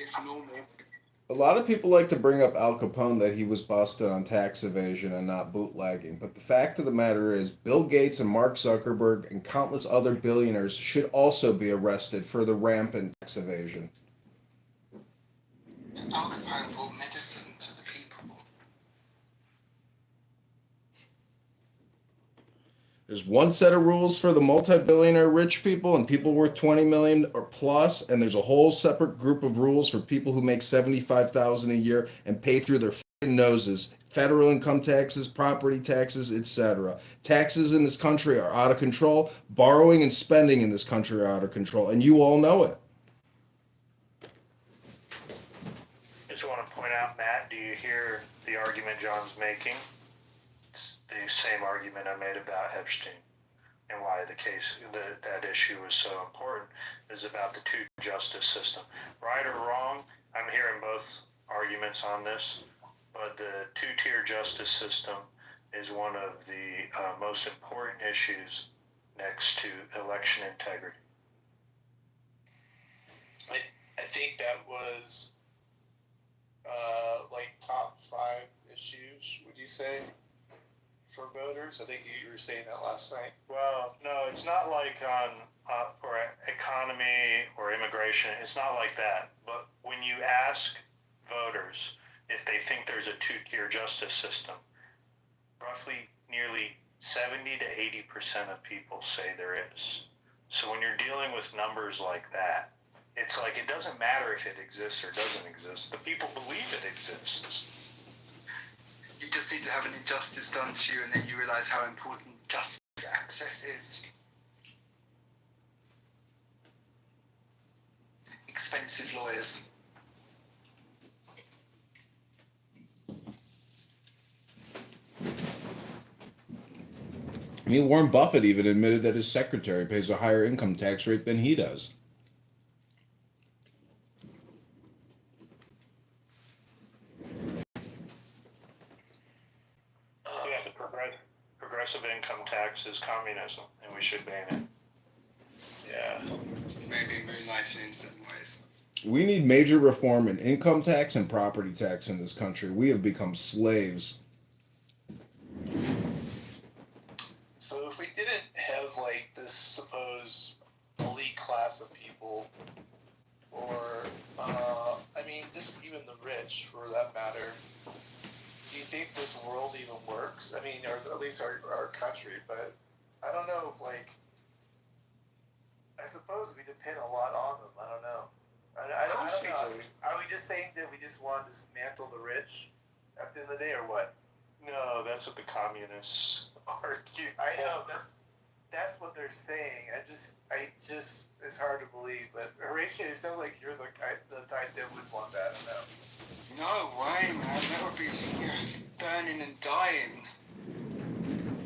it's normal. A lot of people like to bring up Al Capone that he was busted on tax evasion and not bootlegging, but the fact of the matter is, Bill Gates and Mark Zuckerberg and countless other billionaires should also be arrested for the rampant tax evasion. Al Capone brought medicine to the people. There's one set of rules for the multi-billionaire rich people and people worth 20 million or plus, and there's a whole separate group of rules for people who make 75,000 a year and pay through their noses. Federal income taxes, property taxes, etc. Taxes in this country are out of control. Borrowing and spending in this country are out of control, and you all know it. Just want to point out, Matt, do you hear the argument John's making? It's the same argument I made about Epstein and why that issue was so important is about the two justice system. Right or wrong, I'm hearing both arguments on this, but the two-tier justice system is one of the most important issues next to election integrity. I think that was like top 5 issues, would you say, for voters? I think you were saying that last night. Well, no, it's not like on for economy or immigration. It's not like that. But when you ask voters if they think there's a two-tier justice system, roughly nearly 70 to 80% of people say there is. So when you're dealing with numbers like that, it's like it doesn't matter if it exists or doesn't exist. The people believe it exists. You just need to have an injustice done to you, and then you realise how important justice access is. Expensive lawyers. I mean, Warren Buffett even admitted that his secretary pays a higher income tax rate than he does. Yeah, the progressive income tax is communism, and we should ban it. Yeah. Maybe moonlighting in some ways. We need major reform in income tax and property tax in this country. We have become slaves. So if we didn't have like this supposed elite class of people, or I mean, just even the rich, for that matter, do you think this world even works? I mean, or at least our country. But I don't know if I suppose we depend a lot on them. I don't know. I don't know. Are we just saying that we just want to dismantle the rich at the end of the day, or what? No, that's what the communists argue. I know that's what they're saying. I just it's hard to believe. But Horatio, it sounds like you're the type that would want that. No way, man. That would be burning and dying.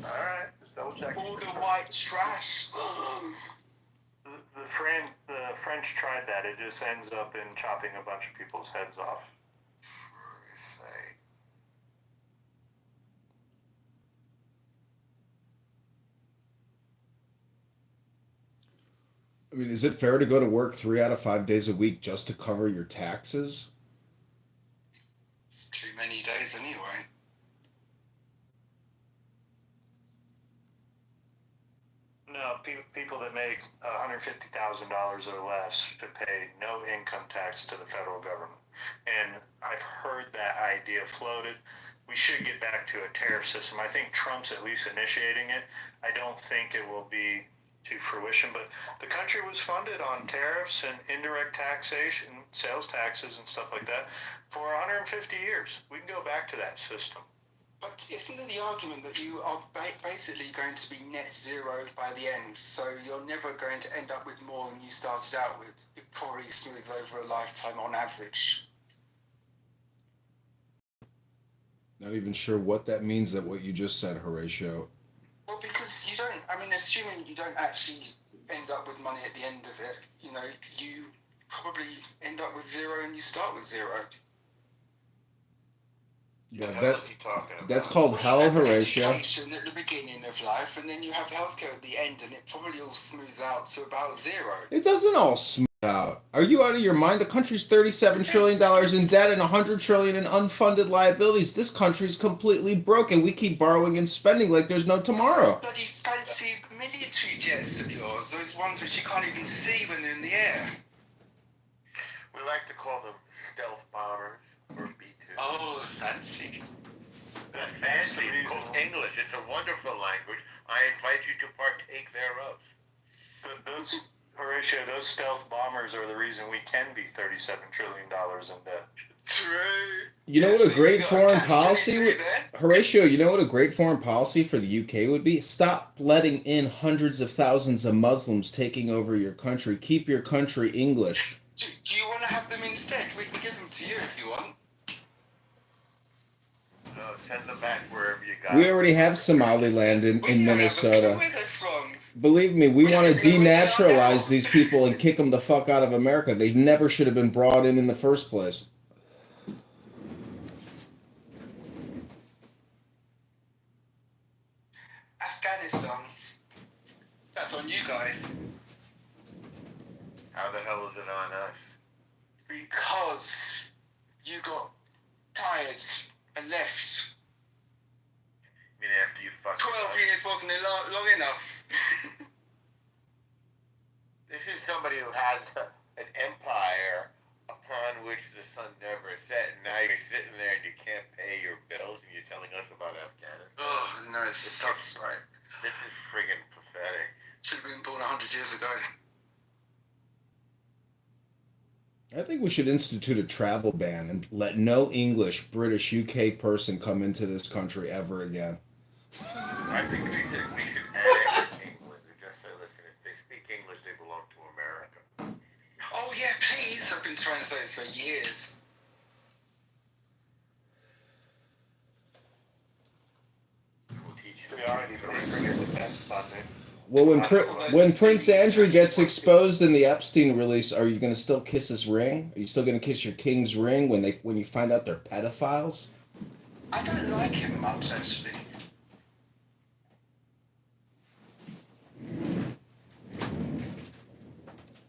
All right, just double check. All the white trash. The French tried that. It just ends up in chopping a bunch of people's heads off. For his sake. I mean, is it fair to go to work 3 out of 5 days a week just to cover your taxes? It's too many days anyway. No, people that make $150,000 or less should pay no income tax to the federal government. And I've heard that idea floated. We should get back to a tariff system. I think Trump's at least initiating it. I don't think it will be to fruition, but the country was funded on tariffs and indirect taxation, sales taxes and stuff like that for 150 years. We can go back to that system. But isn't it the argument that you are basically going to be net zero by the end, so you're never going to end up with more than you started out with? It probably smooths over a lifetime on average. Not even sure what that means, that what you just said, Horatio. Well, because you don't, I mean, assuming you don't actually end up with money at the end of it, you probably end up with zero and you start with zero. Yeah, What's he talking about? that's called hell, Horatio. Education at the beginning of life, and then you have healthcare at the end, and it probably all smooths out to about zero. It doesn't all smooth Are you out of your mind? The country's $37 trillion in debt and $100 trillion in unfunded liabilities. This country's completely broken. We keep borrowing and spending like there's no tomorrow. Bloody fancy military jets of yours, those ones which you can't even see when they're in the air. We like to call them stealth bombers or B-2. Oh, fancy. Fancy. English. It's a wonderful language. I invite you to partake thereof. Those, Horatio, those stealth bombers are the reason we can be $37 trillion in debt. True. You know what a great foreign policy would, there? Horatio, you know what a great foreign policy for the UK would be? Stop letting in hundreds of thousands of Muslims taking over your country. Keep your country English. Do you want to have them instead? We can give them to you if you want. No, send them back wherever you got We them. already have Somaliland in We don't have a clue Minnesota. where they're from. Believe me, we We want to don't even know where they are denaturalize now. these people and kick them the fuck out of America. They never should have been brought in the first place. Afghanistan. That's on you guys. How the hell is it on us? Because you got tired and left. I mean, after you fucking 12 years wasn't long enough. This is somebody who had an empire upon which the sun never set, and now you're sitting there and you can't pay your bills, and you're telling us about Afghanistan. Oh, no, it sucks, right? This is friggin' pathetic. Should have been born 100 years ago. I think we should institute a travel ban and let no English, British, UK person come into this country ever again. I think we should annex England and just say, listen, if they speak English, they belong to America. Oh, yeah, please. I've been trying to say this for years. We'll teach them. We already paid for your defense funding. Well, when Prince Andrew gets exposed in the Epstein release, are you going to still kiss his ring? Are you still going to kiss your king's ring when you find out they're pedophiles? I don't like him much, actually.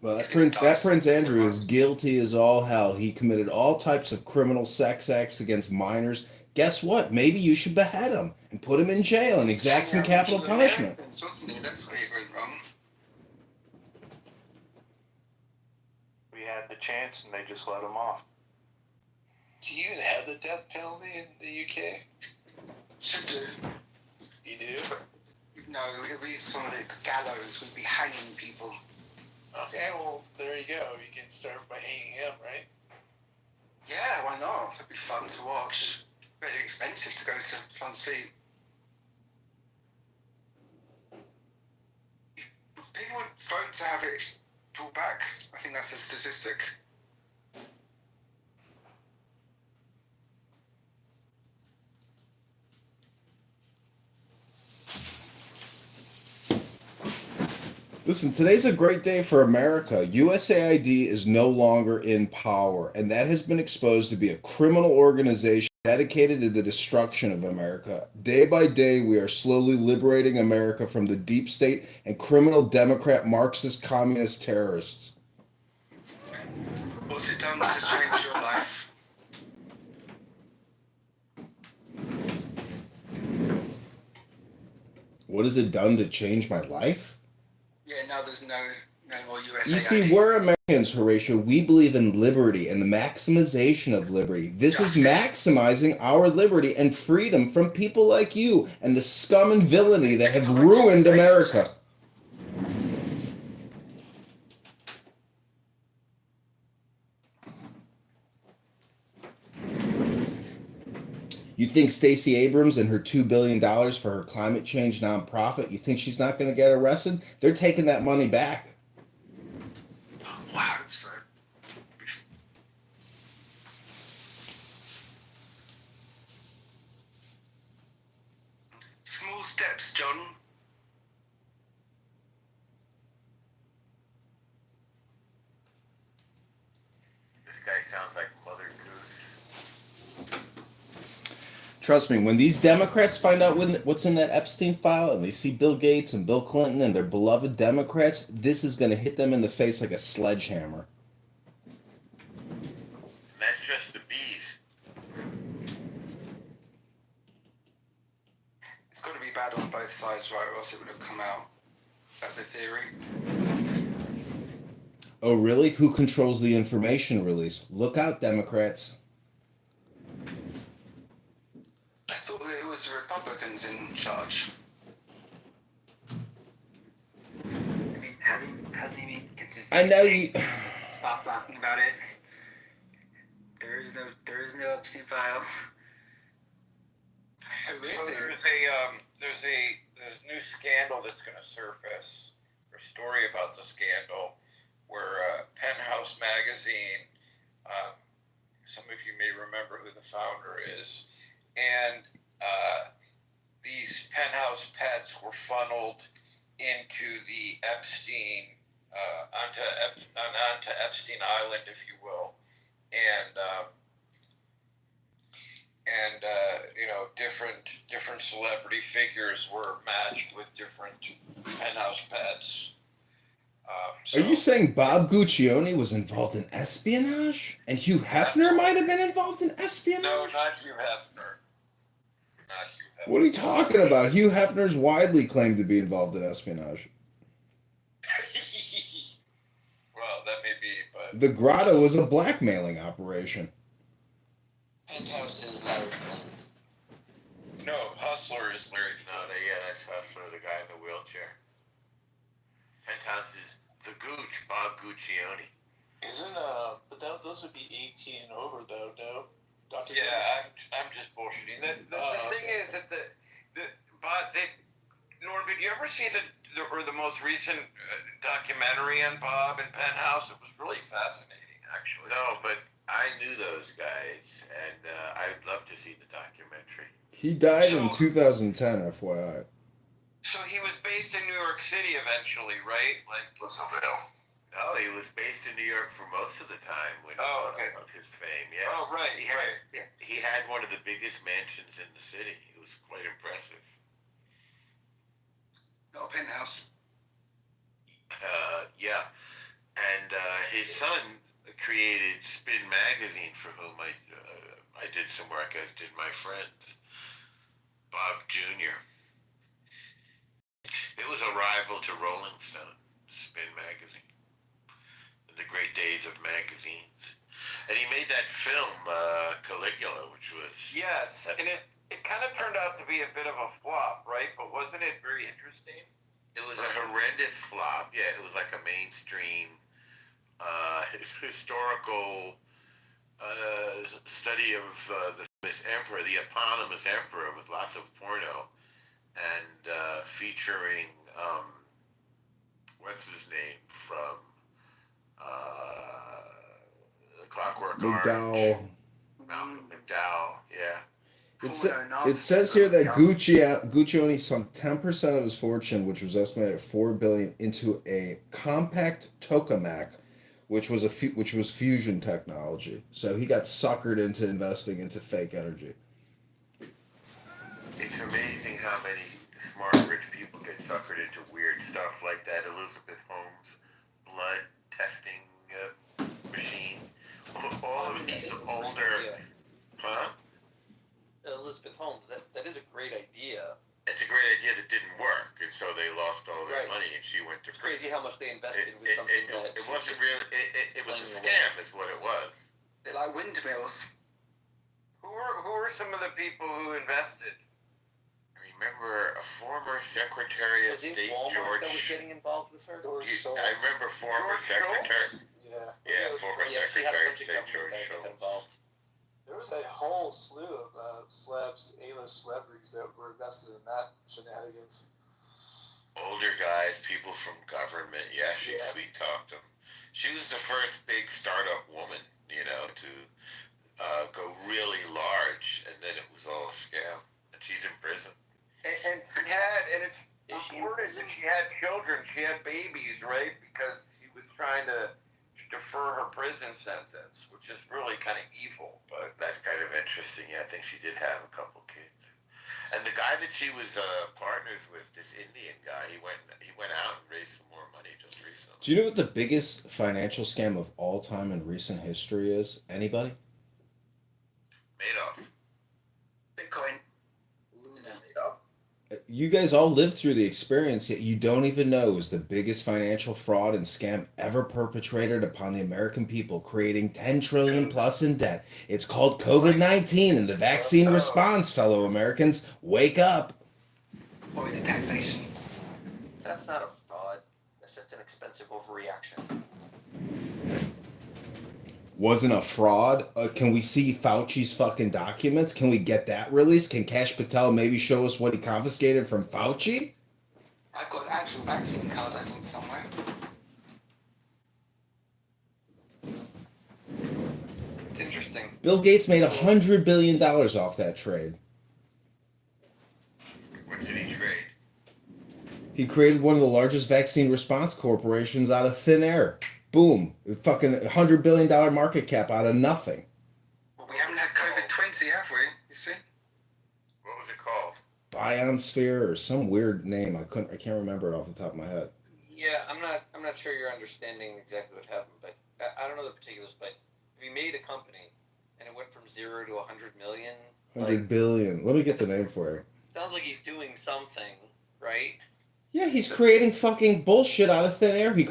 Well, that Prince Andrew is guilty as all hell. He committed all types of criminal sex acts against minors. Guess what? Maybe you should behead him and put him in jail and exact some capital punishment. Wasn't he? That's where he went wrong. We had the chance and they just let him off. Do you even have the death penalty in the UK? Should do. You do? No, it'd be some of the gallows. We'd be hanging people. Okay, well, there you go. You can start by hanging him, right? Yeah, why not? It'd be fun to watch. Very expensive to go to front seat. People would vote to have it brought back. I think that's a statistic. Listen, today's a great day for America. USAID is no longer in power, and that has been exposed to be a criminal organization dedicated to the destruction of America. Day by day, we are slowly liberating America from the deep state and criminal Democrat, Marxist, communist terrorists. What's it done to change your life? What has it done to change my life? Yeah, now there's no more USAID. You see, we're Americans, Horatio. We believe in liberty and the maximization of liberty. This is maximizing our liberty and freedom from people like you and the scum and villainy that have ruined America. You think Stacey Abrams and her $2 billion for her climate change nonprofit, you think she's not going to get arrested? They're taking that money back. Well, I hope so. Small steps, John. This guy sounds like Mother Goose. Trust me, when these Democrats find out what's in that Epstein file and they see Bill Gates and Bill Clinton and their beloved Democrats, this is going to hit them in the face like a sledgehammer. And that's just the bees. It's got to be bad on both sides, right? Or else it would have come out. Is that the theory? Oh, really? Who controls the information release? Look out, Democrats. I thought that it was the Republicans in charge. I mean, hasn't he been consistent? I know you. Stop laughing about it. There is no Epstein file. Who is So it? there's a new scandal that's going to surface, or story about the scandal, where Penthouse magazine, some of you may remember who the founder is, and these Penthouse pets were funneled into the Epstein, onto Epstein Island, if you will, and different celebrity figures were matched with different Penthouse pets. Are you saying Bob Guccione was involved in espionage? And Hugh Hefner might have been involved in espionage? No, not Hugh Hefner. Not Hugh Hefner. What are you talking about? Hugh Hefner's widely claimed to be involved in espionage. Well, that may be, but The Grotto was a blackmailing operation. Penthouse is Larry Flynn. no, Hustler is Larry No, Flynn. that's Hustler, the guy in the wheelchair. Penthouse is the Gooch, Bob Guccione. Isn't but those would be 18 and over though, no? Dr. Yeah, I'm just bullshitting. The thing okay. is that Norm, did you ever see the most recent documentary on Bob and Penthouse? It was really fascinating, actually. No, but I knew those guys, and I'd love to see the documentary. He died in So- 2010, FYI. So he was based in New York City eventually, right? Like Russellville. No, he was based in New York for most of the time when Okay. of his fame. Yeah. Oh, right, He had, right. he had one of the biggest mansions in the city. It was quite impressive. Not a penthouse. Yeah, and his son created Spin Magazine, for whom I did some work, as did my friend Bob Jr. It was a rival to Rolling Stone, Spin Magazine, in the great days of magazines. And he made that film, Caligula, which was... Yes, and it kind of turned out to be a bit of a flop, right? But wasn't it very interesting? It was a horrendous flop. Yeah, it was like a mainstream historical study of the famous emperor, the eponymous emperor, with lots of porno, and featuring what's his name from Clockwork Orange, McDowell. Malcolm McDowell. Yeah. It says here that Guccione sunk 10% of his fortune, which was estimated at $4 billion, into a compact tokamak, which was fusion technology. So he got suckered into investing into fake energy. It's amazing how many smart, rich people get suckered into weird stuff like that. Elizabeth Holmes blood testing machine. All of these older, huh? Elizabeth Holmes, that is a great idea. It's a great idea that didn't work, and so they lost all their Right. money, and she went to It's prison. crazy how much they invested with something that It she wasn't just- real. It was a playing scam, is what it was. They're like windmills. Who were some of the people who invested? I remember a former Secretary of Was it State, Walmart George. that was getting involved with her? George Shultz. I remember former George Secretary. Schultz? Yeah. Yeah, former Yeah, she had a Secretary of bunch of State government George guys that got Shultz. involved. There was a whole slew of celebs, A-list celebrities that were invested in that shenanigans. Older guys, people from government. Yeah, she Yeah. sweet talked them. She was the first big startup woman, to go really large, and then it was all a scam. And she's in prison. And it's Is she- reported that she had children, she had babies, right? Because she was trying to defer her prison sentence, which is really kind of evil. But That's kind of interesting. Yeah, I think she did have a couple kids. And the guy that she was partners with, this Indian guy, he went out and raised some more money just recently. Do you know what the biggest financial scam of all time in recent history is? Anybody? Madoff. Bitcoin. Luna. You guys all lived through the experience, yet you don't even know it was the biggest financial fraud and scam ever perpetrated upon the American people, creating 10 trillion plus in debt. It's called COVID-19 and the vaccine response, fellow Americans. Wake up. Or is it taxation? That's not a fraud. That's just an expensive overreaction. Wasn't a fraud. Can we see Fauci's fucking documents? Can we get that released? Can Cash Patel maybe show us what he confiscated from Fauci? I've got an actual vaccine card, I think, somewhere. It's interesting. Bill Gates made $100 billion off that trade. What did he trade? He created one of the largest vaccine response corporations out of thin air. Boom. Fucking $100 billion market cap out of nothing. Well, we haven't had COVID-20, have we? You see? What was it called? Biosphere or some weird name. I can't remember it off the top of my head. Yeah, I'm not sure you're understanding exactly what happened, but I don't know the particulars. But if you made a company and it went from 0 to 100 million, 100 billion. Let me get the name for you. sounds like he's doing something, right? Yeah, he's creating fucking bullshit out of thin air. He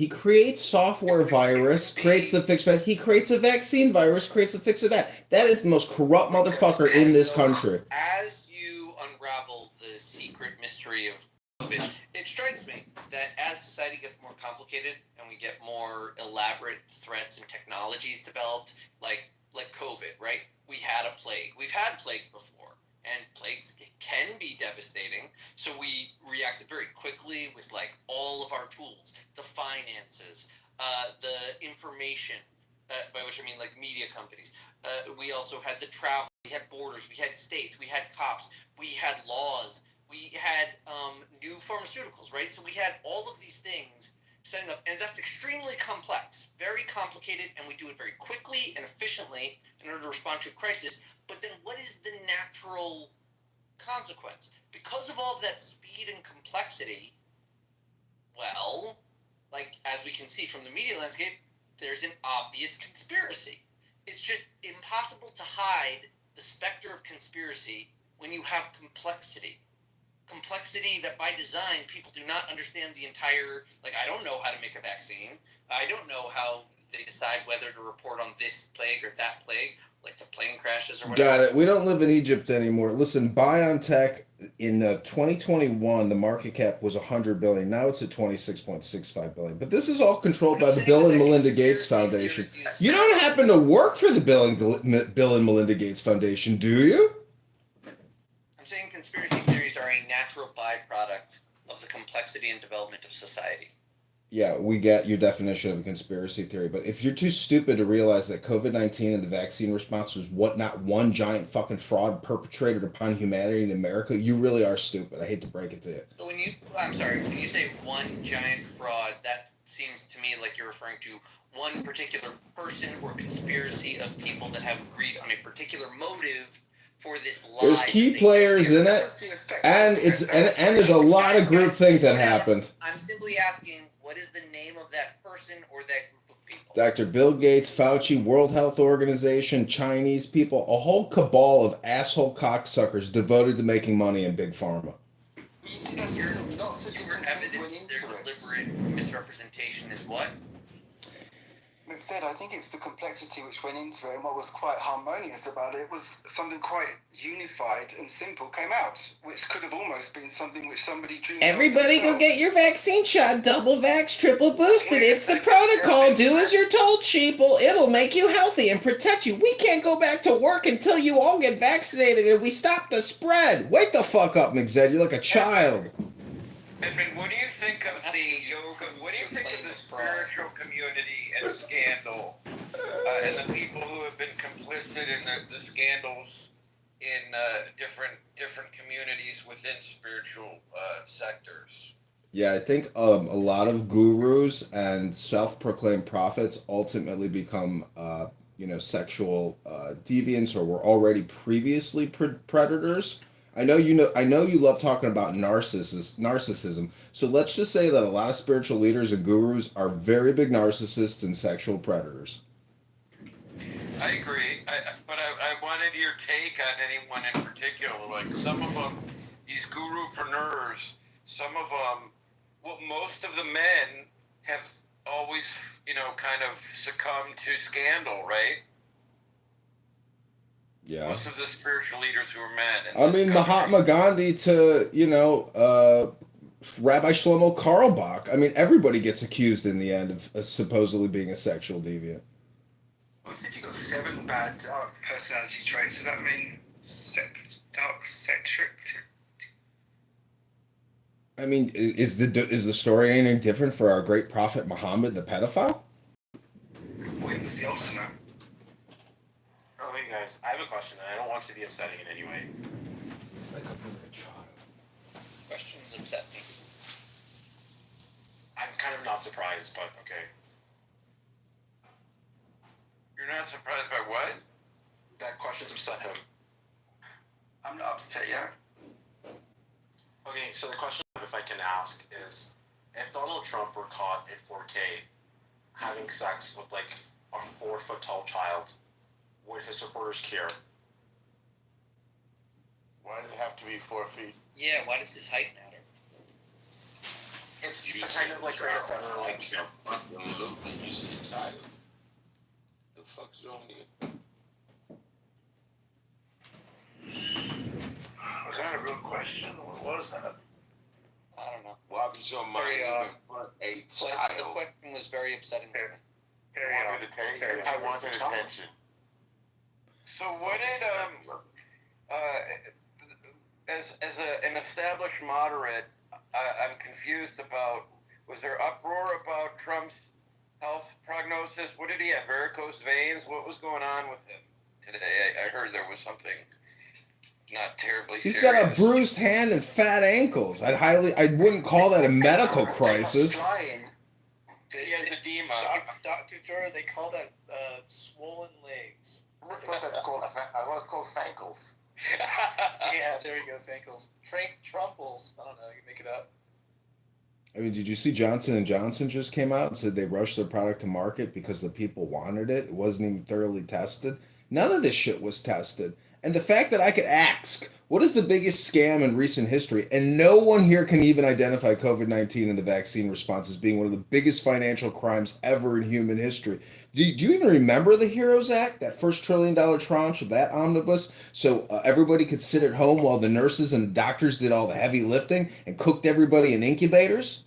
creates software virus, creates the fix for that. He creates a vaccine virus, creates the fix of that. That is the most corrupt motherfucker in this country. As you unravel the secret mystery of COVID, it strikes me that as society gets more complicated and we get more elaborate threats and technologies developed, like COVID, right? We had a plague. We've had plagues before, and plagues can be devastating. So we reacted very quickly with like all of our tools, the finances, the information, by which I mean like media companies. We also had the travel, we had borders, we had states, we had cops, we had laws, we had new pharmaceuticals, right? So we had all of these things setting up, and that's extremely complex, very complicated, and we do it very quickly and efficiently in order to respond to a crisis. But then what is the natural consequence? Because of all of that speed and complexity, well, like as we can see from the media landscape, there's an obvious conspiracy. It's just impossible to hide the specter of conspiracy when you have complexity. Complexity that by design people do not understand the entire, like I don't know how to make a vaccine. I don't know how they decide whether to report on this plague or that plague, like the plane crashes or whatever. Got it. We don't live in Egypt anymore. Listen, BioNTech in 2021, the market cap was 100 billion. Now it's at 26.65 billion. But this is all controlled by the Bill and Melinda Gates Foundation. You don't happen to work for the Bill and Melinda Gates Foundation, do you? I'm saying conspiracy theories are a natural byproduct of the complexity and development of society. Yeah, we get your definition of a conspiracy theory, but if you're too stupid to realize that COVID-19 and the vaccine response was not one giant fucking fraud perpetrated upon humanity in America, you really are stupid. I hate to break it to you. So when you say one giant fraud, that seems to me like you're referring to one particular person or conspiracy of people that have agreed on a particular motive for this lie. There's key players in it, and there's a lot of groupthink that happened. I'm simply asking, what is the name of that person or that group of people? Dr. Bill Gates, Fauci, World Health Organization, Chinese people, a whole cabal of asshole cocksuckers devoted to making money in big pharma. You see, that's lots of different things went Evidence into their it. deliberate misrepresentation is what? Instead, I think it's the complexity which went into it, and what was quite harmonious about it was something quite unified and simple came out, which could have almost been something which somebody dreamed of Everybody go themselves. get your vaccine shot, double vax, triple boosted. It's the protocol. Do as you're told, sheeple. It'll make you healthy and protect you. We can't go back to work until you all get vaccinated and we stop the spread. Wake the fuck up, McZed. You're like a child. Edmund, what do you think of the yoga? What do you think of the spiritual community and scandal, and the people who have been complicit in the scandals in different communities within spiritual sectors? Yeah, I think a lot of gurus and self-proclaimed prophets ultimately become sexual deviants or were already previously predators. I know you love talking about narcissism. So let's just say that a lot of spiritual leaders and gurus are very big narcissists and sexual predators. I agree, but I wanted your take on anyone in particular. Like some of them, these gurupreneurs, some of them, well, most of the men have always, kind of succumbed to scandal, right? Yeah. Most of the spiritual leaders who are men. I mean, Mahatma Gandhi to, Rabbi Shlomo Carlebach. I mean, everybody gets accused in the end of supposedly being a sexual deviant. Well, if you've got 7 bad personality traits, does that mean dark sexual? I mean, is the story any different for our great prophet Muhammad, the pedophile? Well, it was the opposite. Oh, hey guys, I have a question, and I don't want to be upsetting in any way. Like a little child. Questions upset me. I'm kind of not surprised, but okay. You're not surprised by what? That question's upset him. I'm not upset yet. Okay, so the question, if I can ask, is if Donald Trump were caught at 4K having sex with like a 4-foot tall child, would his supporters care? Why does it have to be 4 feet? Yeah, why does his height matter? It's kind of like a better, like, You see a child. The fuck's wrong with you? Was that a real question? What was that? I don't know. Why would your mind even put a But the child? question was very upsetting to me. I wanted attention. So what did as an established moderate, I'm confused about. Was there uproar about Trump's health prognosis? What did he have? Varicose veins? What was going on with him today? I heard there was something not terribly He's serious. got a bruised hand and fat ankles. I wouldn't call that a medical crisis. He has edema. Dr. Jordan, they call that swollen legs. I was called Fankles. Yeah, there you go, Fankles. Trumples. I don't know, you make it up. I mean, did you see Johnson & Johnson just came out and said they rushed their product to market because the people wanted it? It wasn't even thoroughly tested. None of this shit was tested. And the fact that I could ask, what is the biggest scam in recent history? And no one here can even identify COVID-19 and the vaccine response as being one of the biggest financial crimes ever in human history. Do you even remember the HEROES Act, that first $1 trillion tranche of that omnibus? So everybody could sit at home while the nurses and doctors did all the heavy lifting and cooked everybody in incubators?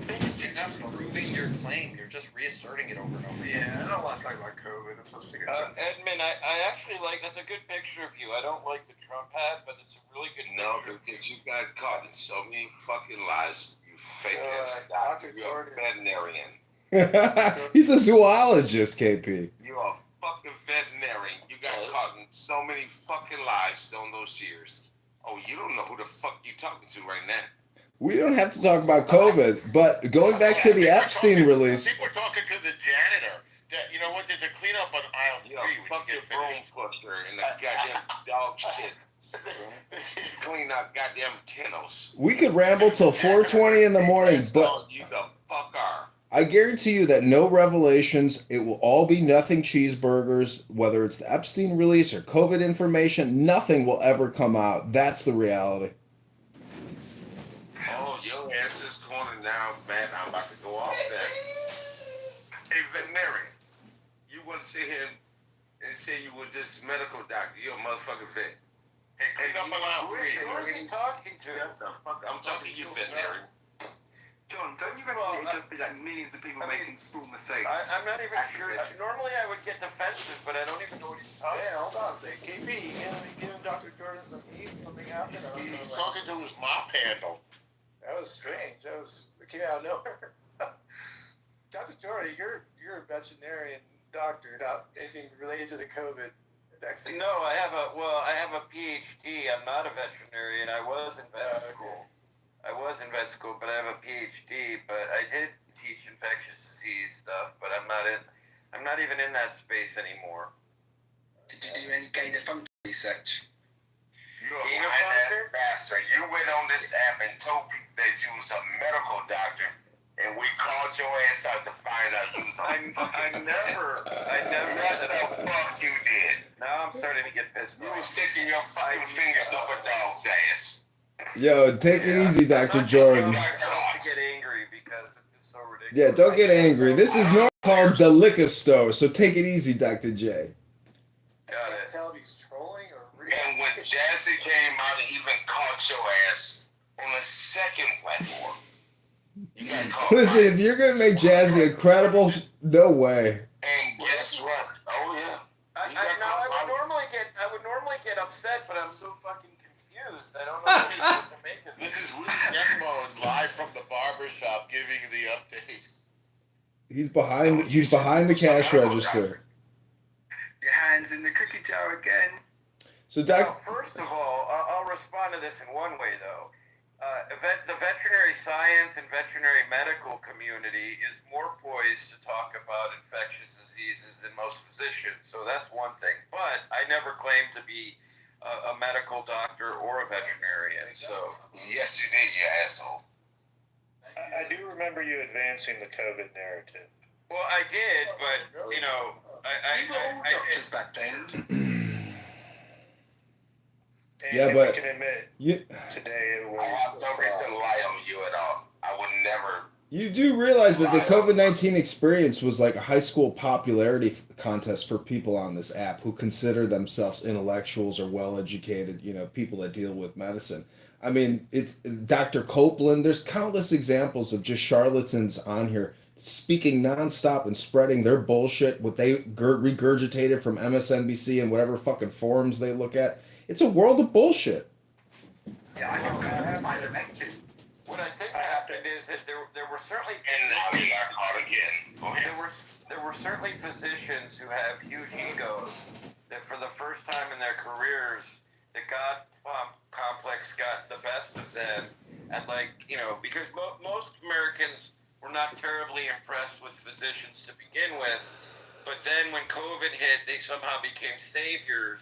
You're not proving your claim. You're just reasserting it over and over. Yeah, I don't want to talk about COVID. I'm supposed to get Edmund, I actually that's a good picture of you. I don't like the Trump hat, but it's a really good No, picture. because you got caught in so many fucking lies. You fake ass Dr. doctor. You're a Jordan. veterinarian. He's a zoologist, KP. You're a fucking veterinarian. You got caught in so many fucking lies on those years. Oh, you don't know who the fuck you talking to right now. We don't have to talk about COVID, but going back to the Epstein release. People are talking to the janitor. That, you know what? There's a cleanup on aisle 3. You're a fucking broom pusher And the goddamn dog shit. Clean out goddamn Tenos. We could ramble till 4:20 in the morning, That's but all you the fuck are. I guarantee you that no revelations. It will all be nothing cheeseburgers, whether it's the Epstein release or COVID information. Nothing will ever come out. That's the reality. Oh, your ass is corner now, man. I'm about to go off that. Hey, veterinarian, you want to sit here and say you were just medical doctor? You're a motherfucking vet. Hey, clean up around Who is he talking to? I'm talking to you, veterinarian. John, don't you reckon it'd just be like millions of people making small mistakes? I'm not even sure. Normally I would get defensive, but I don't even know what he's talking Yeah, about. hold on a second. KP, you giving Dr. Jordan some meat? Something happened? I don't know. He's talking to his mop handle. That was strange. It came out of nowhere. Dr. Jordan, you're a veterinarian doctor, not anything related to the COVID vaccine. No, I have a PhD. I'm not a veterinarian. I was in vet school. But I have a PhD. But I did teach infectious disease stuff. But I'm not in. I'm not even in that space anymore. Did you do any gain of function research? You're a lying-ass bastard. You went on this app and told people that you was a medical doctor, and we called your ass out to find out you was I never Yes, said the fuck you did. Now I'm starting to get pissed You off. was sticking your fucking fingers up a dog's ass. Yo, take it easy, Dr. I'm Jordan. not to get angry because it's just so ridiculous. Yeah, don't get angry. This is not called the liquor store, so take it easy, Dr. J. Got I can't it. tell if he's trolling or real. And when Jazzy came out and even caught your ass on the second platform, you got caught. Listen, if you're gonna make Jazzy incredible, no way. And guess what? Oh yeah. I would normally get upset, but I'm so fucking confused. I don't know what to make of This this. is Willie Yakimo live from the barber shop giving the update. He's behind the cash register. Your hands in the cookie jar again. So, Well, first of all, I'll respond to this in one way, though. The veterinary science and veterinary medical community is more poised to talk about infectious diseases than most physicians, so that's one thing. But I never claimed to be a medical doctor or a veterinarian, so. Yes, you did, you asshole. I do remember you advancing the COVID narrative. Well, I did, but, you know, You were all doctors back then. And Yeah, we but- can admit you today it was. I have no reason to lie on you at all. I would never. you do realize that the COVID-19 experience was like a high school popularity contest for people on this app who consider themselves intellectuals or well-educated, people that deal with medicine. I mean, it's Dr. Copeland. There's countless examples of just charlatans on here speaking nonstop and spreading their bullshit, what they regurgitated from MSNBC and whatever fucking forums they look at. It's a world of bullshit. Yeah, I can prove my elected. What I think happened is that there were certainly And now you got caught again. Go ahead. there were certainly physicians who have huge egos that for the first time in their careers the God complex got the best of them, and because most Americans were not terribly impressed with physicians to begin with, but then when COVID hit, they somehow became saviors,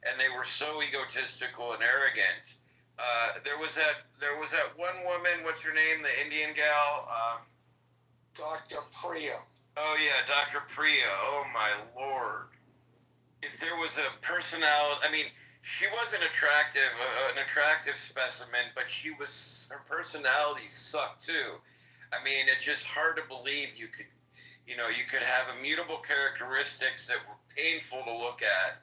and they were so egotistical and arrogant. There was that one woman. What's her name? The Indian gal. Dr. Priya. Oh yeah, Dr. Priya. Oh my lord. If there was a personality, I mean, she wasn't an attractive specimen, but her personality sucked too. I mean, it's just hard to believe you could have immutable characteristics that were painful to look at,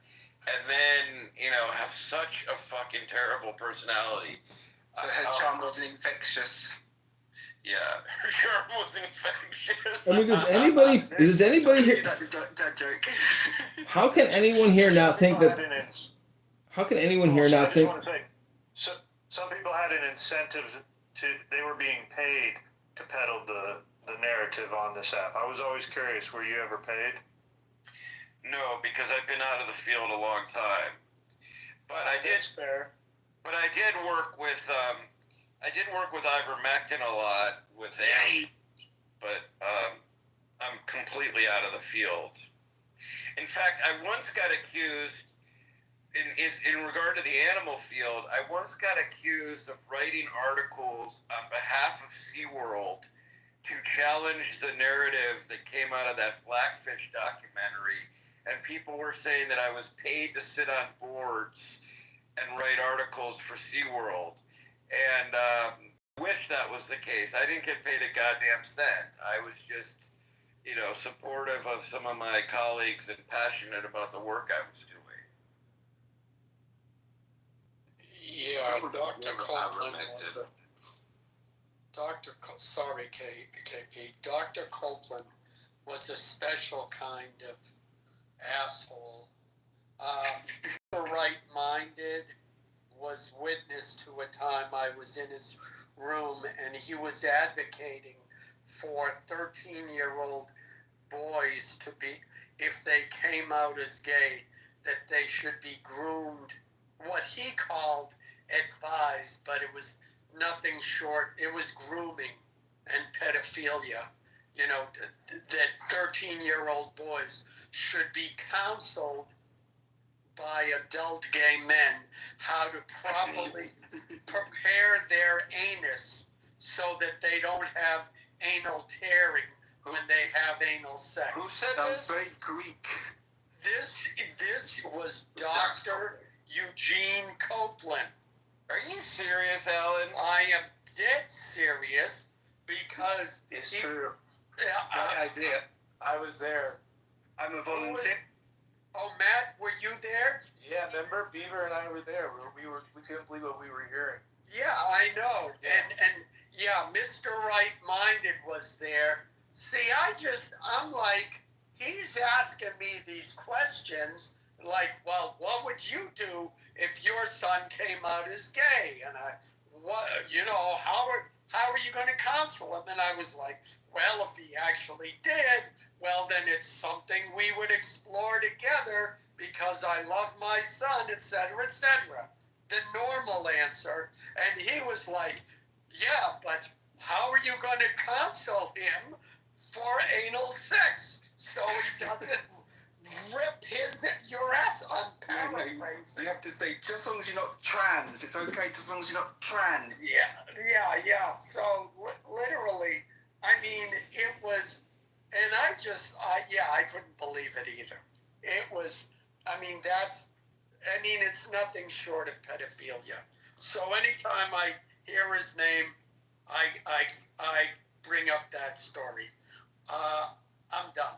and then, have such a fucking terrible personality. So her charm wasn't infectious. Yeah, her charm was infectious. I mean, does anybody here? That joke. How can anyone here not think that? How can anyone here Also, I not just think? want to say, so some people had an incentive they were being paid to peddle the narrative on this app. I was always curious, were you ever paid? No, because I've been out of the field a long time. But I did. That's fair. But I did work with ivermectin a lot with him. But I'm completely out of the field. In fact, I once got accused. In regard to the animal field, I once got accused of writing articles on behalf of SeaWorld to challenge the narrative that came out of that Blackfish documentary. And people were saying that I was paid to sit on boards and write articles for SeaWorld. And I wish that was the case. I didn't get paid a goddamn cent. I was just, supportive of some of my colleagues and passionate about the work I was doing. Yeah, Dr. Copeland was a KP. Dr. Copeland was a special kind of asshole. Right-minded, was witness to a time I was in his room and he was advocating for 13-year-old boys to be, if they came out as gay, that they should be groomed, what he called advised, but it was nothing short, it was grooming and pedophilia. that 13-year-old boys should be counseled by adult gay men how to properly prepare their anus so that they don't have anal tearing when they have anal sex. Who said Sounds this? very Greek. This was Dr. Eugene Copeland. Are you serious, Alan? I am dead serious because It's he- true. Yeah, My idea. I was there. I'm a volunteer. oh, Matt, were you there? Yeah, remember Beaver and I were there. We couldn't believe what we were hearing. Yeah, I know. Yeah. And yeah, Mr. Right Minded was there. See, I'm like, he's asking me these questions like, well, what would you do if your son came out as gay? And how are you going to counsel him? And I was like, well, if he actually did, well, then it's something we would explore together because I love my son, etc., etc. The normal answer. And he was like, yeah, but how are you going to counsel him for anal sex so he doesn't rip your ass on paraphrasing? You have to say, just as long as you're not trans, it's okay, just as long as you're not trans. Yeah. So literally, I mean, it was, and I couldn't believe it either. It was, it's nothing short of pedophilia. So anytime I hear his name, I bring up that story. I'm done.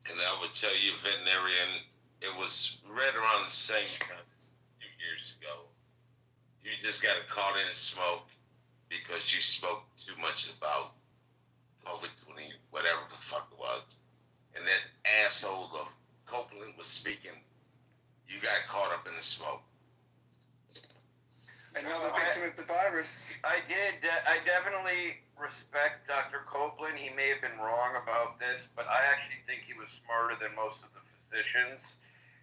And I would tell you, veterinarian, it was right around the same time a few years ago. You just got caught in smoke because you spoke too much about public 20, whatever the fuck it was. And that asshole of Copeland was speaking. You got caught up in the smoke. Another victim of the virus. I did. I definitely respect Dr. Copeland. He may have been wrong about this, but I actually think he was smarter than most of the physicians.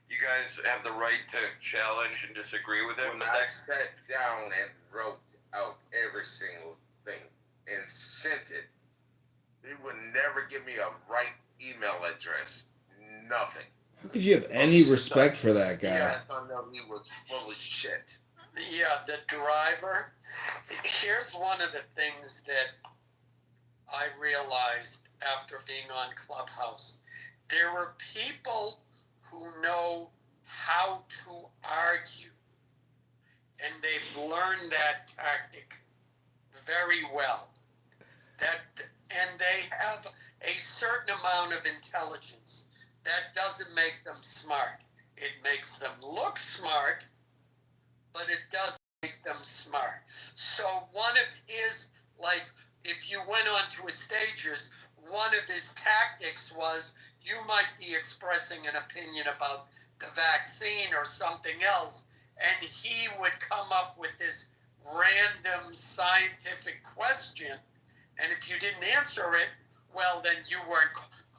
You guys have the right to challenge and disagree with him, When but I that's sat down and wrote out every single thing and sent it, they would never give me a right email address. Nothing. How could you have any respect for that guy? Yeah, I found out he was full of shit. Yeah, the driver. Here's one of the things that I realized after being on Clubhouse. There were people who know how to argue, and they've learned that tactic very well. And they have a certain amount of intelligence. That doesn't make them smart. It makes them look smart, but it doesn't make them smart. So one of his, like, if you went onto his stages, one of his tactics was you might be expressing an opinion about the vaccine or something else, and he would come up with this random scientific question, and if you didn't answer it, well, then you weren't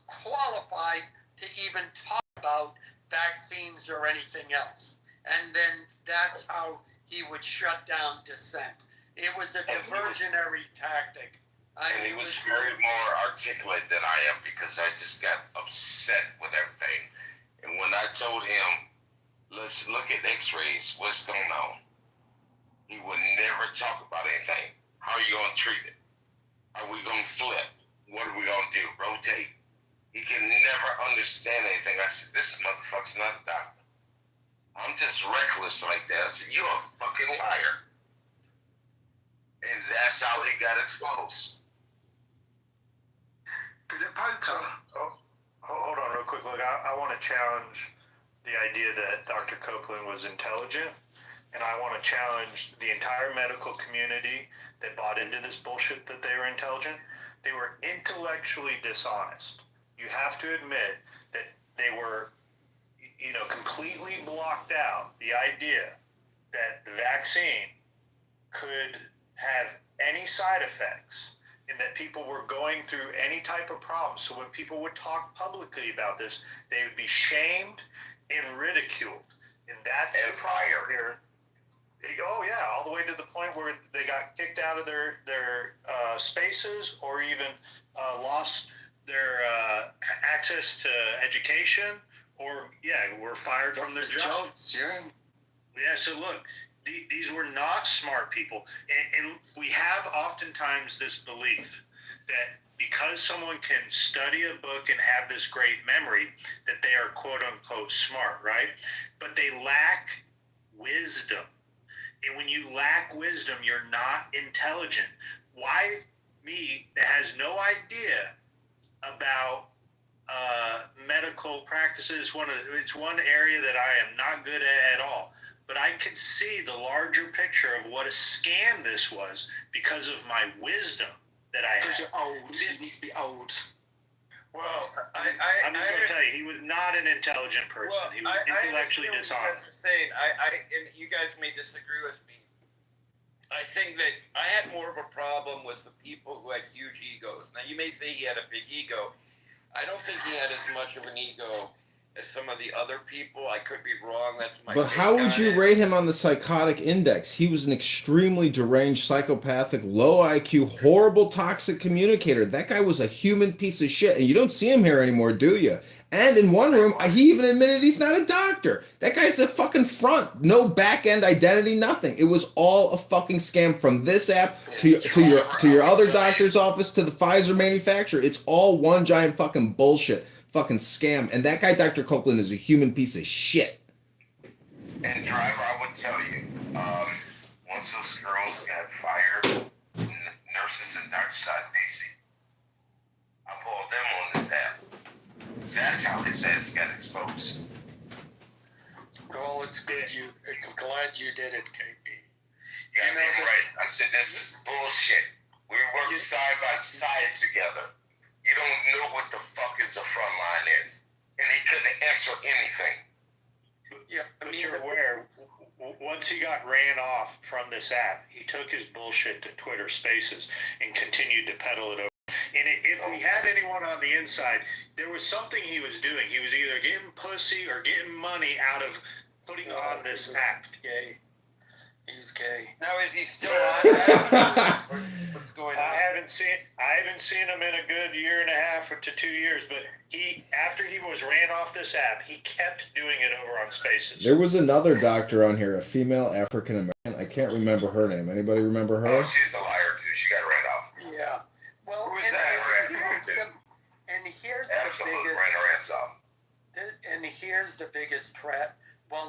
qualified to even talk about vaccines or anything else. And then that's how he would shut down dissent. It was a diversionary tactic. And he was very more articulate than I am because I just got upset with everything. And when I told him, let's look at x-rays, what's going on? He would never talk about anything. How are you going to treat it? Are we going to flip? What are we going to do? Rotate? He can never understand anything. I said, this motherfucker's not a doctor. I'm just reckless like that. I said, you're a fucking liar. And that's how he got exposed. Good at poker. Hold on real quick. Look, I want to challenge the idea that Dr. Copeland was intelligent, and I want to challenge the entire medical community that bought into this bullshit that they were intelligent. They were intellectually dishonest. You have to admit that they were, completely blocked out the idea that the vaccine could have any side effects and that people were going through any type of problem. So when people would talk publicly about this, they would be shamed and ridiculed. And that's And the problem here. Oh yeah, all the way to the point where they got kicked out of their spaces, or even lost their access to education, or were fired from their jobs. Yeah. So look, these were not smart people, and we have oftentimes this belief that because someone can study a book and have this great memory, that they are quote unquote smart, right? But they lack wisdom. And when you lack wisdom, you're not intelligent. Why me, that has no idea about medical practices? It's one area that I am not good at all. But I could see the larger picture of what a scam this was because of my wisdom that I had. Because you're old. You need to be old. Well, I'm just going to tell you, he was not an intelligent person. He was intellectually dishonest. And you guys may disagree with me. I think that I had more of a problem with the people who had huge egos. Now, you may say he had a big ego. I don't think he had as much of an ego as some of the other people. I could be wrong. That's my. But how would you rate him on the psychotic index? He was an extremely deranged, psychopathic, low IQ, horrible, toxic communicator. That guy was a human piece of shit, and you don't see him here anymore, do you? And in one room, he even admitted he's not a doctor. That guy's a fucking front. No back-end identity, nothing. It was all a fucking scam from this app to your other doctor's office to the Pfizer manufacturer. It's all one giant fucking bullshit. Fucking scam. And that guy, Dr. Copeland, is a human piece of shit. And Driver, I would tell you, once those girls got fired, nurses and doctors out of DC, I pulled them on this app. That's how his ass got exposed. Well, it's good. I'm glad you did it, KB. Yeah, I mean, right. I said, this is bullshit. We work side by side together. You don't know what the fuck is the front line is. And he couldn't answer anything. Yeah, but you're aware, once he got ran off from this app, he took his bullshit to Twitter Spaces and continued to peddle it over. And if we had anyone on the inside, there was something he was doing. He was either getting pussy or getting money out of putting on this app. Gay. He's gay. Now, is he still on? What's going on? I haven't seen him in a good year and a half to 2 years, but after he was ran off this app, he kept doing it over on Spaces. There was another doctor on here, a female African American. I can't remember her name. Anybody remember her? Oh, she's a liar too. She got ran off. Yeah. Well, and here's Absolutely the biggest. ran her ass off. And here's the biggest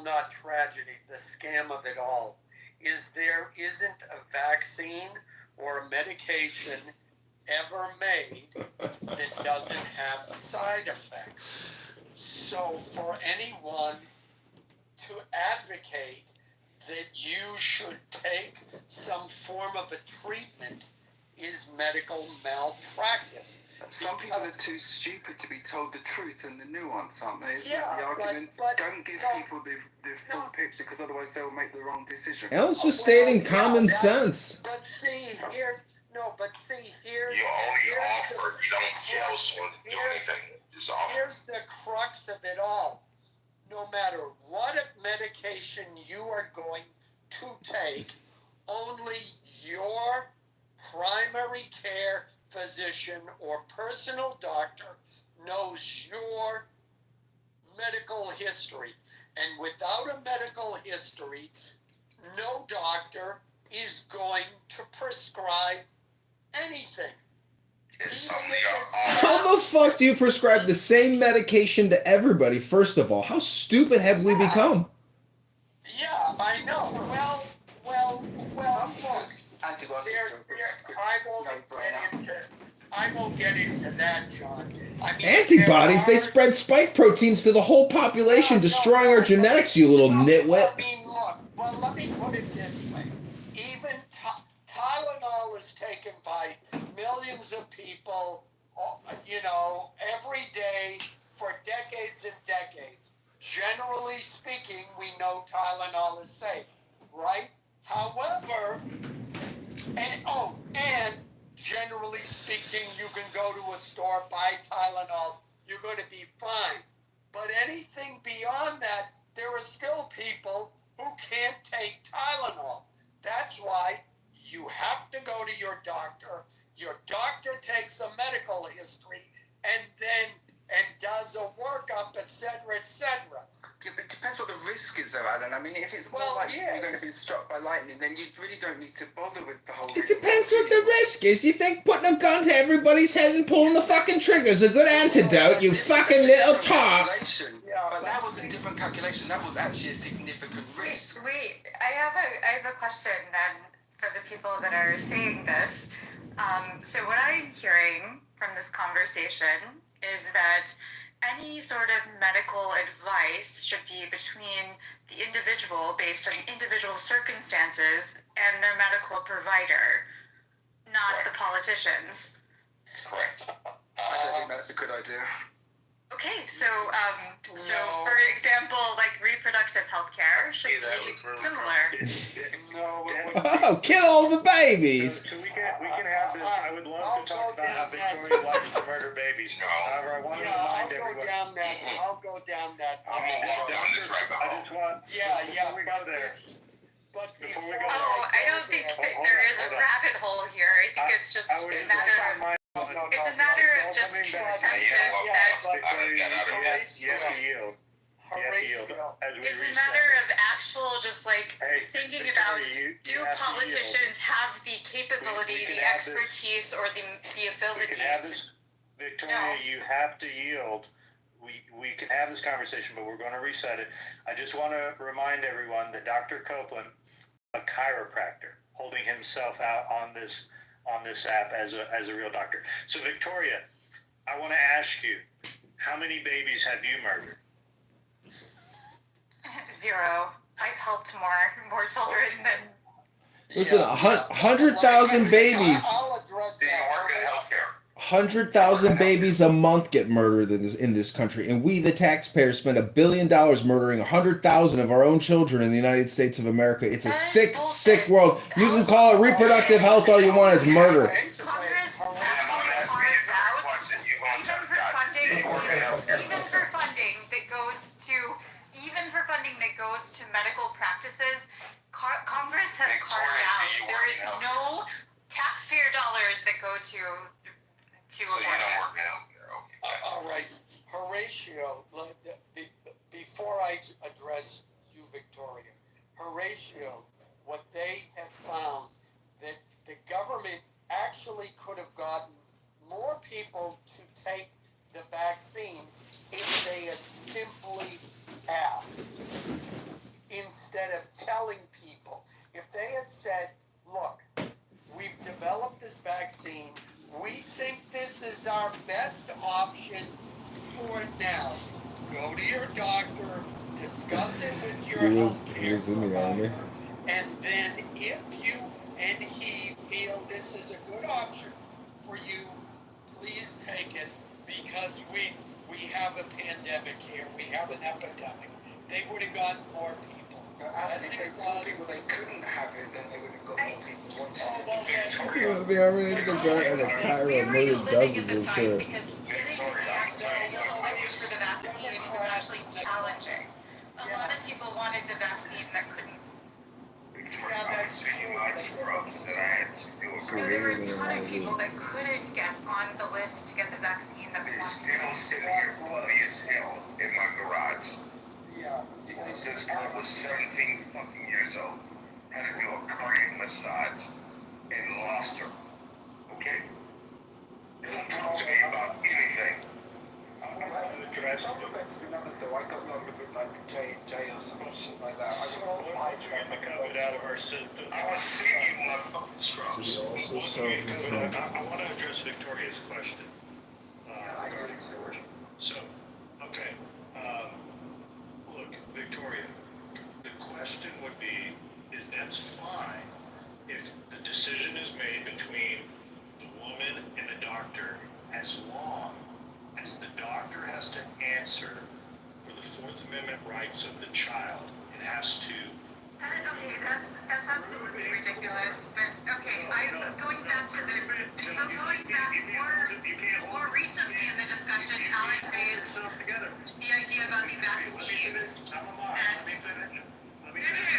not tragedy, the scam of it all, is there isn't a vaccine or a medication ever made that doesn't have side effects. So for anyone to advocate that you should take some form of a treatment is medical malpractice. Some people are too stupid to be told the truth and the nuance, aren't they? Isn't Yeah, that the argument? but Don't give people the full picture, because otherwise they'll make the wrong decision. Alan's just stating common sense. But see, here's You only offer. You don't tell someone to do anything. Just offer. Here's the crux of it all. No matter what medication you are going to take, only your primary care physician or personal doctor knows your medical history. And without a medical history, no doctor is going to prescribe anything. How the fuck do you prescribe the same medication to everybody, first of all? How stupid have we become? Yeah, I know. Well, Antibiotics I won't get into that, John. I mean, Antibodies? They spread spike proteins to the whole population, destroying our genetics, you little nitwit. I mean, look, well, let me put it this way. Even Tylenol is taken by millions of people, every day for decades and decades. Generally speaking, we know Tylenol is safe, right? However, and generally speaking, you can go to a store, buy Tylenol, you're going to be fine. But anything beyond that, there are still people who can't take Tylenol. That's why you have to go to your doctor. Your doctor takes a medical history and does a workup, etc., etc. Yeah, but it depends what the risk is, though, Alan. I mean, if it's more like you're going to be struck by lightning, then you really don't need to bother with the whole. It depends what the risk is. You think putting a gun to everybody's head and pulling the fucking trigger is a good antidote, you fucking little top. Yeah, but that was a different calculation. That was actually a significant risk. I have a question then for the people that are saying this. So what I'm hearing from this conversation is that any sort of medical advice should be between the individual based on individual circumstances and their medical provider, not the politicians. Correct. I don't think that's a good idea. Okay, so for example, like reproductive health care should be similar. Oh, kill all the babies. So we can have this. I would love to talk about how Victoria likes to murder babies. However, I want to remind everyone. I'll go down that. I'm gonna walk down this rabbit I hole. just want. Yeah, Before we go there. But Before we before go Oh, I don't think that there is a rabbit hole here. I think it's just I would a just matter like of it's a matter of just consensus that Victoria, you have to yield. Horatio. As we it's a reset. matter of actual just like Hey, thinking Victoria, about you do have to politicians have the capability, We the can have this- expertise, or the We ability can have this, Victoria. No. You have to yield. We can have this conversation, but we're going to reset it. I just want to remind everyone that Dr. Copeland, a chiropractor, holding himself out on this app as a real doctor. So Victoria, I want to ask you, how many babies have you murdered? 0. I've helped more children than Listen, 100,000 babies. I'll address Didn't work in that. healthcare. 100,000 babies a month get murdered in this country, and we, the taxpayers, spend $1 billion murdering 100,000 of our own children in the United States of America. It's a That is sick, bullshit. sick world. You can call it reproductive health all you want. It's murder. Congress actually carves out even for funding that goes to medical practices. Congress has carved out there is no taxpayer dollars that go to So you don't work abortions. now. Okay. All right, Horatio, before I address you, Victoria, Horatio, what they have found that the government actually could have gotten more people to take the vaccine if they had simply asked instead of telling people. If they had said, look, we've developed this vaccine, we think this is our best option for now. Go to your doctor, discuss it with your healthcare provider, and then if you and he feel this is a good option for you, please take it, because we have a pandemic here, we have an epidemic. They would have gotten more people. Alan, if they told people they couldn't have it, then they would have got more people wanting Oh, it. well, then, It was the Armenian guy and a Cairo We were murdered living at dozens the of time children. because getting the actual for the vaccine was actually challenging. A lot of people wanted the vaccine that couldn't. I was seeing my scrubs that I had to do a No, there were a ton of people that couldn't get on the list to get the vaccine that It's wanted. still sitting here bloody as hell in my garage. yeah. Since I was 17 fucking years old, had to do a cardiac massage and lost her. Okay? They don't talk to me about anything. Some events in others though, I got longer with like the J&J or some shit like that. Get the COVID out of our system. I was singing my fucking So he scrubs. also suffered from I want to address Victoria's question. I did so. So, okay, look, Victoria, the question would be, is that's fine if the decision is made between the woman and the doctor, as long as the doctor has to answer for the Fourth Amendment rights of the child. It has to. Okay, that's absolutely ridiculous. But okay, going back to more recently in the discussion, Alan raised the idea about the vaccine. And no,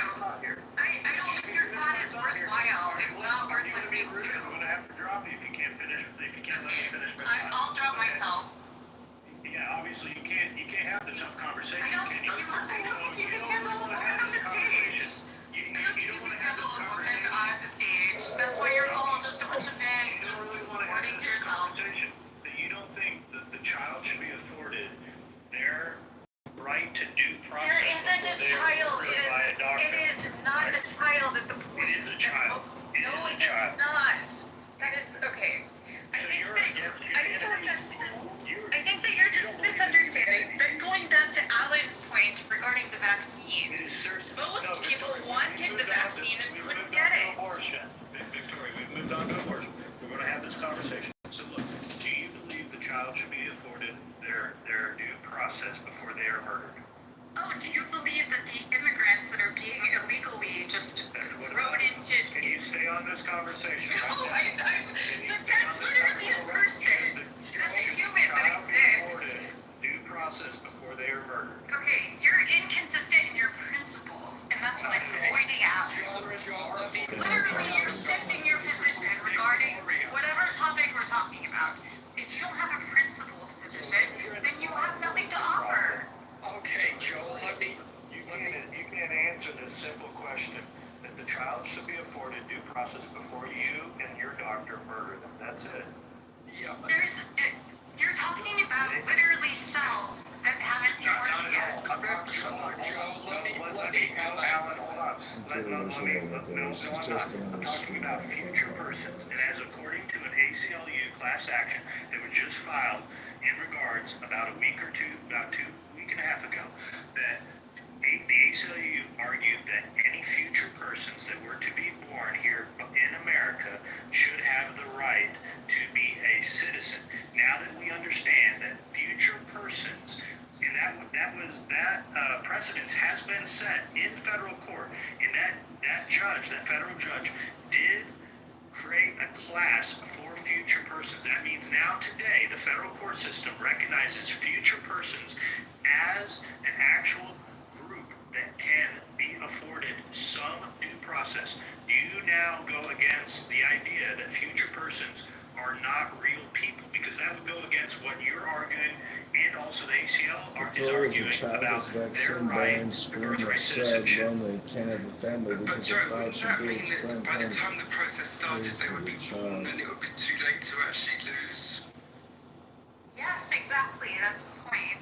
finish, if you can't let me finish my thought. I'll drop myself. Yeah, obviously you can't have the tough conversation. I don't think you can handle a woman on the stage. You I don't think you don't can want to have handle this a woman conversation. on the stage. That's why you're all just a bunch of men You just don't really want to have reporting to this yourself. conversation that you don't think that the child should be afforded their right to due process. There isn't a before they are child. murdered by a doctor. It is not a child at the point. It is a child. It No, is a it child. is not. That is okay. So you're against your I think that you're just misunderstanding. But going back to Alan's point regarding the vaccine, most people wanted the vaccine and couldn't get it. Abortion. Victoria, we've moved on to abortion. We're going to have this conversation. So look, do you believe the child should be afforded their due process before they are murdered? Oh, do you believe that the immigrants that are being illegally just thrown into... Can you stay on this conversation? No, that's literally a person. That's a human that exists. Due process before they are murdered. Okay, you're inconsistent in your principles, and that's what I'm pointing out. Literally, you're shifting your position regarding whatever topic we're talking about. If you don't have a principled position, then you have nothing to offer. Okay, Joe, you can't answer this simple question that the child should be afforded due process before you and your doctor murder them. That's it. Yeah, but You're talking about literally cells that haven't formed yet. I'm talking about future persons, and as according to an ACLU class action that was just filed in regards about a week and a half ago, that the ACLU argued that any future persons that were to be born here in America should have the right to be a citizen. Now that we understand that future persons, and that precedence has been set in federal court, and that federal judge did create a class for future persons. That means now today the federal court system recognizes future persons as an actual group that can be afforded some due process. Do you now go against the idea that future persons are not real people? Because that would go against what you're arguing, and also the ACL is arguing about their right to birthright citizenship. Lonely, can't have a family But because Joe, the father wouldn't should that be mean that by the time the process started, they would be born and it would be too late to actually lose? Yes, exactly. That's the point.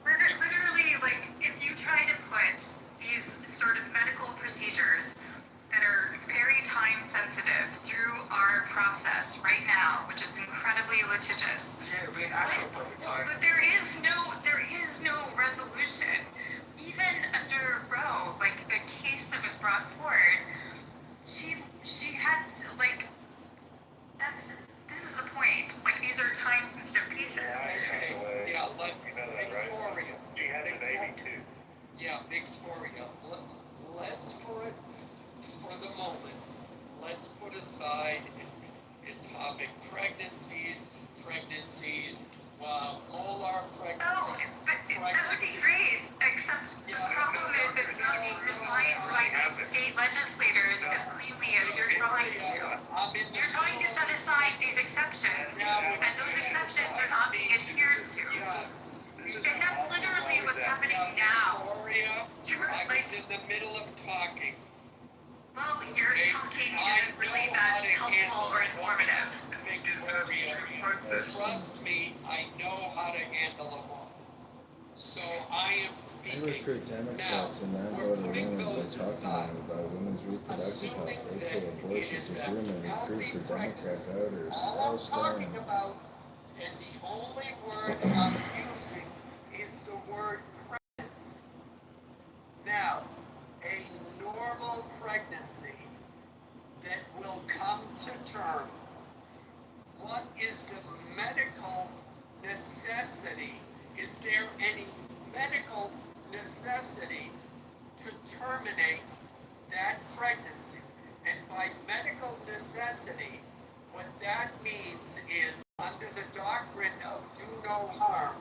Literally, like, if you try to put these sort of medical procedures that are very time sensitive through our process right now, which is incredibly litigious. Yeah, we have to put time. But there is no resolution. Even under Roe, like the case that was brought forward, she had like this is the point. Like, these are time sensitive cases. yeah, Victoria. She had a baby too. Yeah, Victoria. Let's for the moment, let's put aside in topic pregnancies, molar pregnancies. Oh, but that would be great, except the problem is it's not being defined by the state legislators as cleanly as you're trying to. You're trying to set aside these exceptions, and those exceptions are not being adhered to. Yes. And that's literally what's happening now. Victoria, You're I like, was in the middle of talking. well, your talking isn't really that helpful or informative. It deserves due process. Trust me, I know how to handle a woman. So I am I speaking. recruit Democrats and non-voter women by talking to them about women's reproductive health, aka abortion, to groom and recruit for Democrat voters. All Al I'm talking Stone. about, and the only word I'm using is the word pregnancy. Now, a normal pregnancy that will come to term, what is the medical necessity? Is there any medical necessity to terminate that pregnancy? And by medical necessity, what that means is, under the doctrine of do no harm,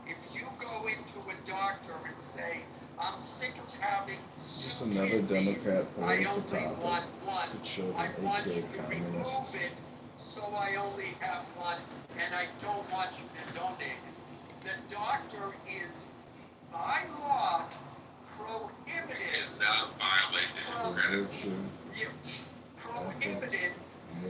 if you go into a doctor and say, I'm sick of having It's just two another kidneys. Democrat I political only topic. want one. Could show I the want you AK to remove communists. it, so I only have one, and I don't want you to donate it. The doctor is, by law, prohibited. Cannot violate the From, Virtue, prohibited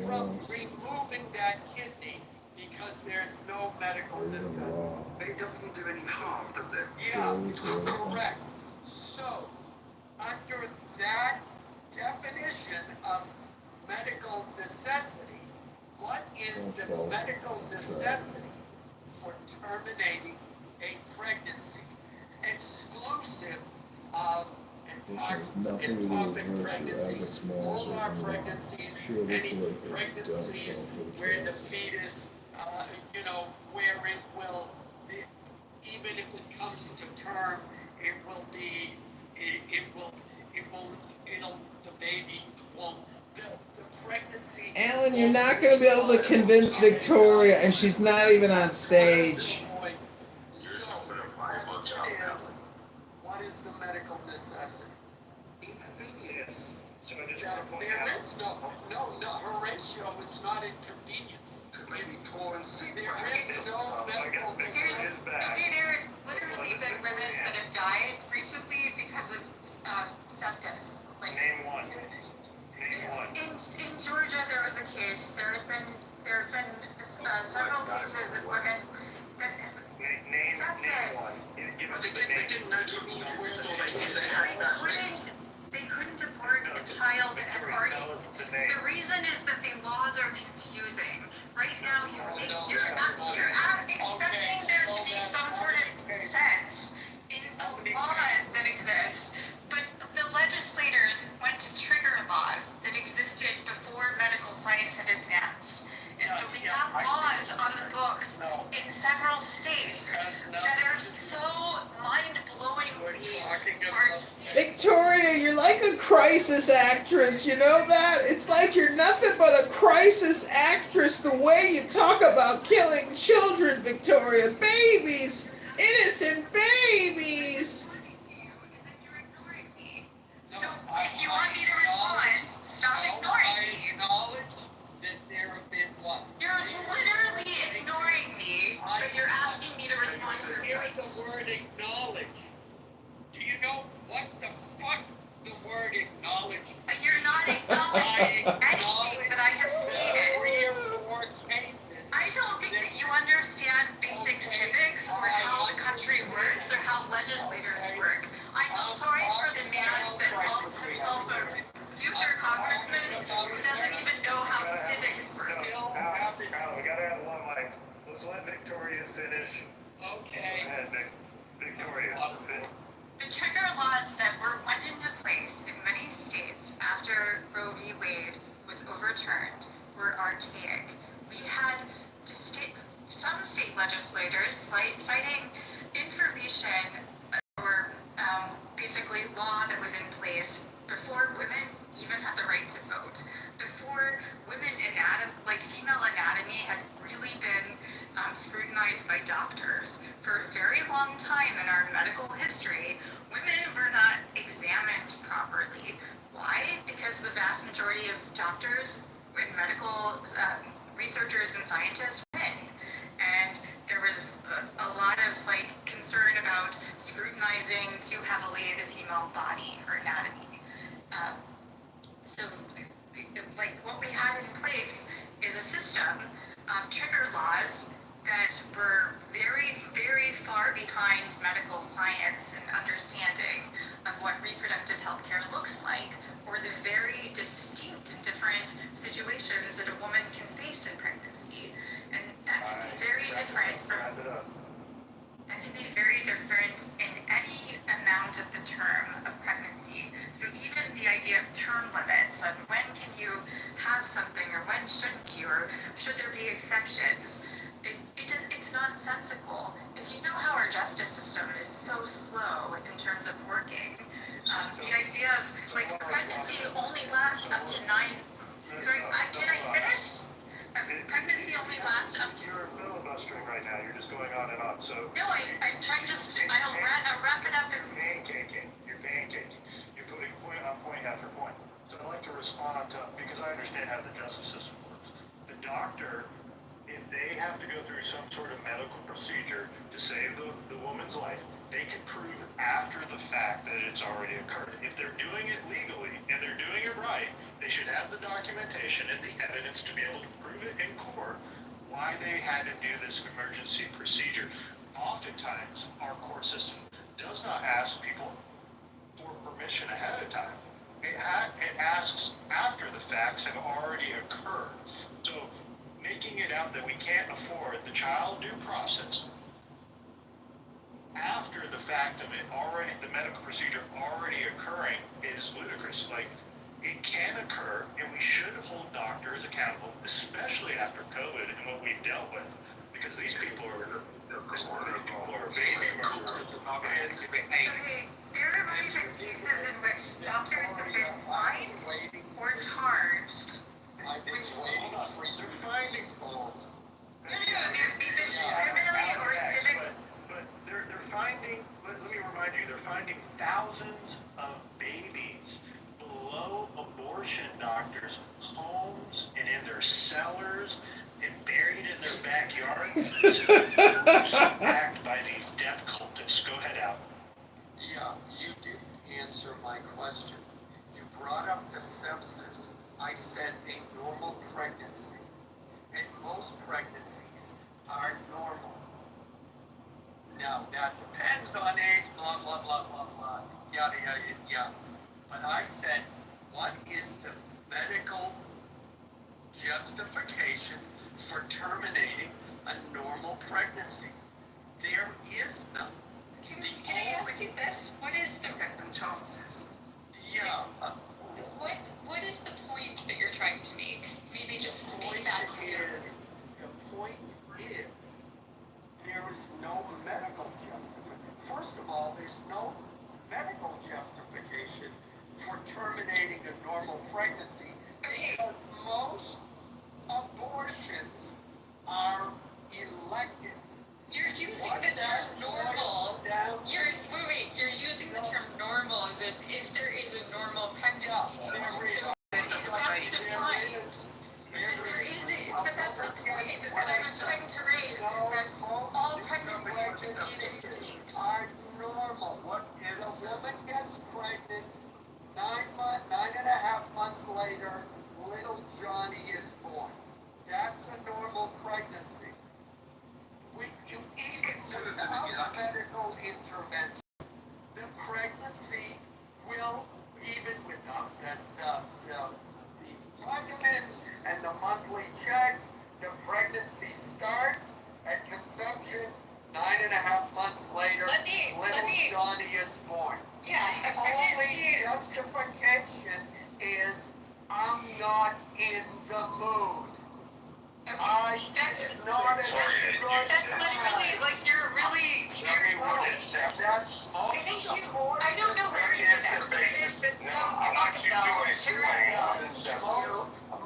from morals, removing that kidney because there's no medical or the necessity. law. It doesn't do any harm, does it? Yeah, Very correct. So, under that definition of medical necessity, what is the Don't fall medical for the trap. necessity for terminating a pregnancy exclusive of Which has nothing to do with ectopic virtue, pregnancies, ethics, morals, or molar any law. pregnancies, Purely any political. pregnancies Don't fall for the where the trap. fetus, where it will, even if it comes to term, it will be, the baby won't, the pregnancy. Alan, you're not going to be able to convince Victoria, and she's not even on stage. What is the medical necessity? Inconvenience. So I just want to point There out. is no, Horatio, it's not inconvenience. Maybe poor and sick. There is no I guess medical Victoria There's, is back. okay, there have literally been women that have died recently because of sepsis. Like Name one. Name one. in Georgia, there was a case. There have been several cases of women that have Name sepsis. one. Give But us they the name. didn't know to avoid words, or they had that risk. They couldn't abort a child that had already. Tell us the name. The reason is that the laws are confusing. Right now, you're expecting there to be some sort of sense in the laws that exist, but the legislators went to trigger laws that existed before medical science had advanced. And so we have laws on the books in several states that are so mind-blowingly archaic. Victoria, you're like a crisis actress, you know that? It's like you're nothing but a crisis actress the way you talk about killing children, Victoria. Babies! Innocent babies! So if you want me to respond, stop ignoring me. I acknowledge that there have been what? You're literally ignoring me, but you're asking me to respond to your Here's point. the word acknowledge. Do you know what the fuck the word acknowledge? You're not acknowledging anything that I have stated. 3 or 4 cases. I don't think that you understand basic civics or how the country works or how legislators work. I feel sorry for the man that calls himself a future congressman who doesn't even know how civics work. Kyle, we gotta have one mic. Let's let Victoria finish. Okay. Go ahead, Victoria. The trigger laws that went into place in many states after Roe v. Wade was overturned were archaic. We had some state legislators citing information or basically law that was in place before women even had the right to vote, before female anatomy had really been scrutinized by doctors. For a very long time in our medical history, women were not examined properly. Why? Because the vast majority of doctors and medical researchers and scientists were men. And there was a lot of concern about scrutinizing too heavily the female body or anatomy. So what we had in place is a system of trigger laws that were very, very far behind medical science and understanding of what reproductive health care looks like, or the very distinct and different situations that a woman can face in pregnancy. And that can be very different in any amount of the term of pregnancy. So even the idea of term limits on when can you have something or when shouldn't you, or should there be exceptions, it's nonsensical. If you know how our justice system is so slow in terms of working, the idea of pregnancy only lasts up to 9. Sorry, can I finish? Pregnancy only lasts up to. You're filibustering right now. You're just going on and on. So. No, I'm trying just. I'll I'm pointing out your point. So I'd like to respond to, because I understand how the justice system works. The doctor, if they have to go through some sort of medical procedure to save the woman's life, they can prove after the fact that it's already occurred. If they're doing it legally and they're doing it right, they should have the documentation and the evidence to be able to prove it in court why they had to do this emergency procedure. Oftentimes, our court system does not ask people for permission ahead of time. It asks after the facts have already occurred. So making it out that we can't afford the child due process after the fact of it already, the medical procedure already occurring is ludicrous. Like, it can occur, and we should hold doctors accountable, especially after COVID and what we've dealt with, because these people are baby murderers. Okay, there have already been cases in which doctors have been fined or charged. They're finding. No, they've been criminally or civically. But they're finding, let me remind you, they're finding thousands of babies below abortion doctors' homes and in their cellars and buried in their backyard. Backed by these death cultists. Go ahead, Al. Yeah, you didn't answer my question. You brought up the sepsis. I said a normal pregnancy. And most pregnancies are normal. Now, that depends on age, blah, blah, blah, blah, blah, yada, yada, yada. But I said, what is the medical justification for terminating a normal pregnancy? There is none. Can I ask you this? What is the chances? Yeah. What is the point that you're trying to make? Maybe just to make that clear. The point is, there is no medical justification. First of all, there's no medical justification for terminating a normal pregnancy. Because most abortions are elective. You're using the term normal. You're using the term normal as if there is a normal pregnancy. So that's defined. But that's the point that I was trying to raise, is that all pregnancies can be distinct. Are normal. The woman gets pregnant, 9.5 months later, little Johnny is born. That's a normal pregnancy. Even without medical intervention, the pregnancy will, even without the vitamins and the monthly checks, the pregnancy starts at conception. 9.5 months later, little Johnny is born. Yeah, The only justification is I'm not in the mood. That's not that's literally like you're really. That's I don't know where you get that. No, I want you to explain.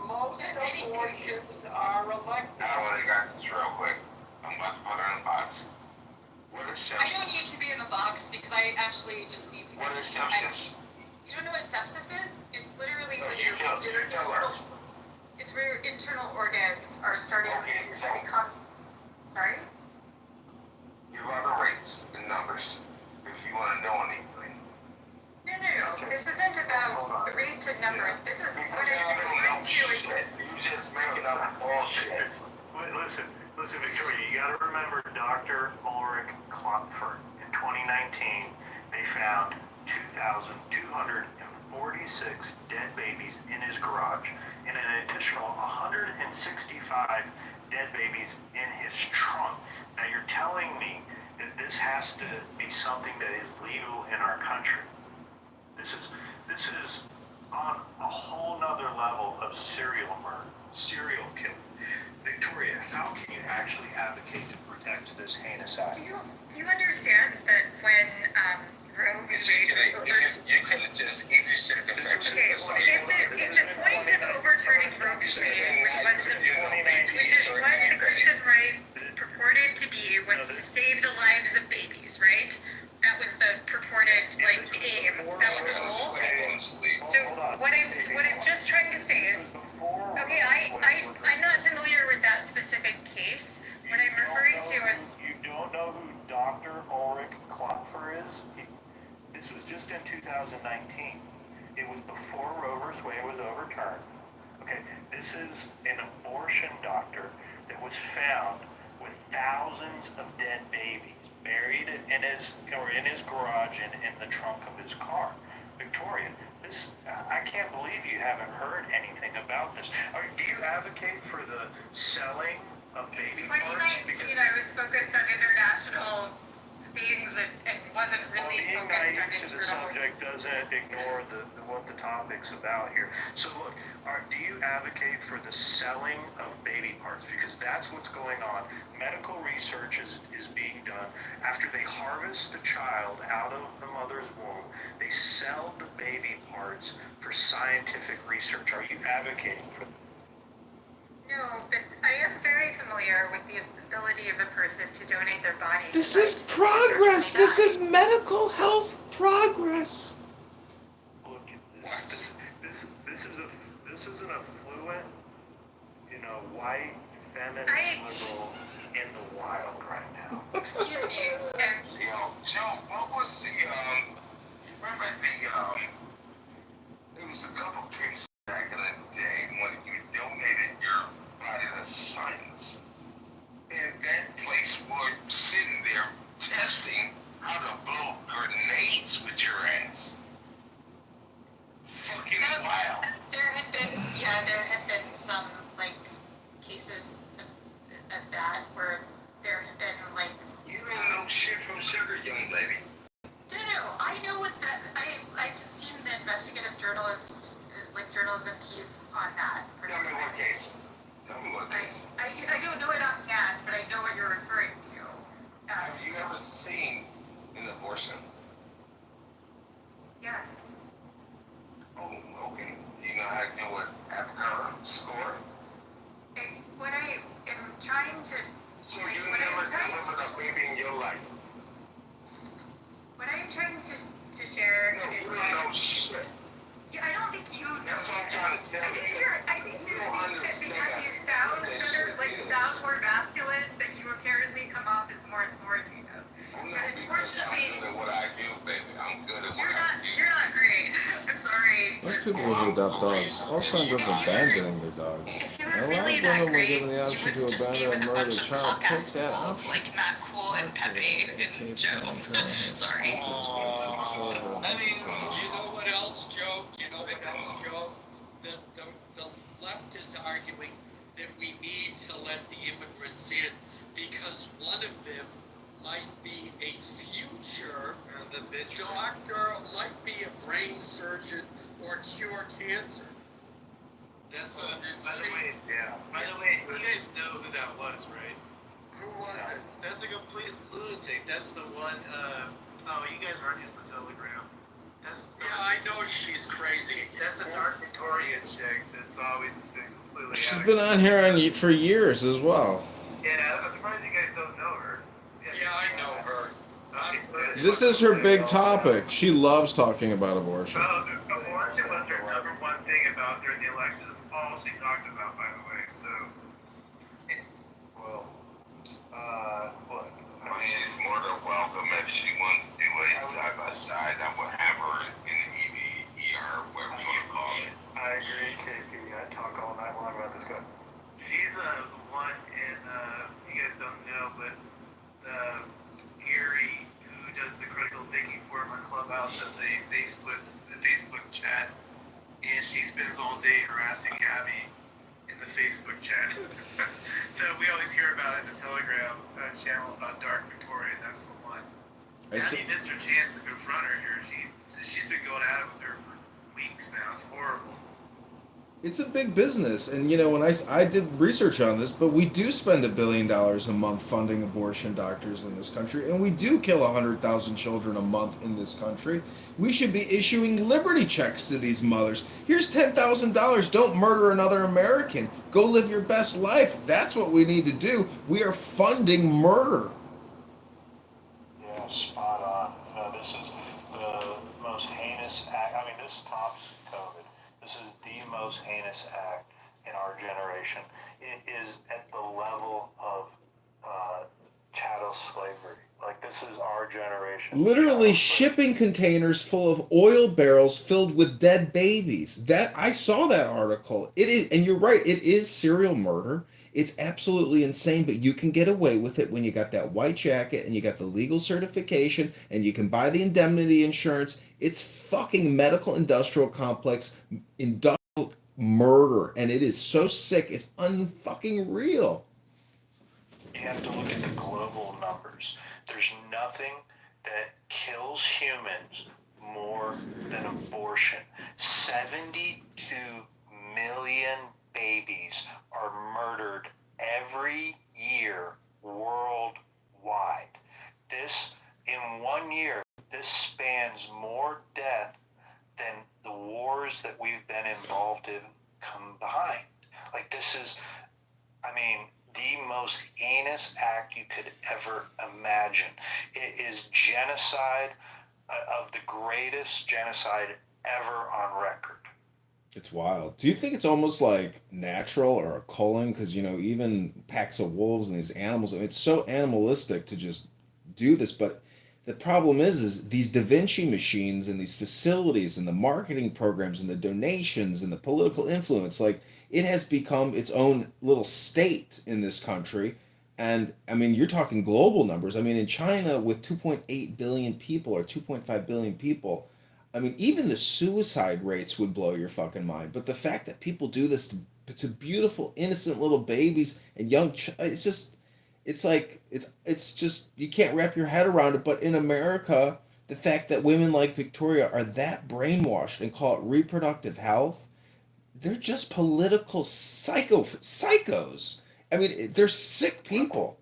most abortions are elective. I want to got this real quick. I'm about to put her in a box. What is I don't sepsis? need to be in the box because I actually just need to. What is sepsis? You don't know what sepsis is? It's literally when You tell us. it's where your internal organs are starting Okay, to so- become. Sorry? Give out the rates and numbers if you want to know anything. No. This isn't about the rates and numbers. This is what You I'm don't know referring to is shit. You just making up bullshit. Listen, Victoria, you got to remember Dr. Ulrich Klopfer. In 2019, they found 2,246 dead babies in his garage and an additional 165 dead babies in his trunk. Now you're telling me that this has to be something that is legal in our country. This is on a whole nother level of serial murder, serial killing. Victoria, how can you actually advocate to protect this heinous act? Do you understand that when Roe v. Wade was overturned? You could have just either said the infection Okay, or something. if the point of overturning Roe v. Wade, which is what the Christian right purported to be, was to save the lives of babies, right? That was the purported aim. That was the goal. 2019. It was before Roe vs. Wade was overturned. Okay, this is an abortion doctor that was found with thousands of dead babies buried in his garage and in the trunk of his car. Victoria, I can't believe you haven't heard anything about this. Do you advocate for the selling of baby parts? 2019, I was focused on international things and wasn't really being focused on naive to the internal. subject doesn't ignore what the topic's about here. So look, do you advocate for the selling of baby parts? Because that's what's going on. Medical research is being done. After they harvest the child out of the mother's womb, they sell the baby parts for scientific research. Are you advocating for that? No, but I am very familiar with the ability of a person to donate their body. This is progress. This is medical health progress. Look at this. This is an affluent, white feminist liberal in the wild right now. Excuse me. Joe, what was the, you remember there was a couple cases back in the day when you donated your body to science. And that place were sitting there testing how to blow grenades with your ass. Fucking wild. There had been some cases of that where there had been You ain't no shit from sugar, young lady. No, I know what that. I've seen the investigative journalism piece on that. Tell me what case. Tell me what case. I don't know it offhand, but I know what you're referring to. Have you ever seen an abortion? Yes. Oh, okay. Do you know how to do it? Avocado score? What I am trying to. So you never delivered a baby in your life? What I'm trying to share is you that. don't know shit. I don't think you. That's what I'm trying to tell you. I think you think that because you sound more masculine, that you apparently come off as more authoritative. I'm not because I'm good at what I do, baby. I'm good at what I do. You're not great. I'm sorry. Most people who adopt dogs also end up abandoning their dogs. If you And were a lot really of that women were great, given the you option to wouldn't just be abandon with or a murder bunch a of child. Take podcast that fools option. like Matt Cool and Pepe and Joe. Sorry. I mean, you know what else, Joe? The left is arguing that we need to let the immigrants in because one of them might be a future doctor, might be a brain surgeon or cure cancer. By the way, you guys know who that was, right? Who was it? That's a complete lunatic. That's the one, you guys aren't in the Telegram. Yeah, I know she's crazy. That's the Dark Victorian chick that's always been completely She's out been on here for years as well. Yeah, I'm surprised you guys don't know her. Yeah, I know her. This is her big topic. She loves talking about abortion. Abortion was her number one thing about during the elections. That's all she talked about, by the way. So, look. Well, she's more than welcome if she wants to do a side by side. I would have her in the ER, whatever you want to call it. I agree, KP. I talk all night long about this guy. She's the one in, you guys don't know, but Gary, who does the critical thinking for my clubhouse, does a Facebook chat, and she spends all day harassing Abby in the Facebook chat. So we always hear about it in the Telegram channel about Dark Victoria. That's the one. Abby missed her chance to confront her here. She's been going at it with her for weeks now. It's horrible. It's a big business, and when I did research on this, but we do spend $1 billion a month funding abortion doctors in this country, and we do kill 100,000 children a month in this country. We should be issuing liberty checks to these mothers. Here's $10,000. Don't murder another American. Go live your best life. That's what we need to do. We are funding murder. Yeah, spot on. No, this is the most heinous act. I mean, this tops COVID. This is the most heinous act in our generation. It is at the level of chattel slavery. Like, This is our generation. Literally shipping containers full of oil barrels filled with dead babies. That I saw that article. It is, and you're right, it is serial murder. It's absolutely insane, but you can get away with it when you got that white jacket and you got the legal certification and you can buy the indemnity insurance. It's fucking medical industrial complex industrial murder, and it is so sick. It's unfucking real. You have to look at the global numbers. There's nothing that kills humans more than abortion. 72 million babies are murdered every year worldwide. This, in 1 year, this spans more death than the wars that we've been involved in combined. Like, this is, I mean, the most heinous act you could ever imagine. It is genocide of the greatest genocide ever on record. It's wild. Do you think it's almost like natural or a culling? Because, you know, even packs of wolves and these animals, I mean, it's so animalistic to just do this. But the problem is these Da Vinci machines and these facilities and the marketing programs and the donations and the political influence, like, it has become its own little state in this country. And I mean, you're talking global numbers. I mean, in China, with 2.8 billion people or 2.5 billion people, I mean, even the suicide rates would blow your fucking mind. But the fact that people do this to beautiful, innocent little babies and it's just, it's just, you can't wrap your head around it. But in America, the fact that women like Victoria are that brainwashed and call it reproductive health, they're just political psychos. I mean, they're sick people.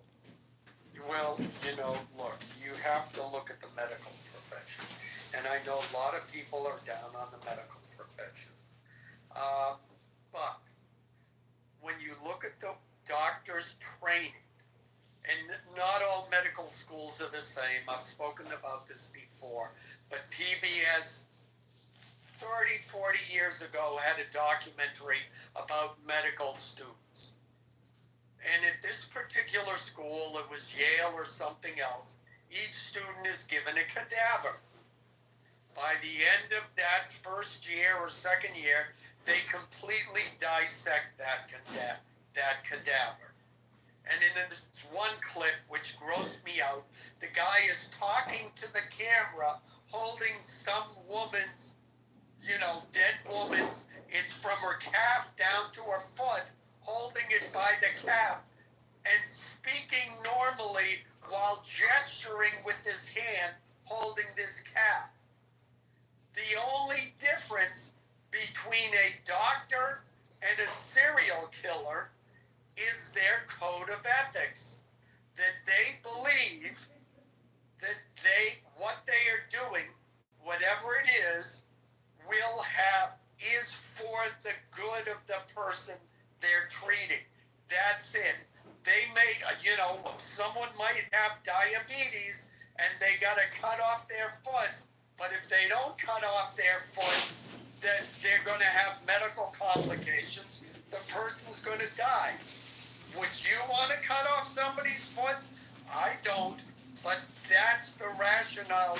Well, you know, look, you have to look at the medical profession. And I know a lot of people are down on the medical profession. But when you look at the doctor's training, and not all medical schools are the same. I've spoken about this before. But PBS 30, 40 years ago had a documentary about medical students. And at this particular school, it was Yale or something else, each student is given a cadaver. By the end of that first year or second year, they completely dissect that cadaver. And in this one clip, which grossed me out, the guy is talking to the camera, holding some woman's, dead woman's, it's from her calf down to her foot, holding it by the calf, and speaking normally while gesturing with his hand, holding this calf. The only difference between a doctor and a serial killer is their code of ethics. That they believe that what they are doing, whatever it is for the good of the person they're treating. That's it. They may, someone might have diabetes and they got to cut off their foot, but if they don't cut off their foot, then they're going to have medical complications. The person's going to die. Would you want to cut off somebody's foot? I don't, but that's the rationale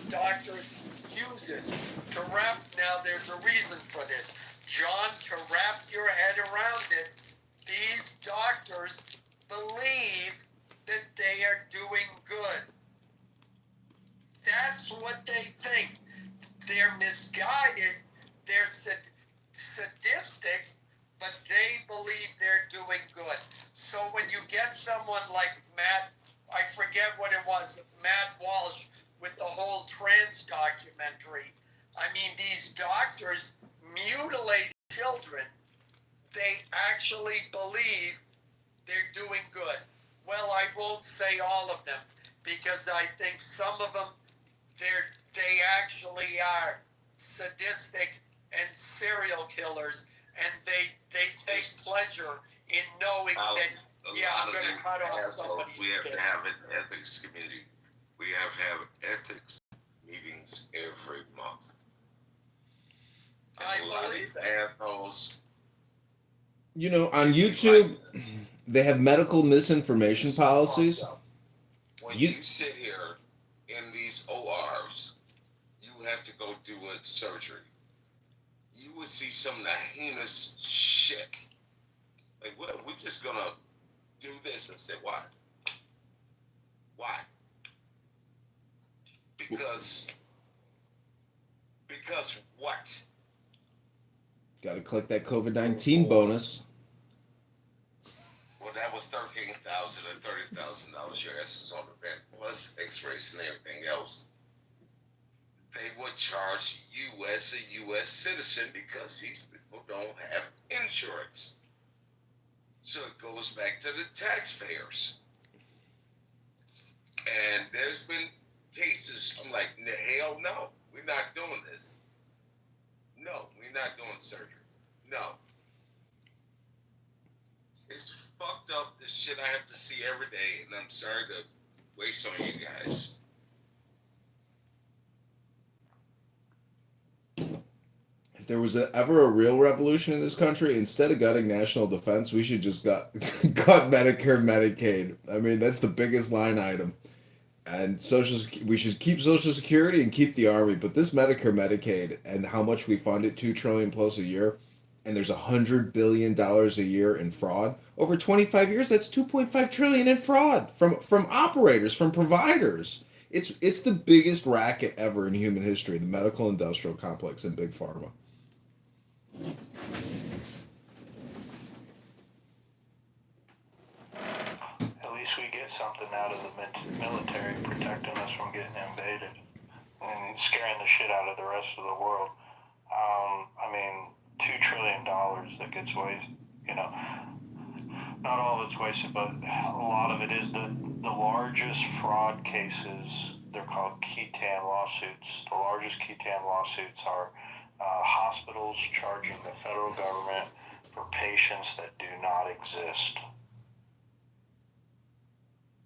doctors uses to wrap. Now, there's a reason for this. John, to wrap your head around it, these doctors believe that they are doing good. That's what they think. They're misguided, they're sadistic, but they believe they're doing good. So when you get someone like Matt, I forget what it was, Matt Walsh, with the whole trans documentary, I mean, these doctors mutilate children. They actually believe they're doing good. Well, I won't say all of them, because I think some of them, they actually are sadistic and serial killers, and they take pleasure in knowing that, I'm going to cut off somebody's We have kid. to have an ethics committee. We have to have ethics meetings every month. And I a lot of believe these assholes. On YouTube, they have medical misinformation policies. When You- you sit here in these ORs, you have to go do a surgery. You would see some of the heinous shit. Like, what? We're just gonna do this and say, why? Why? Because what? Got to collect that COVID-19 bonus. Well, that was $13,000 or $30,000 your ass is on the bed, plus X-rays and everything else. They would charge you as a U.S. citizen because these people don't have insurance. So it goes back to the taxpayers. And there's been cases, I'm like, hell no, we're not doing this. No, we're not doing surgery. No. It's fucked up, the shit I have to see every day, and I'm sorry to waste on you guys. If there was ever a real revolution in this country, instead of gutting national defense, we should just cut Medicare, Medicaid. I mean, that's the biggest line item. And we should keep Social Security and keep the Army. But this Medicare, Medicaid, and how much we fund it, $2 trillion plus a year, and there's $100 billion a year in fraud. Over 25 years, that's $2.5 trillion in fraud from operators, from providers. It's the biggest racket ever in human history, the medical industrial complex and big pharma. At least we get something out of the military protecting us from getting invaded and scaring the shit out of the rest of the world. I mean, $2 trillion that gets wasted, not all of it's wasted, but a lot of it is the largest fraud cases. They're called Ketan lawsuits. The largest Ketan lawsuits are hospitals charging the federal government for patients that do not exist.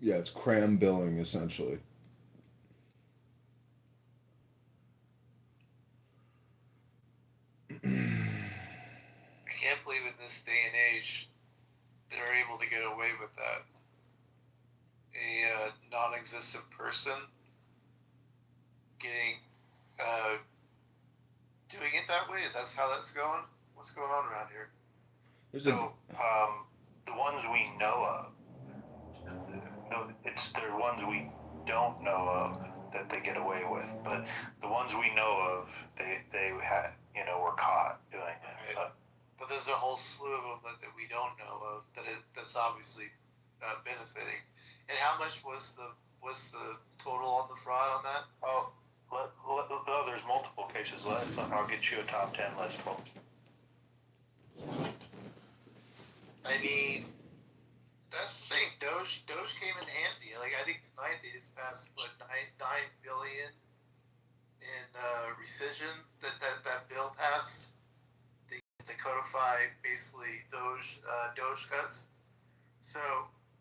Yeah, it's cram billing, essentially. I can't believe in this day and age they're able to get away with that. A non-existent person getting doing it that way. That's how that's going. What's going on around here? So, the ones we know of, they're ones we don't know of that they get away with, but the ones we know of, they had, were caught doing it. Right. But there's a whole slew of them that we don't know of that's obviously benefiting. And how much was the total on the fraud on that? Oh, there's multiple cases. I'll get you a top 10 list. I mean, that's the thing. Doge came in handy. Like, I think tonight they just passed $9 billion in rescission. That bill passed. They codify basically Doge cuts. So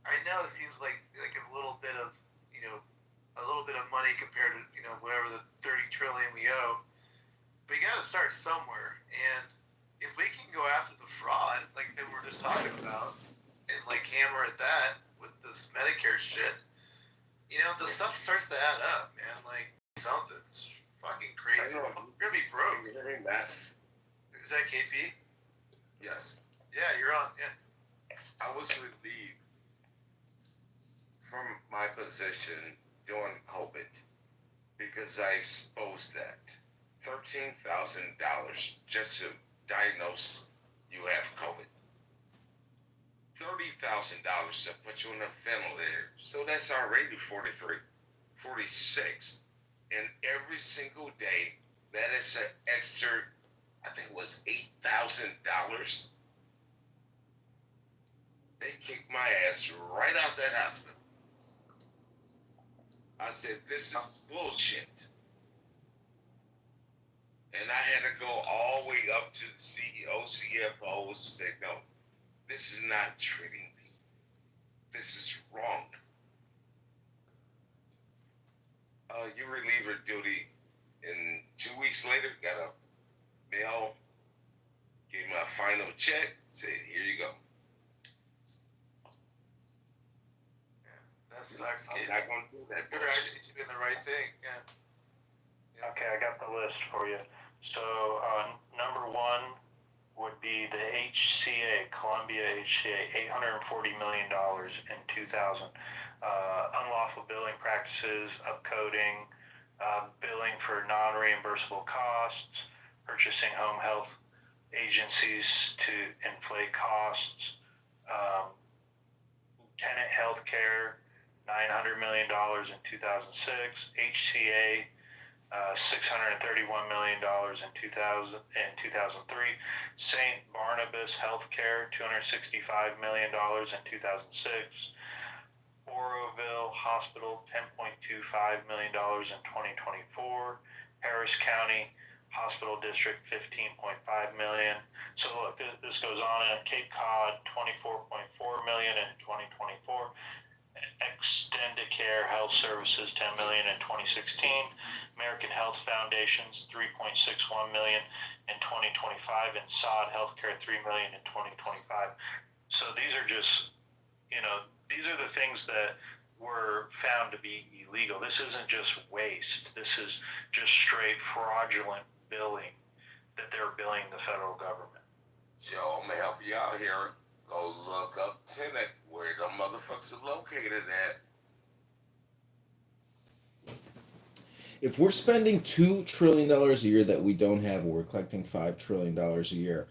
I know it seems like a little bit of money compared to whatever the 30 trillion we owe. But you got to start somewhere. And if we can go after the fraud like that we're just talking about, and like hammer at that with this Medicare shit, the stuff starts to add up, man. Like, something's fucking crazy. We're gonna be broke. Is that KP? Yes. Yeah, you're on. Yeah. I was relieved from my position during COVID because I exposed that. $13,000 just to diagnose you have COVID. $30,000 to put you on a ventilator. So that's already 43, 46. And every single day, that is an extra, I think it was $8,000. They kicked my ass right out that hospital. I said, this is bullshit. And I had to go all the way up to the CEO, CFOs and say, no, this is not treating me. This is wrong. You relieve her duty, and 2 weeks later, got a mail, gave me a final check, said, here you go. Yeah, that's, I Thanks, I'm Kate. not gonna do that. You're bullshit. actually doing the right thing. Yeah. Okay, I got the list for you. So number one would be the HCA, Columbia HCA, $840 million in 2000. Unlawful billing practices, upcoding, billing for non-reimbursable costs, purchasing home health agencies to inflate costs, tenant health care, $900 million in 2006, HCA, $631 million in 2003, St. Barnabas Healthcare, $265 million in 2006, Oroville Hospital, $10.25 million in 2024, Harris County Hospital District, $15.5 million. So look, this goes on. And Cape Cod, $24.4 million in 2024. Extendicare Health Services, $10 million in 2016. American Health Foundations, $3.61 million in 2025, and Sod Healthcare, $3 million in 2025. So these are just, these are the things that were found to be illegal. This isn't just waste. This is just straight fraudulent billing that they're billing the federal government. Yo, I'm gonna help you out here. Go look up Tenet, where the motherfuckers are located at. If we're spending $2 trillion a year that we don't have, and we're collecting $5 trillion a year,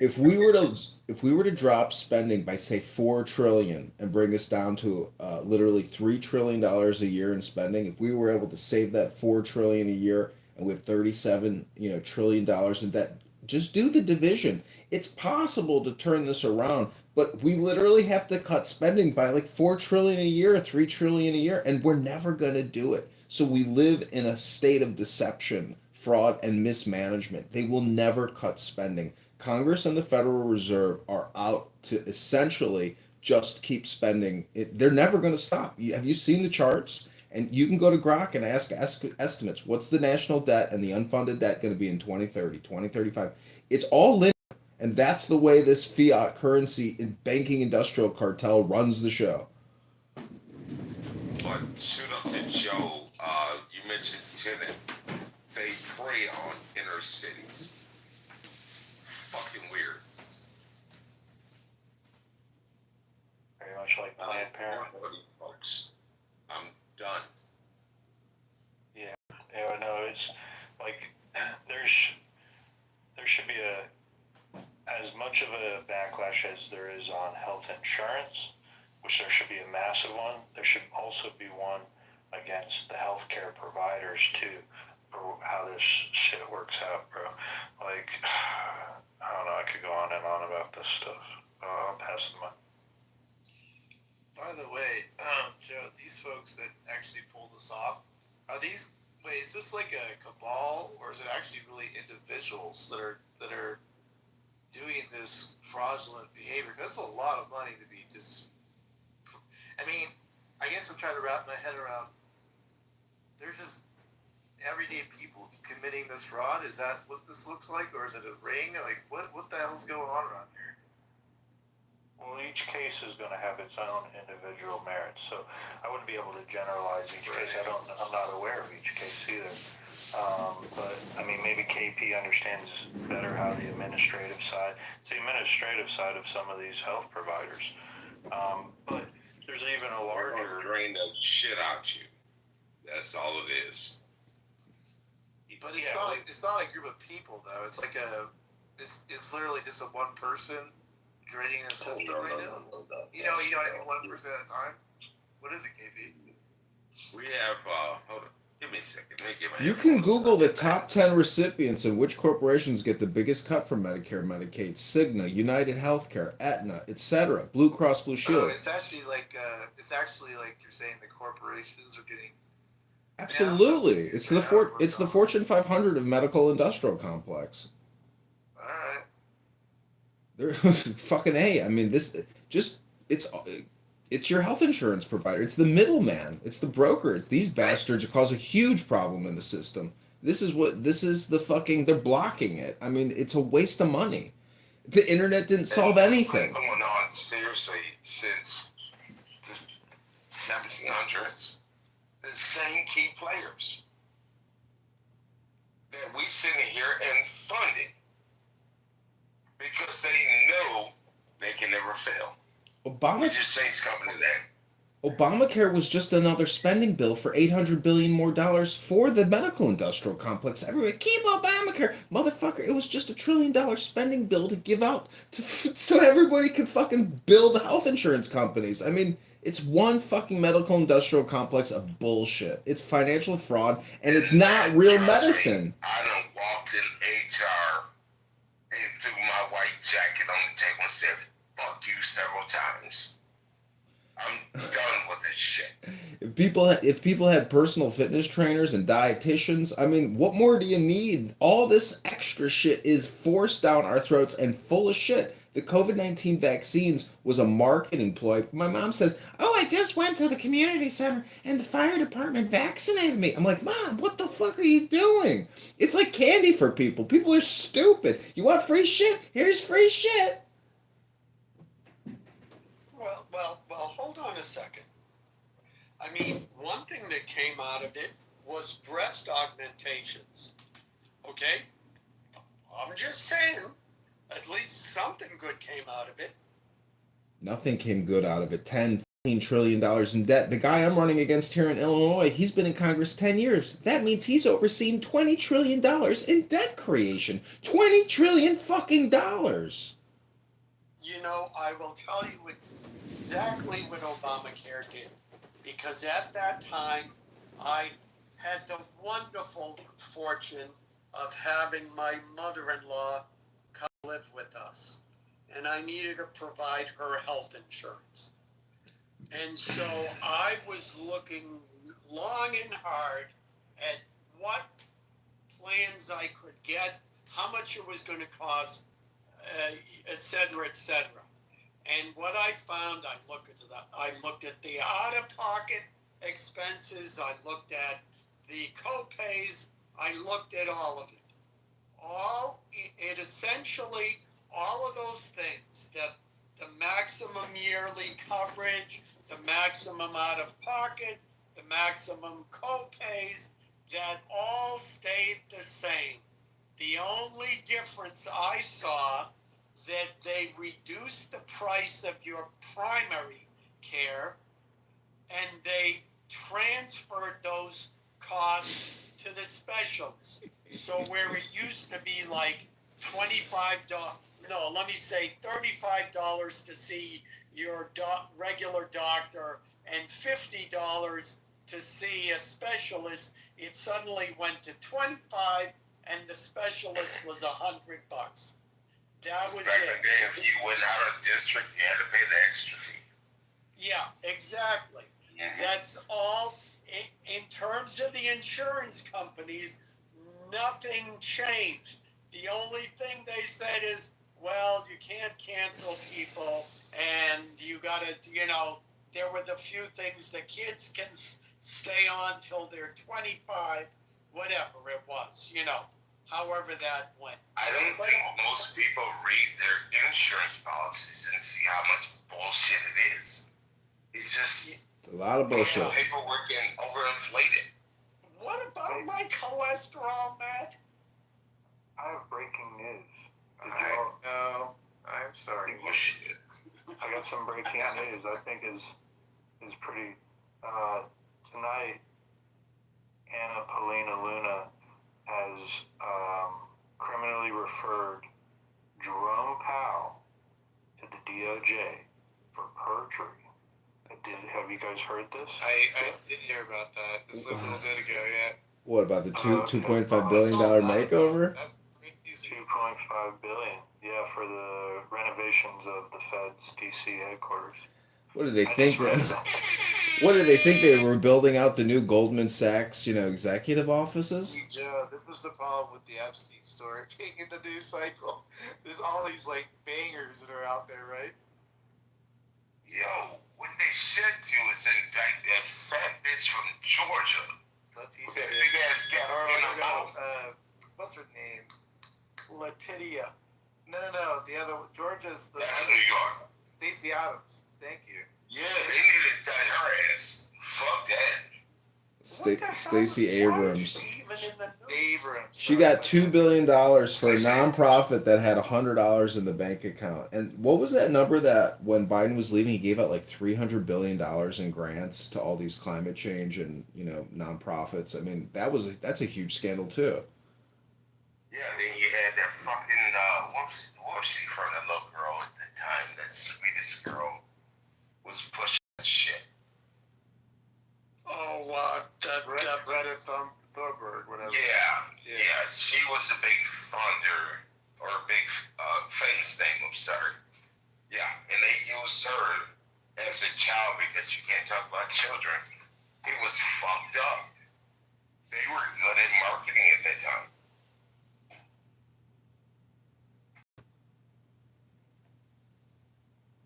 if we were to drop spending by say 4 trillion and bring us down to literally $3 trillion a year in spending, if we were able to save that 4 trillion a year and we have 37 trillion dollars in debt, just do the division. It's possible to turn this around, but we literally have to cut spending by like 4 trillion a year, 3 trillion a year, and we're never going to do it. So we live in a state of deception, fraud, and mismanagement. They will never cut spending. Congress and the Federal Reserve are out to essentially just keep spending. They're never going to stop. Have you seen the charts? And you can go to Grok and ask estimates. What's the national debt and the unfunded debt going to be in 2030, 2035? It's all linear. And that's the way this fiat currency and banking industrial cartel runs the show. But shoot up to Joe, you mentioned Tenet. They prey on inner cities. Fucking weird. Very much like Planned Parenthood. Folks, I'm done. Yeah, no, it's like there should be as much of a backlash as there is on health insurance, which there should be a massive one. There should also be one against the healthcare providers too, for how this shit works out, bro. Like, I don't know, I could go on and on about this stuff. I'll pass the mic. By the way, Joe, these folks that actually pull this off, is this like a cabal, or is it actually really individuals that are doing this fraudulent behavior? Because that's a lot of money to be just. I mean, I guess I'm trying to wrap my head around. There's just everyday people committing this fraud. Is that what this looks like, or is it a ring? Like, what the hell's going on around here? Well, each case is going to have its own individual merits, so I wouldn't be able to generalize each case. I'm not aware of each case either. But I mean, maybe KP understands better how the administrative side. It's the administrative side of some of these health providers. But there's even a larger. Drain the shit out you. That's all it is. But it's not a group of people though. It's like it's literally just a one person draining the system right now. You know, one person at a time. What is it, KP? We have hold on. Give me a second. Let me get my You can Google the top 10 recipients and which corporations get the biggest cut from Medicare, Medicaid, Cigna, United Healthcare, Aetna, etc. Blue Cross Blue Shield. Oh, it's actually like you're saying the corporations are getting. Absolutely. It's the Fortune 500 of medical industrial complex. All right. They're fucking A. I mean, it's your health insurance provider. It's the middleman. It's the broker. It's these bastards cause a huge problem in the system. This is the fucking, they're blocking it. I mean, it's a waste of money. The internet didn't solve anything. It's been going on seriously since 1700s, the same key players that we sit in here and fund it because they know they can never fail. We just changed company name. Obamacare was just another spending bill for $800 billion more for the medical industrial complex. Everybody, keep Obamacare, motherfucker! It was just $1 trillion spending bill to give out so everybody could fucking build health insurance companies. I mean, it's one fucking medical industrial complex of bullshit. It's financial fraud, and it's not real medicine. I done walked in HR and threw my white jacket on the table and said, "Fuck you" several times. I'm done with this shit. If people had personal fitness trainers and dietitians, I mean, what more do you need? All this extra shit is forced down our throats and full of shit. The COVID-19 vaccines was a marketing ploy. My mom says, "Oh, I just went to the community center and the fire department vaccinated me." I'm like, "Mom, what the fuck are you doing?" It's like candy for people. People are stupid. You want free shit? Here's free shit. Well, hold on a second. I mean, one thing that came out of it was breast augmentations. Okay? I'm just saying, at least something good came out of it. Nothing came good out of it. $10 trillion in debt. The guy I'm running against here in Illinois, he's been in Congress 10 years. That means he's overseen $20 trillion in debt creation. $20 trillion fucking dollars. You know, I will tell you it's exactly what Obamacare did. Because at that time, I had the wonderful fortune of having my mother-in-law come live with us. And I needed to provide her health insurance. And so I was looking long and hard at what plans I could get, how much it was going to cost, et cetera, et cetera. And what I found, I looked at the out-of-pocket expenses, I looked at the co-pays, I looked at all of it. It essentially, all of those things, the maximum yearly coverage, the maximum out-of-pocket, the maximum co-pays, that all stayed the same. The only difference I saw that they reduced the price of your primary care and they transferred those costs to the specialists. So where it used to be like $35 to see your regular doctor and $50 to see a specialist, it suddenly went to $25 and the specialist was $100. That was back it. in the day, if you went out of district, you had to pay the extra fee. Yeah, exactly. Mm-hmm. That's all. In terms of the insurance companies, nothing changed. The only thing they said is, well, you can't cancel people, and you gotta, there were the few things the kids can stay on till they're 25, whatever it was, however that went. I don't think most people read their insurance policies and see how much bullshit it is. It's just a lot of bullshit. Paperwork and overinflated. What about my cholesterol, Matt? I have breaking news. I'm sorry. I got some breaking news I think is pretty. Tonight, Anna Paulina Luna has criminally referred Jerome Powell to the DOJ for perjury. Have you guys heard this? I did hear about that just a little bit ago, yeah. What about the $2.5 billion makeover? That's crazy. $2.5 billion, yeah, for the renovations of the Fed's DC headquarters. What do they think? What do they think they were building out the new Goldman Sachs, executive offices? Joe, this is the problem with the Epstein story being in the news cycle. There's all these bangers that are out there, right? Yo, what they should do is indict that fat bitch from Georgia. Letitia. That big ass gap in her mouth. What's her name? Letitia. No. The other Georgia's the. That's New York. Stacey Adams. Thank you. Yeah, they need to indict her ass. Fuck that. Stacey Abrams. Even in the Abrams. She got $2 billion for a nonprofit that had $100 in the bank account. And what was that number that when Biden was leaving, he gave out like $300 billion in grants to all these climate change and, nonprofits. I mean, that's a huge scandal too. Yeah, then you had that fucking, what was she from, that little girl at the time, that Swedish girl, was pushing that shit. Oh, Greta Thunberg, whatever. Yeah, she was a big funder, or a big, famous name, I'm sorry. Yeah, and they used her as a child because you can't talk about children. It was fucked up. They were good at marketing at that time.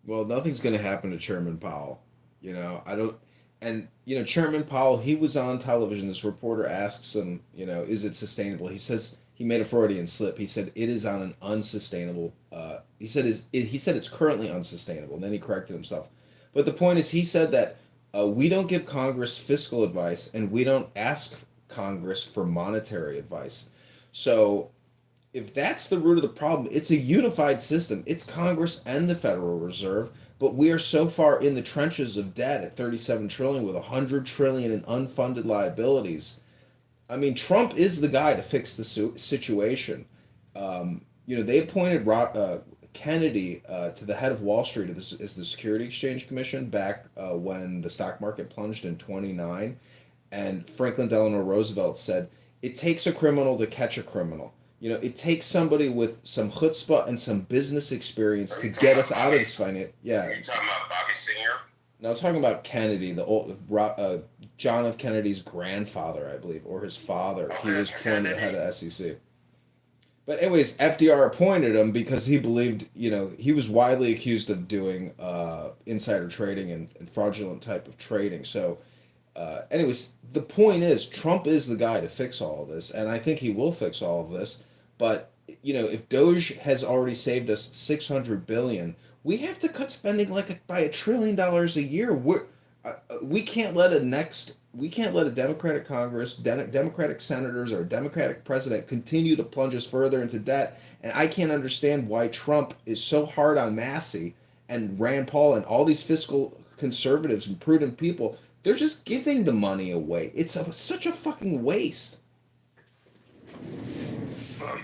Well, nothing's going to happen to Chairman Powell. I don't. And, Chairman Powell, he was on television. This reporter asks him, is it sustainable? He says he made a Freudian slip. He said it is on an unsustainable. He said it's currently unsustainable. And then he corrected himself. But the point is, he said that we don't give Congress fiscal advice and we don't ask Congress for monetary advice. So if that's the root of the problem, it's a unified system. It's Congress and the Federal Reserve, but we are so far in the trenches of debt at 37 trillion with 100 trillion in unfunded liabilities. I mean, Trump is the guy to fix the situation. They appointed Kennedy to the head of Wall Street as the Security Exchange Commission back when the stock market plunged in 29. And Franklin Delano Roosevelt said, it takes a criminal to catch a criminal. It takes somebody with some chutzpah and some business experience to get us out of this finance. Yeah. Are you talking about Bobby Singer? No, I'm talking about Kennedy, the old John F. Kennedy's grandfather, I believe, or his father. He was appointed head of SEC. But anyways, FDR appointed him because he believed, he was widely accused of doing insider trading and fraudulent type of trading. So anyways, the point is, Trump is the guy to fix all of this, and I think he will fix all of this. But if Doge has already saved us $600 billion, we have to cut spending by $1 trillion a year. We can't let a Democratic Congress, Democratic senators, or a Democratic president continue to plunge us further into debt. And I can't understand why Trump is so hard on Massey and Rand Paul and all these fiscal conservatives and prudent people. They're just giving the money away. It's such a fucking waste. Well, you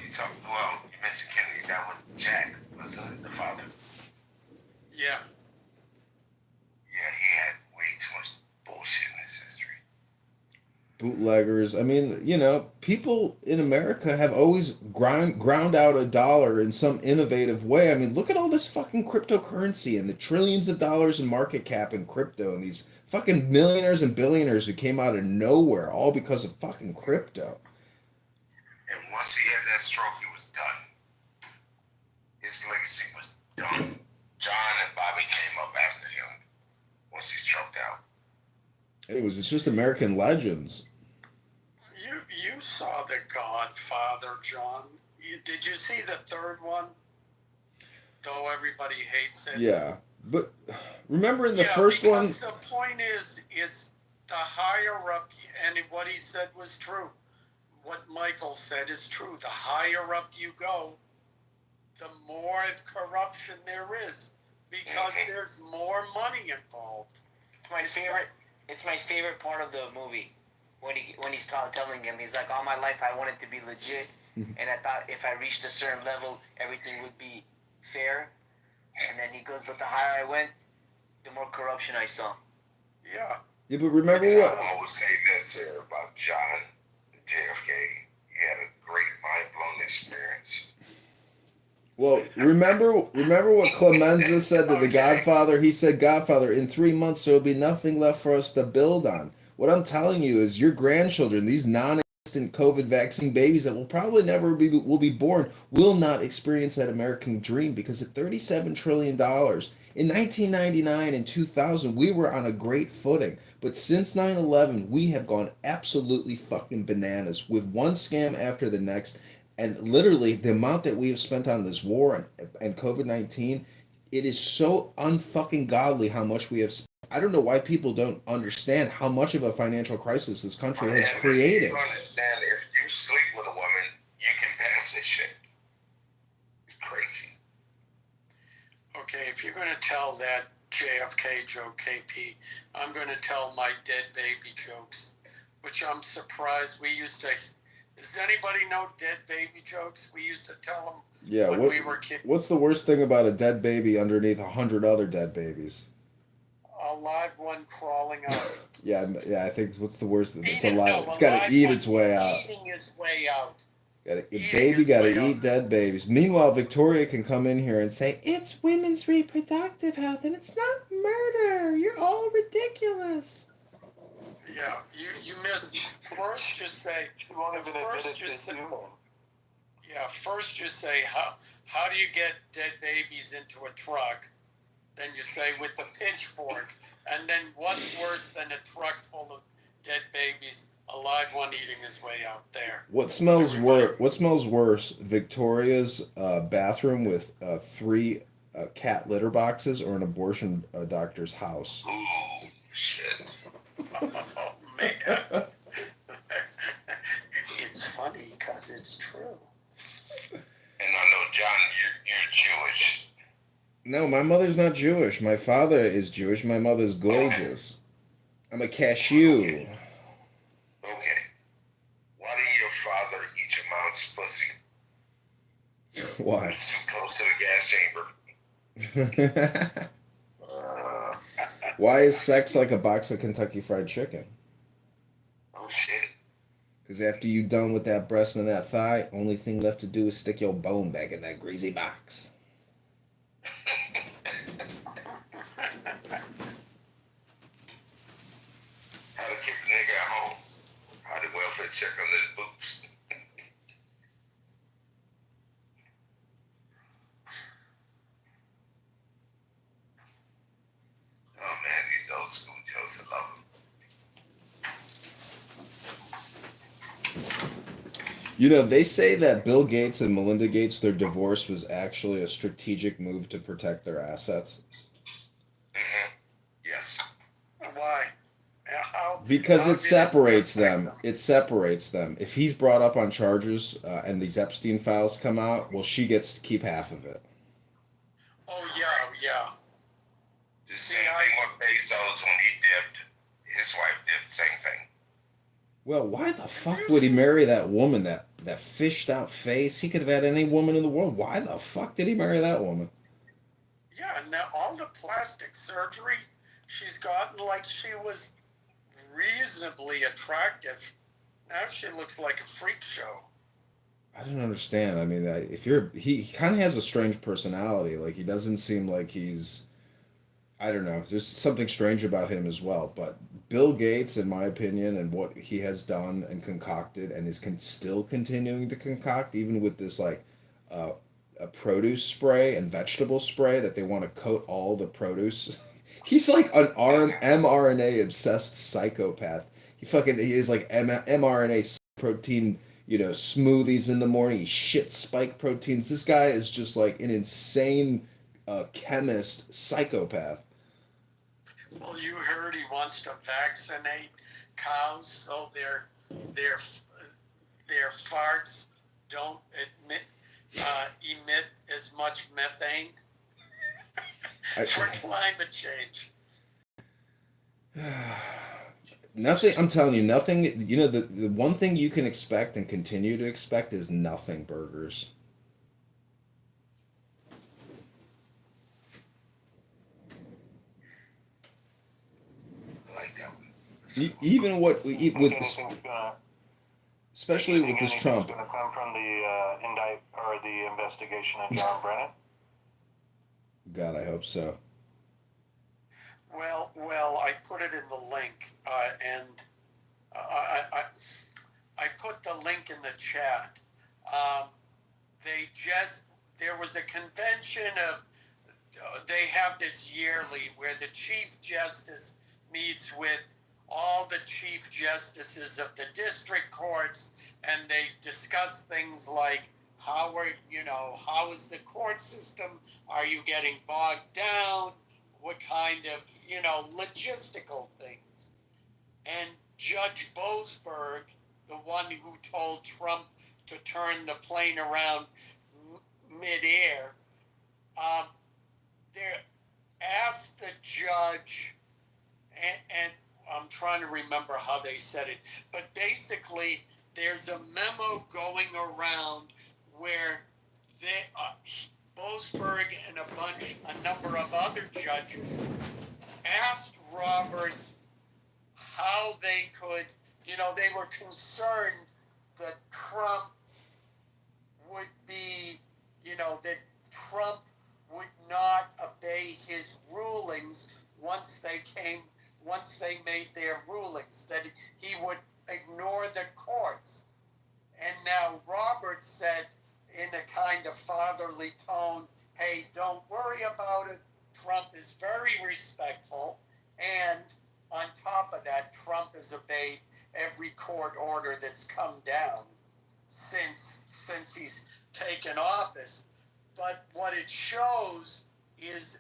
mentioned Kennedy. That was Jack, was the father. yeah. Yeah, he had way too much bullshit in his history. Bootleggers. I mean, people in America have always ground out a dollar in some innovative way. I mean, look at all this fucking cryptocurrency and the trillions of dollars in market cap in crypto and these fucking millionaires and billionaires who came out of nowhere all because of fucking crypto. And once he had that stroke, he was done. His legacy was done. John and Bobby came up after him once he stroked out. It's just American legends. You saw The Godfather, John. Did you see the third one? Though everybody hates it. Yeah, but remember in the first one. The point is, it's the higher up, and what he said was true. What Michael said is true. The higher up you go, the more corruption there is, because there's more money involved. It's my favorite part of the movie when he's telling him, he's like, all my life I wanted to be legit, and I thought if I reached a certain level, everything would be fair. And then he goes, but the higher I went, the more corruption I saw. Yeah. Yeah, but remember what? I always say this here about John JFK. He had a great mind-blowing experience. Well, remember what Clemenza said to the Godfather? He said, Godfather, in 3 months there will be nothing left for us to build on. What I'm telling you is your grandchildren, these non-existent COVID vaccine babies that will probably never will be born, will not experience that American dream because at $37 trillion, in 1999 and 2000, we were on a great footing. But since 9/11, we have gone absolutely fucking bananas with one scam after the next. And literally, the amount that we have spent on this war and COVID-19, it is so unfucking godly how much we have spent. I don't know why people don't understand how much of a financial crisis this country has And created. you understand, if you sleep with a woman, you can pass this shit. It's crazy. Okay, if you're going to tell that JFK joke, KP, I'm going to tell my dead baby jokes, which I'm surprised we used to. Does anybody know dead baby jokes? We used to tell them Yeah, when we were kids. what's the worst thing about a dead baby underneath 100 other dead babies? A live one crawling out. Yeah, I think what's the worst? It's Eating, alive. no, It's got live to eat one its way out. Eating its way out. The Eating baby its got to way eat out. dead babies. Meanwhile, Victoria can come in here and say, it's women's reproductive health and it's not murder. You're all ridiculous. Yeah, you missed. First, just say. You won't even admit it to you. Yeah, first you say how do you get dead babies into a truck? Then you say with the pitchfork, and then what's worse than a truck full of dead babies, a live one eating his way out there? What smells worse? What smells worse? Victoria's bathroom with 3 cat litter boxes, or an abortion doctor's house? Ooh, shit. Oh man, it's funny because it's true. And I know, John, you're Jewish. No, my mother's not Jewish. My father is Jewish. My mother's gorgeous. I'm a cashew. Okay. Why didn't your father eat your mom's pussy? Why? It's too close to the gas chamber. Why is sex like a box of Kentucky Fried Chicken? Oh, shit. Because after you done with that breast and that thigh, only thing left to do is stick your bone back in that greasy box. How to keep a nigga at home? How to welfare check on his boots? Oh man, these old school jokes, I love them. You know, they say that Bill Gates and Melinda Gates, their divorce was actually a strategic move to protect their assets. Mm-hmm. Yes. Why? How? Because how it did separates protect them. It separates them. If he's brought up on charges and these Epstein files come out, well, she gets to keep half of it. Oh yeah, yeah. The same thing with Bezos when he dipped. His wife dipped, same thing. Well, why the fuck would he marry that woman, that fished out face? He could have had any woman in the world. Why the fuck did he marry that woman? Yeah, now all the plastic surgery she's gotten, like she was reasonably attractive. Now she looks like a freak show. I don't understand. I mean, he kind of has a strange personality. Like, he doesn't seem like he's, I don't know, there's something strange about him as well. But Bill Gates, in my opinion, and what he has done and concocted and is still continuing to concoct, even with this, like, a produce spray and vegetable spray that they want to coat all the produce. He's like an mRNA obsessed psychopath. He is like mRNA protein, smoothies in the morning. He shits spike proteins. This guy is just like an insane chemist psychopath. Well, you heard he wants to vaccinate cows so their farts don't emit as much methane for climate change. Nothing, I'm telling you, nothing, the one thing you can expect and continue to expect is nothing burgers. I like that one. Even what we eat with this, especially with this Trump. Going to come from the investigation of John Brennan. God, I hope so. Well, I put it in the link, and I put the link in the chat. There was a convention they have this yearly where the Chief Justice meets with all the Chief Justices of the district courts, and they discuss things like how is the court system? Are you getting bogged down? what kind of, logistical things. And Judge Boasberg, the one who told Trump to turn the plane around midair, there asked the judge, and I'm trying to remember how they said it, but basically there's a memo going around where Boasberg and a number of other judges asked Roberts how they could, they were concerned that Trump would be, that Trump would not obey his rulings once they made their rulings, that he would ignore the courts. And now Roberts said in a kind of fatherly tone, hey, don't worry about it. Trump is very respectful. And on top of that, Trump has obeyed every court order that's come down since he's taken office. But what it shows is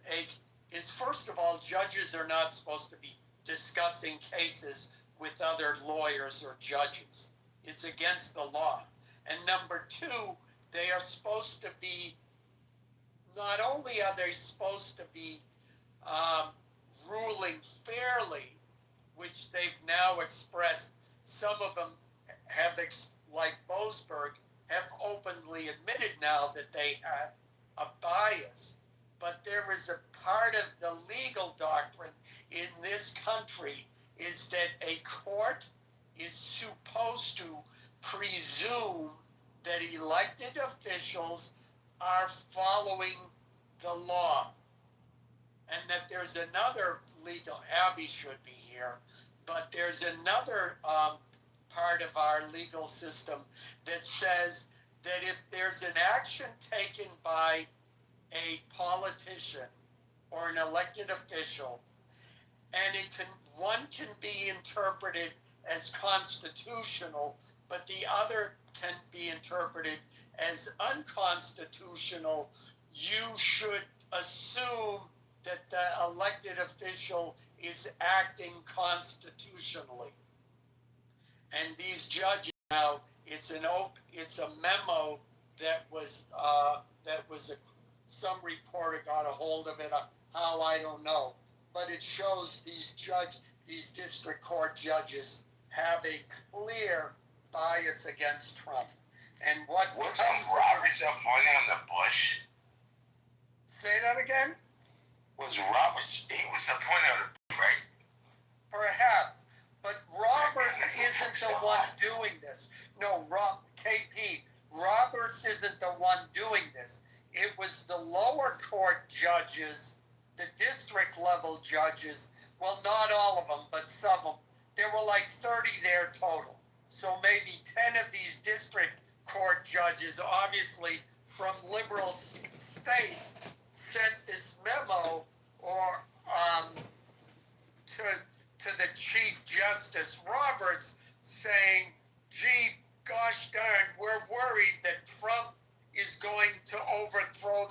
first of all, judges are not supposed to be discussing cases with other lawyers or judges. It's against the law. And number two, they are supposed to be, not only are they supposed to be ruling fairly, which they've now expressed, some of them have, like Boasberg, have openly admitted now that they had a bias. But there is a part of the legal doctrine in this country is that a court is supposed to presume that elected officials are following the law. And that there's another legal, Abby should be here, but there's another part of our legal system that says that if there's an action taken by a politician or an elected official, and one can be interpreted as constitutional, but the other can be interpreted as unconstitutional, you should assume that the elected official is acting constitutionally. And these judges now, it's a memo that was some reporter got a hold of it. How, I don't know, but it shows these district court judges have a clear bias against Trump. And was Roberts appointed on the Bush? Say that again? Was Roberts? He was appointed on the Bush, right? Perhaps, but Roberts isn't the one doing this. No, KP. Roberts isn't the one doing this. It was the lower court judges, the district level judges. Well, not all of them, but some of them. There were like 30 there total. So maybe 10 of these district court judges, obviously from liberal states, sent this memo or to the Chief Justice Roberts saying, gee, gosh darn, we're worried that Trump is going to overthrow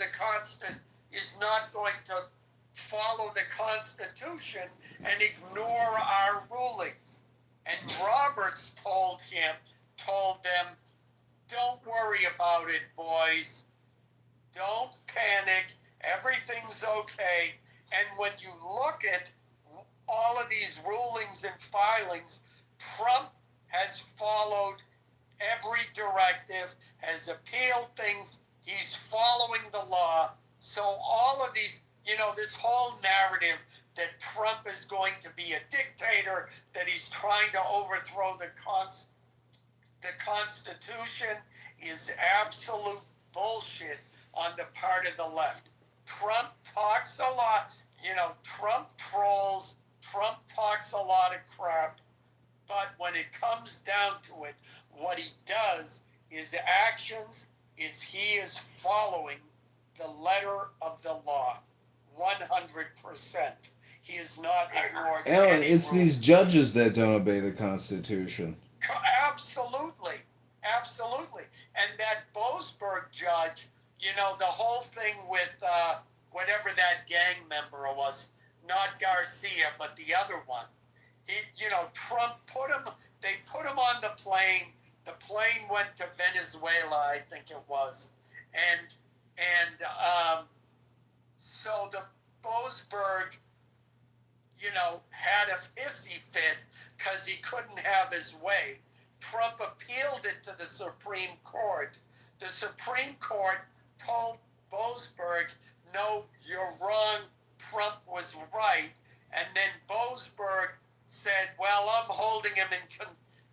is not going to follow the Constitution and ignore our rulings. And Roberts told them, don't worry about it, boys. Don't panic. Everything's okay. And when you look at all of these rulings and filings, Trump has followed every directive, has appealed things. He's following the law. So all of these, this whole narrative that Trump is going to be a dictator, that he's trying to overthrow the Constitution is absolute bullshit on the part of the left. Trump talks a lot, Trump trolls, Trump talks a lot of crap, but when it comes down to it, what he does, his actions, is he is following the letter of the law, 100%. He is not ignored. Alan, it's these judges that don't obey the Constitution. Absolutely. And that Boasberg judge, the whole thing with whatever that gang member was, not Garcia, but the other one. Trump they put him on the plane. The plane went to Venezuela, I think it was. So the Boasberg, had a hissy fit because he couldn't have his way. Trump appealed it to the Supreme Court. The Supreme Court told Boasberg, no, you're wrong, Trump was right. And then Boasberg said, well, I'm holding him in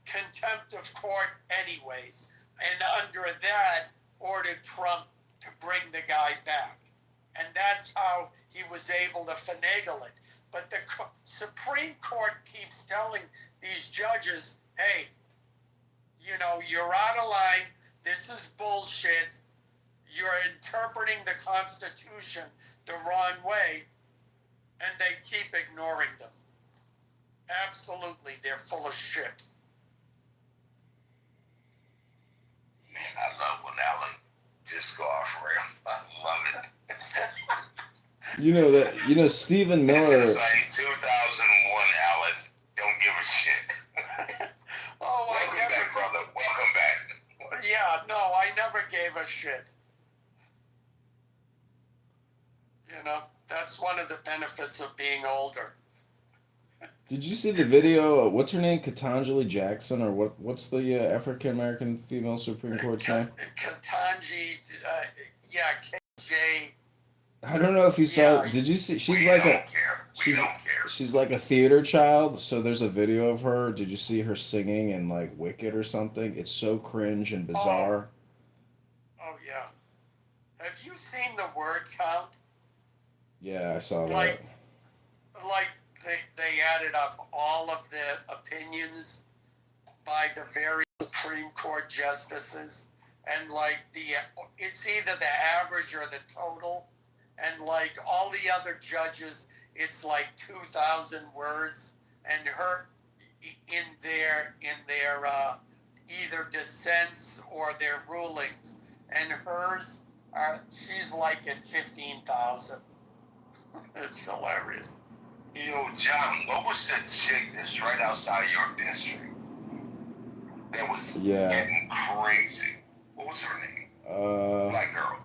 contempt of court anyways. And under that, ordered Trump to bring the guy back. And that's how he was able to finagle it. But the Supreme Court keeps telling these judges, hey, you're out of line. This is bullshit. You're interpreting the Constitution the wrong way. And they keep ignoring them. Absolutely, they're full of shit. Man, I love when Alan just go off rail. I love it. Stephen This Miller. is like 2001, Alan. Don't give a shit. Welcome back, brother. Welcome back. Yeah, no, I never gave a shit. That's one of the benefits of being older. Did you see the video? What's her name? Katanjali Jackson, or what's the African American female Supreme Court's name? Katanji, KJ. I don't know if you saw. Did you see? She's like a theater child. So there's a video of her. Did you see her singing in like Wicked or something? It's so cringe and bizarre. Oh yeah. Have you seen the word count? Yeah, I saw that. Like they added up all of the opinions by the various Supreme Court justices, and it's either the average or the total, and like all the other judges, it's like 2,000 words, and her in their either dissents or their rulings, and hers she's like at 15,000. It's hilarious. John, what was that chick that's right outside your district? That was getting crazy. What was her name? Black girl.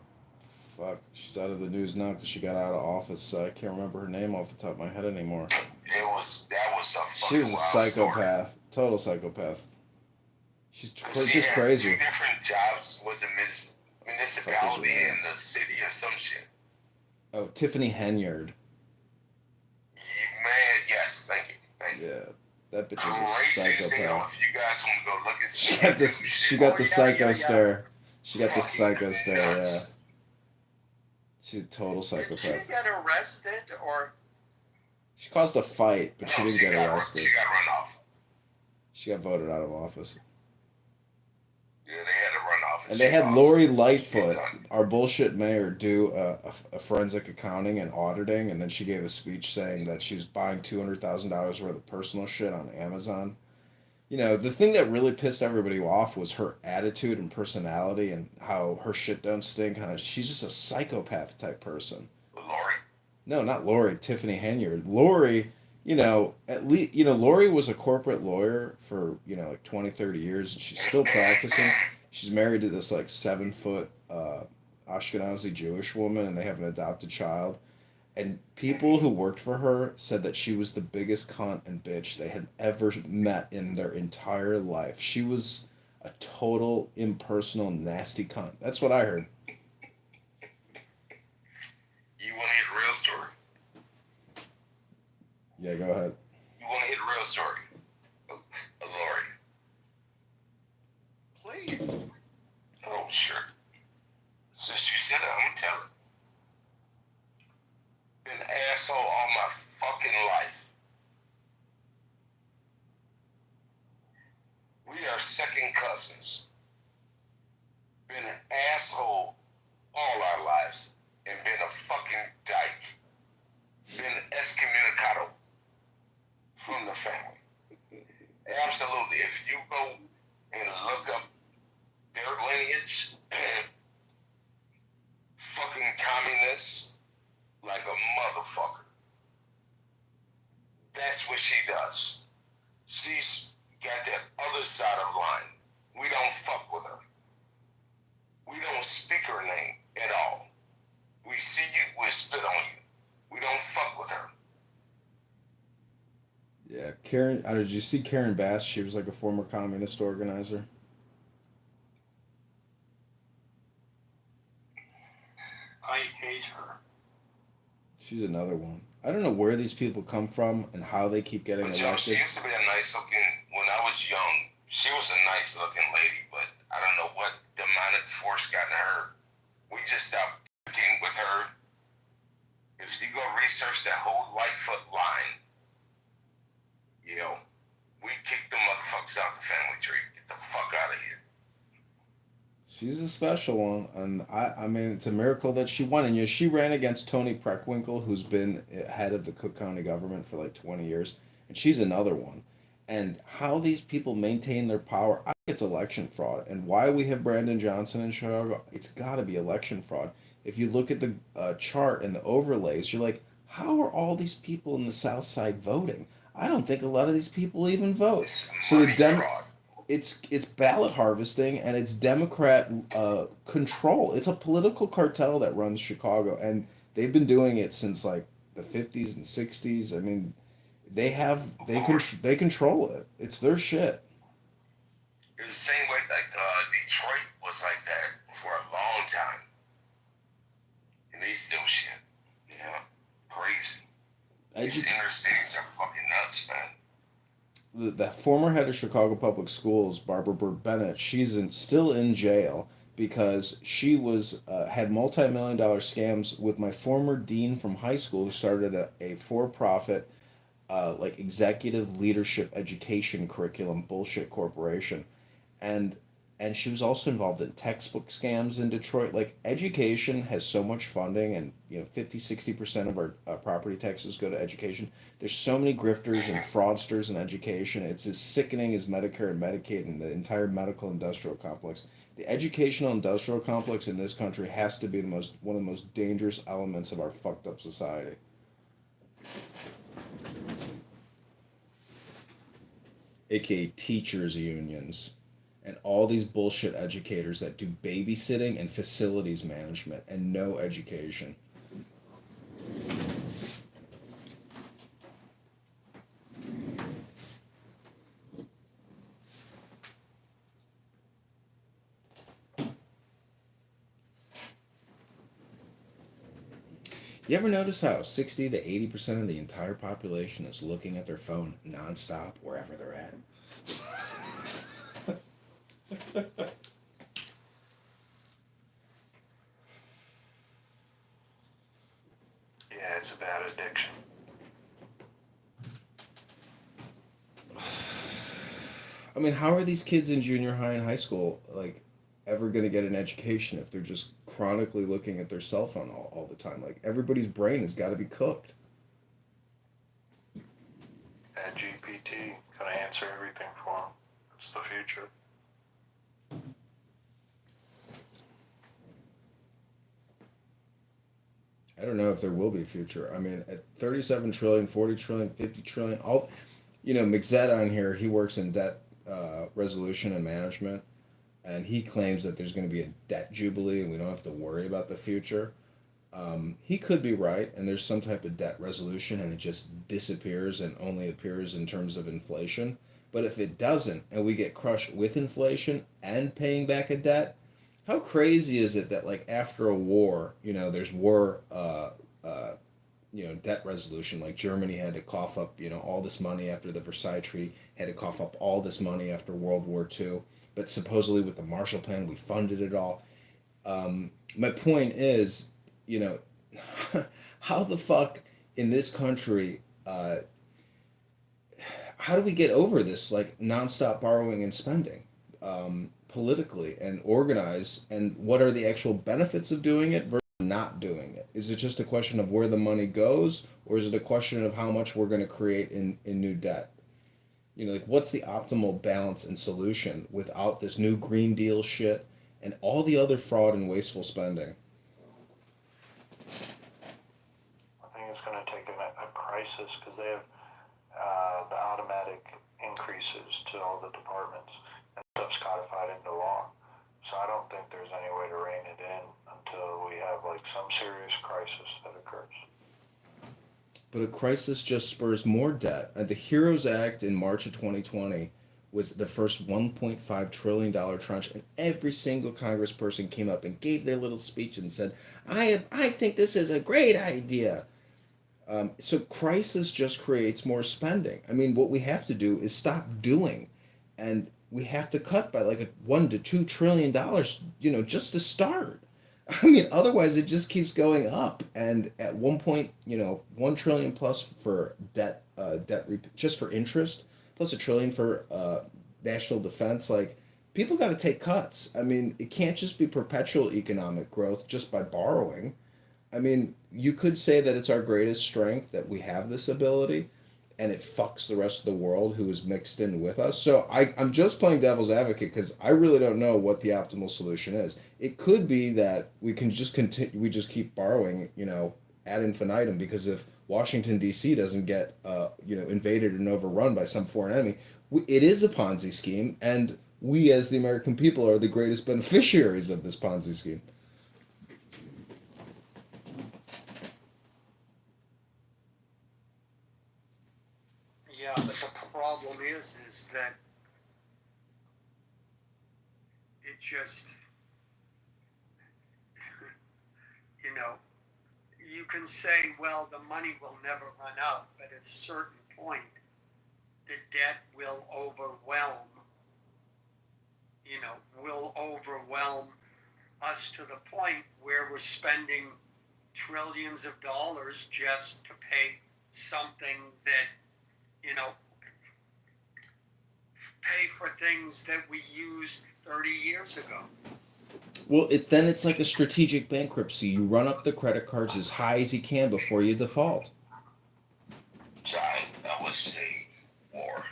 Fuck, she's out of the news now because she got out of office. So I can't remember her name off the top of my head anymore. That was a She was a psychopath, story. Total psychopath. She's She just had crazy. 2 different jobs with the municipality and the city or some shit. Oh, Tiffany Henyard. Man, yes, thank you. Yeah, that bitch Crazy is a as hell. psychopath. If you guys want to go look at She got the psycho stare. She got the psycho stare. Yeah. She's a total Did psychopath. she get arrested or? She caused a fight, but she didn't get arrested. She got run off. She got voted out of office. Yeah, they had to run off. And they had Lori Lightfoot, our bullshit mayor, do a forensic accounting and auditing, and then she gave a speech saying that she was buying $200,000 worth of personal shit on Amazon. The thing that really pissed everybody off was her attitude and personality and how her shit don't stink. She's just a psychopath type person. Lori? No, not Lori. Tiffany Henyard. Lori, at least, Lori was a corporate lawyer for, like 20, 30 years, and she's still practicing. She's married to this, like, 7-foot Ashkenazi Jewish woman, and they have an adopted child. And people who worked for her said that she was the biggest cunt and bitch they had ever met in their entire life. She was a total impersonal, nasty cunt. That's what I heard. You want to hit a real story? Yeah, go ahead. You want to hit a real story? Lori. Please. Oh, sure. Since you said it, I'm going to tell it. Been an asshole all my fucking life. We are second cousins. Been an asshole all our lives and been a fucking dyke. Been excommunicado from the family. Absolutely. If you go and look up their lineage, fucking communists like a motherfucker. That's what she does. She's got that other side of the line. We don't fuck with her. We don't speak her name at all. We see you, we spit on you. We don't fuck with her. Yeah, Karen. Did you see Karen Bass? She was like a former communist organizer. I hate her. She's another one. I don't know where these people come from and how they keep getting But Joe, she elected. used to be a nice looking, when I was young, she was a nice looking lady, but I don't know what demonic force got in her. We just stopped getting with her. If you go research that whole Lightfoot line, you know, we kicked the motherfuckers out the family tree. Get the fuck out of here. She's a special one, and I mean, it's a miracle that she won. And she ran against Tony Preckwinkle, who's been head of the Cook County government for like 20 years, and she's another one. And how these people maintain their power, I think it's election fraud. And why we have Brandon Johnson in Chicago, it's got to be election fraud. If you look at the chart and the overlays, you're like, how are all these people in the South Side voting? I don't think a lot of these people even vote. It's So the money Dem- fraud. it's ballot harvesting and it's Democrat control. It's a political cartel that runs Chicago, and they've been doing it since like the 50s and 60s. I mean, they control it. It's their shit. It was the same way like Detroit was like that for a long time. And they still shit. Yeah. Crazy. These inner cities are fucking nuts, man. The former head of Chicago Public Schools, Barbara Bird Bennett, still in jail because she was had multi-million-dollar scams with my former dean from high school, who started a for-profit like executive leadership education curriculum bullshit corporation, and she was also involved in textbook scams in Detroit. Like, education has so much funding, and 50-60% of our property taxes go to education. There's so many grifters and fraudsters in education. It's as sickening as Medicare and Medicaid and the entire medical industrial complex. The educational industrial complex in this country has to be one of the most dangerous elements of our fucked up society. AKA teachers unions and all these bullshit educators that do babysitting and facilities management and no education. You ever notice how 60 to 80% of the entire population is looking at their phone nonstop wherever they're at? Yeah, it's a bad addiction. I mean, how are these kids in junior high and high school like ever going to get an education if they're just chronically looking at their cell phone all the time? Like, everybody's brain has got to be cooked. That GPT gonna answer everything for them. It's the future. I don't know if there will be a future. I mean, at 37 trillion, 40 trillion, 50 trillion, all, McZed on here, he works in debt resolution and management, and he claims that there's going to be a debt jubilee and we don't have to worry about the future. He could be right, and there's some type of debt resolution and it just disappears and only appears in terms of inflation. But if it doesn't, and we get crushed with inflation and paying back a debt, how crazy is it that, like, after a war, there's war, debt resolution? Like, Germany had to cough up, all this money after the Versailles Treaty, had to cough up all this money after World War II. But supposedly with the Marshall Plan, we funded it all. My point is, how the fuck in this country, how do we get over this, like, nonstop borrowing and spending? Politically and organize, and what are the actual benefits of doing it versus not doing it? Is it just a question of where the money goes, or is it a question of how much we're going to create in new debt? Like, what's the optimal balance and solution without this new Green Deal shit and all the other fraud and wasteful spending? I think it's gonna take a crisis because they have the automatic increases to all the departments, and stuff's codified into law. So I don't think there's any way to rein it in until we have like some serious crisis that occurs. But a crisis just spurs more debt. The HEROES Act in March of 2020 was the first $1.5 trillion tranche, and every single congressperson came up and gave their little speech and said, I think this is a great idea. So crisis just creates more spending. I mean, what we have to do is stop doing, and we have to cut by like $1 to $2 trillion, just to start. I mean, otherwise it just keeps going up. And at one point, $1 trillion plus for just for interest, plus $1 trillion for national defense. Like, people got to take cuts. I mean, it can't just be perpetual economic growth just by borrowing. I mean, you could say that it's our greatest strength that we have this ability, and it fucks the rest of the world who is mixed in with us. So I'm just playing devil's advocate because I really don't know what the optimal solution is. It could be that we can just continue, we just keep borrowing, ad infinitum, because if Washington D.C. doesn't get, invaded and overrun by some foreign enemy, it is a Ponzi scheme, and we as the American people are the greatest beneficiaries of this Ponzi scheme. Yeah, but the problem is that it just, you can say, well, the money will never run out, but at a certain point, the debt will overwhelm us to the point where we're spending trillions of dollars just to pay something that, pay for things that we used 30 years ago. Well, then it's like a strategic bankruptcy. You run up the credit cards as high as you can before you default. I would say war.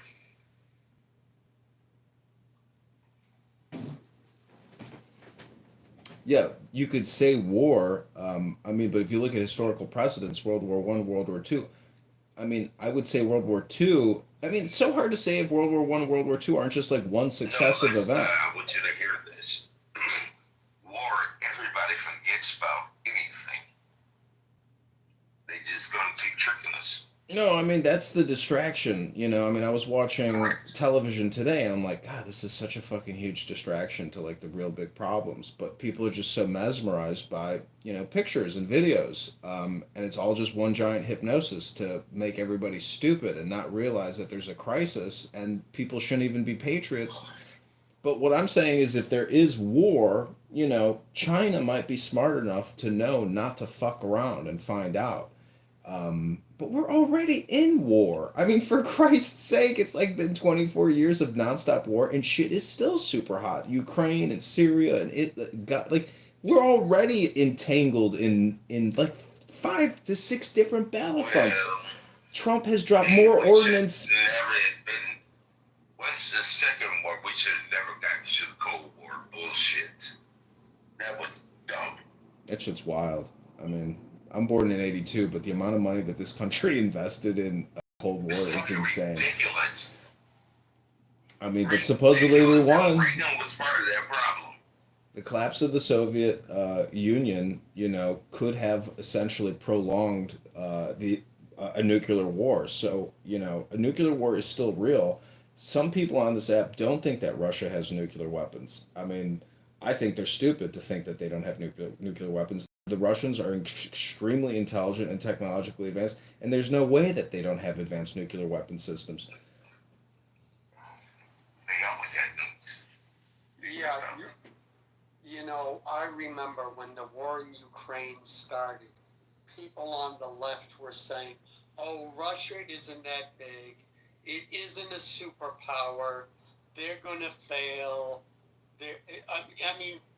Yeah, you could say war. But if you look at historical precedents, World War I, World War II. I would say World War II. It's so hard to say if World War I and World War II aren't just like one successive event. I want you to hear this. War, everybody forgets about anything. They just gonna keep tricking us. No, that's the distraction. I was watching television today and I'm like, God, this is such a fucking huge distraction to like the real big problems. But people are just so mesmerized by, pictures and videos. And it's all just one giant hypnosis to make everybody stupid and not realize that there's a crisis and people shouldn't even be patriots. But what I'm saying is if there is war, China might be smart enough to know not to fuck around and find out. But we're already in war. For Christ's sake, it's like been 24 years of nonstop war, and shit is still super hot. Ukraine and Syria and we're already entangled in like 5 to 6 different battlefronts. Well, Trump has dropped more ordnance. What's the second war? We should have never gotten to the Cold War bullshit. That was dumb. That shit's wild. I'm born in '82, but the amount of money that this country invested in Cold War is insane. Ridiculous. But supposedly we won. Reagan was part of that problem. The collapse of the Soviet Union, could have essentially prolonged a nuclear war. So, a nuclear war is still real. Some people on this app don't think that Russia has nuclear weapons. I think they're stupid to think that they don't have nuclear weapons. The Russians are extremely intelligent and technologically advanced, and there's no way that they don't have advanced nuclear weapon systems. They always had nukes. Yeah, I remember when the war in Ukraine started, people on the left were saying, oh, Russia isn't that big. It isn't a superpower. They're going to fail.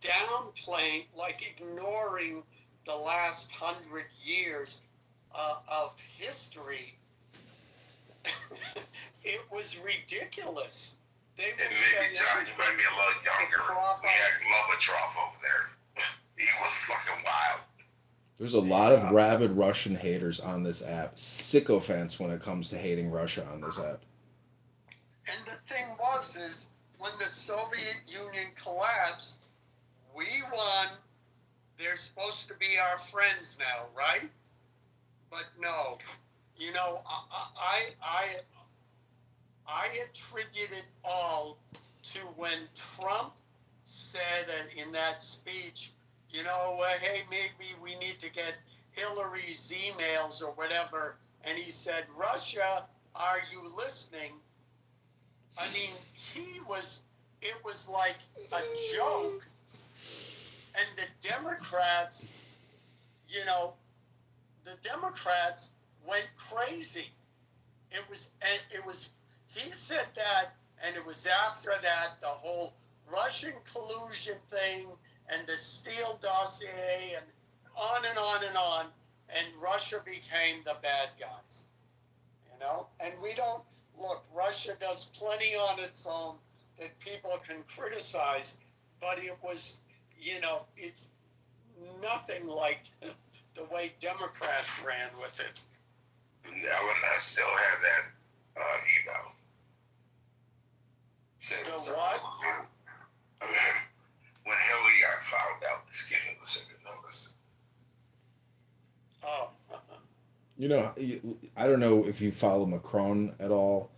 Downplaying, ignoring the last 100 years of history. It was ridiculous. Maybe, John, you might be a little younger. We had Gorbachev over there. He was fucking wild. There's a lot of rabid Russian haters on this app. Sycophants when it comes to hating Russia on this app. And the thing was, is when the Soviet Union collapsed, we won. They're supposed to be our friends now, right? But no, you know, I attribute it all to when Trump said in that speech, you know, hey, maybe we need to get Hillary's emails or whatever. And he said, Russia, are you listening? I mean, it was like a joke. And the Democrats, you know, the Democrats went crazy. He said that, and it was after that, the whole Russian collusion thing and the Steele dossier and on and on and on, and Russia became the bad guys, you know? And we don't, look, Russia does plenty on its own that people can criticize, but it was, you know, it's nothing like the way Democrats ran with it. Ellen, I still have that email. The what? When Hillary got found out, the skinny was in the notice. Oh. You know, I don't know if you follow Macron at all,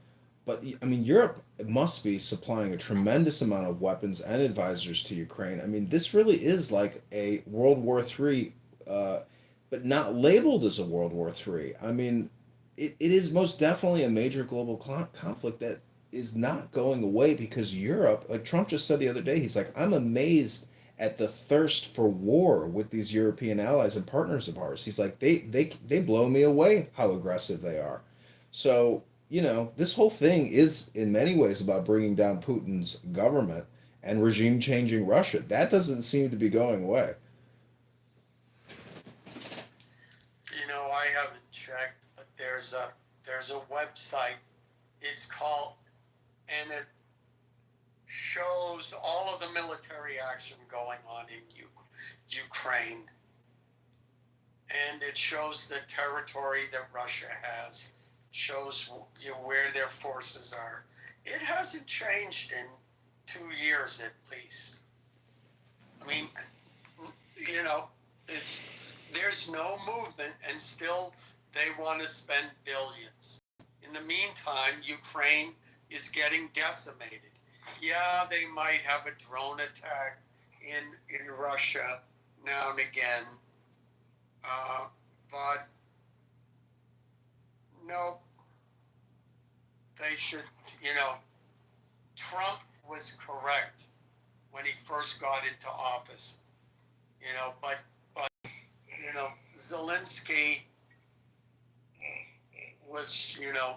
but I mean, Europe must be supplying a tremendous amount of weapons and advisors to Ukraine. I mean, this really is like a World War III, but not labeled as a World War III. I mean, it is most definitely a major global conflict that is not going away because Europe, like Trump just said the other day, he's like, I'm amazed at the thirst for war with these European allies and partners of ours. He's like, they blow me away how aggressive they are. So, you know, this whole thing is in many ways about bringing down Putin's government and regime changing Russia. That doesn't seem to be going away. You know, I haven't checked, but there's a website. It's called, and it shows all of the military action going on in Ukraine. And it shows the territory that Russia has, shows where their forces are. It hasn't changed in 2 years at least. I mean, you know, there's no movement, and still they want to spend billions. In the meantime, Ukraine is getting decimated. Yeah, they might have a drone attack in Russia now and again, but no, they should, you know, Trump was correct when he first got into office, you know, but you know, Zelensky was, you know,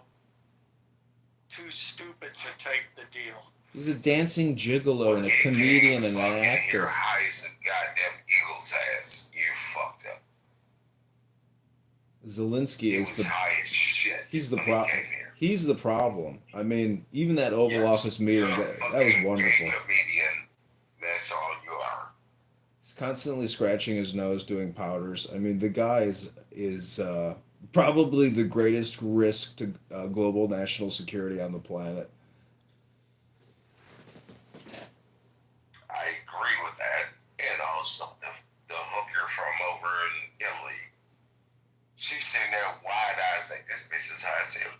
too stupid to take the deal. He's a dancing gigolo and a comedian and an actor. You're high as a goddamn eagle's ass. You fucked up. Zelensky is the high as shit. He's the problem. He's the problem. I mean, even that Oval Office meeting, that was wonderful. Comedian. That's all you are. He's constantly scratching his nose, doing powders. I mean, the guy is probably the greatest risk to global national security on the planet. I agree with that. And also the hooker from over in Italy. She's sitting there wide-eyed like, this bitch is high as hell,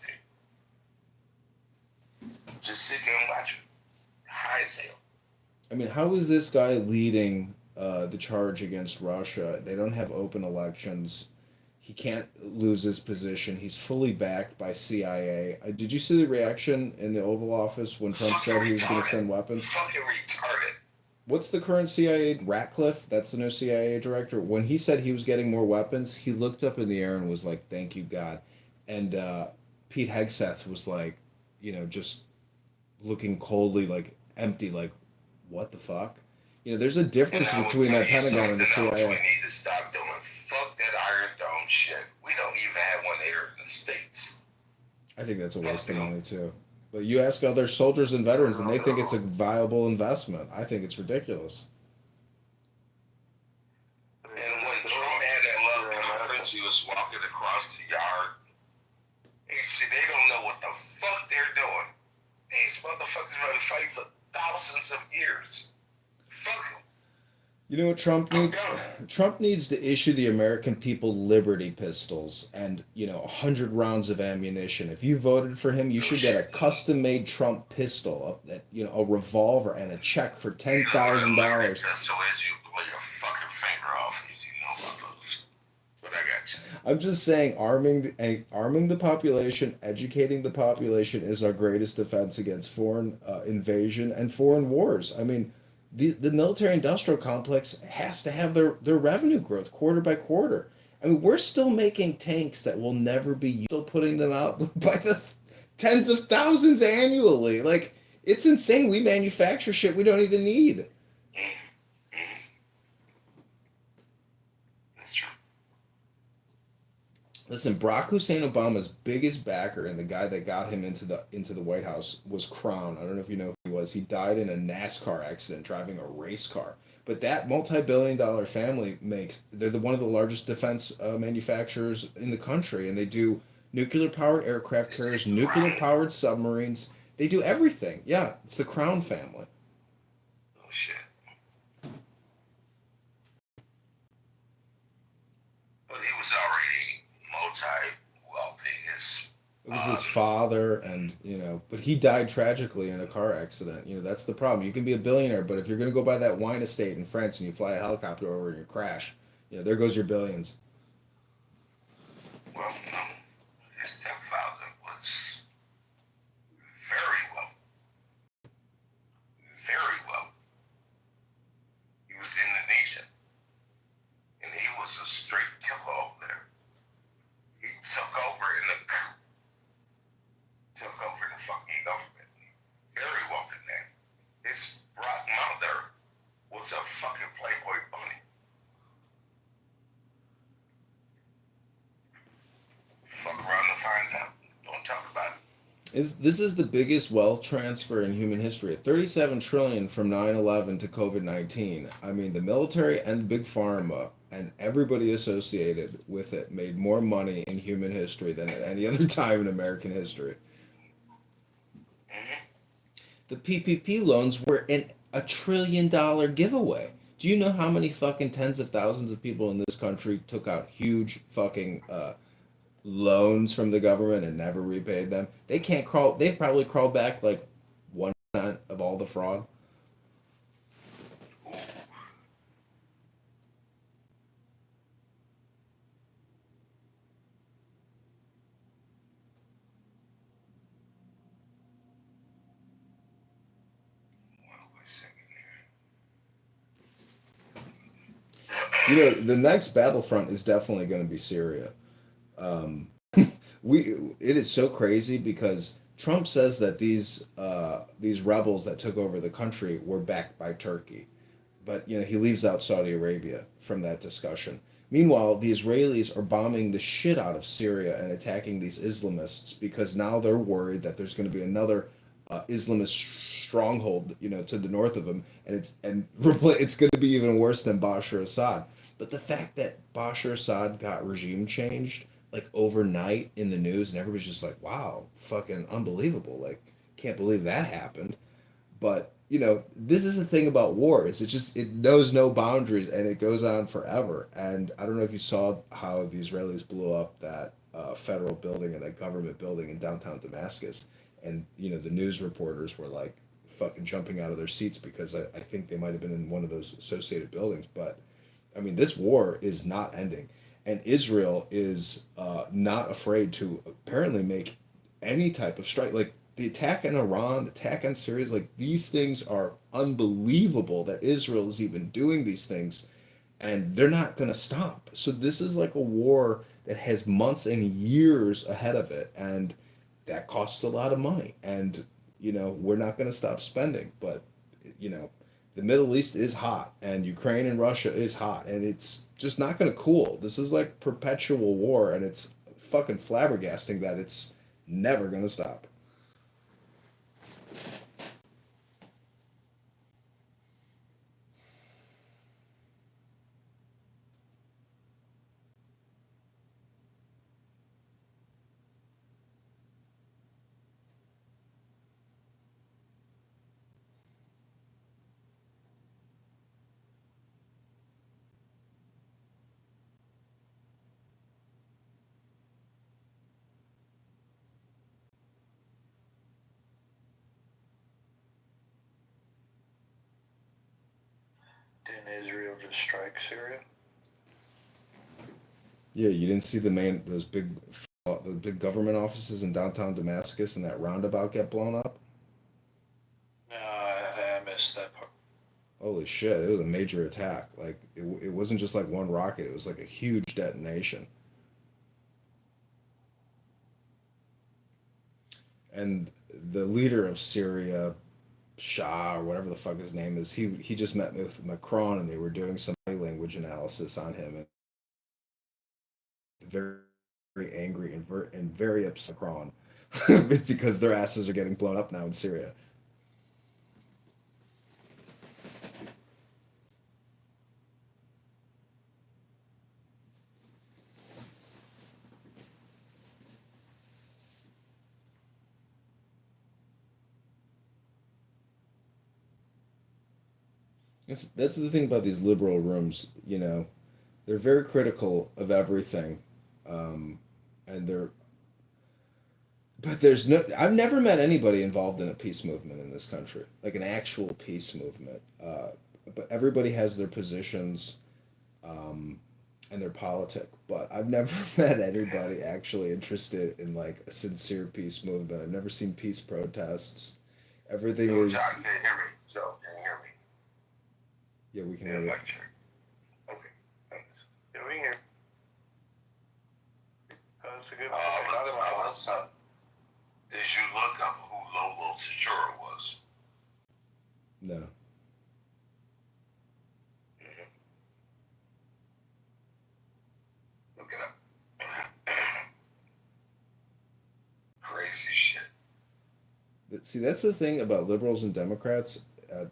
too. Just sit there and watch her. High as hell. I mean, how is this guy leading the charge against Russia? They don't have open elections. He can't lose his position. He's fully backed by CIA. Did you see the reaction in the Oval Office when Trump said he was going to send weapons? Fucking retarded. What's the current CIA? Ratcliffe? That's the new CIA director. When he said he was getting more weapons, he looked up in the air and was like, thank you, God. And Pete Hegseth was like, you know, just looking coldly, like empty, like, what the fuck? You know, there's a difference between that Pentagon and the CIA. We need to stop doing. Fuck that Iron Dome shit. We don't even have one here in the States. I think that's a waste of money, too. But you ask other soldiers and veterans, and they think it's a viable investment. I think it's ridiculous. And when Trump had that as he was walking across the yard. He said, they don't know what the fuck they're doing. These motherfuckers are going to fight for thousands of years. Fuck them. You know what Trump needs? Trump needs to issue the American people Liberty pistols and, 100 rounds of ammunition. If you voted for him, you should get a custom-made Trump pistol, a revolver, and a check for $10,000. So as you blow your fucking finger off, you know about those. But I got you. I'm just saying, arming the population, educating the population is our greatest defense against foreign invasion and foreign wars. I mean, the military-industrial complex has to have their revenue growth quarter by quarter. I mean, we're still making tanks that will never be used, still putting them out by the tens of thousands annually. Like, it's insane. We manufacture shit we don't even need. That's true. Listen, Barack Hussein Obama's biggest backer and the guy that got him into the White House was Crown. I don't know if you know who he was. He died in a NASCAR accident driving a race car. But that multi-billion-dollar family they're one of the largest defense manufacturers in the country, and they do nuclear-powered aircraft carriers, nuclear-powered submarines. They do everything. Yeah, it's the Crown family. Oh shit. But he was already multi-wealthy. It was his father, and but he died tragically in a car accident. That's the problem. You can be a billionaire, but if you're gonna go buy that wine estate in France and you fly a helicopter over and you crash, there goes your billions. Well, no, his stepfather was very wealthy. Very wealthy. He was Indonesian, and he was a straight killer over there. He took over the fucking government. Very wealthy man. His mother was a fucking Playboy bunny. Fuck around and find out. Don't talk about it. This is the biggest wealth transfer in human history. 37 trillion from 9/11 to COVID-19. I mean, the military and big pharma and everybody associated with it made more money in human history than at any other time in American history. The PPP loans were a $1 trillion giveaway. Do you know how many fucking tens of thousands of people in this country took out huge fucking loans from the government and never repaid them? They can't crawl. They've probably crawled back like 1% of all the fraud. The next battlefront is definitely going to be Syria. It is so crazy because Trump says that these rebels that took over the country were backed by Turkey, but he leaves out Saudi Arabia from that discussion. Meanwhile, the Israelis are bombing the shit out of Syria and attacking these Islamists because now they're worried that there's going to be another Islamist stronghold, to the north of them, and it's going to be even worse than Bashar Assad. But the fact that Bashar Assad got regime changed like overnight in the news, and everybody's just like, wow, fucking unbelievable. Like, can't believe that happened. But, this is the thing about war, is it knows no boundaries and it goes on forever. And I don't know if you saw how the Israelis blew up that federal building and that government building in downtown Damascus. And, the news reporters were like fucking jumping out of their seats because I think they might have been in one of those associated buildings. But, I mean, this war is not ending. And Israel is not afraid to apparently make any type of strike. Like the attack on Iran, the attack on Syria, like these things are unbelievable that Israel is even doing these things, and they're not going to stop. So this is like a war that has months and years ahead of it, and that costs a lot of money. And, we're not going to stop spending. But, the Middle East is hot, and Ukraine and Russia is hot, and it's just not going to cool. This is like perpetual war, and it's fucking flabbergasting that it's never going to stop. to strike Syria? Yeah, you didn't see the big government offices in downtown Damascus and that roundabout get blown up? No, I missed that part. Holy shit, it was a major attack. Like it wasn't just like one rocket, it was like a huge detonation. And the leader of Syria, Shah or whatever the fuck his name is, he just met with Macron and they were doing some language analysis on him and very, very angry and very upset Macron because their asses are getting blown up now in Syria. That's the thing about these liberal rooms, you know, they're very critical of everything, and there's no. I've never met anybody involved in a peace movement in this country, like an actual peace movement. But everybody has their positions, and their politic. But I've never met anybody actually interested in like a sincere peace movement. I've never seen peace protests. Everything Yo, is. John, can you hear me? Joe, can you hear me? Yeah, we can Yeah, hear you. mic check. Okay, thanks. Doing here. That's a good Did you look up who Lobo Tachura was? No. Mm-hmm. Look it up. Crazy shit. See, that's the thing about liberals and Democrats.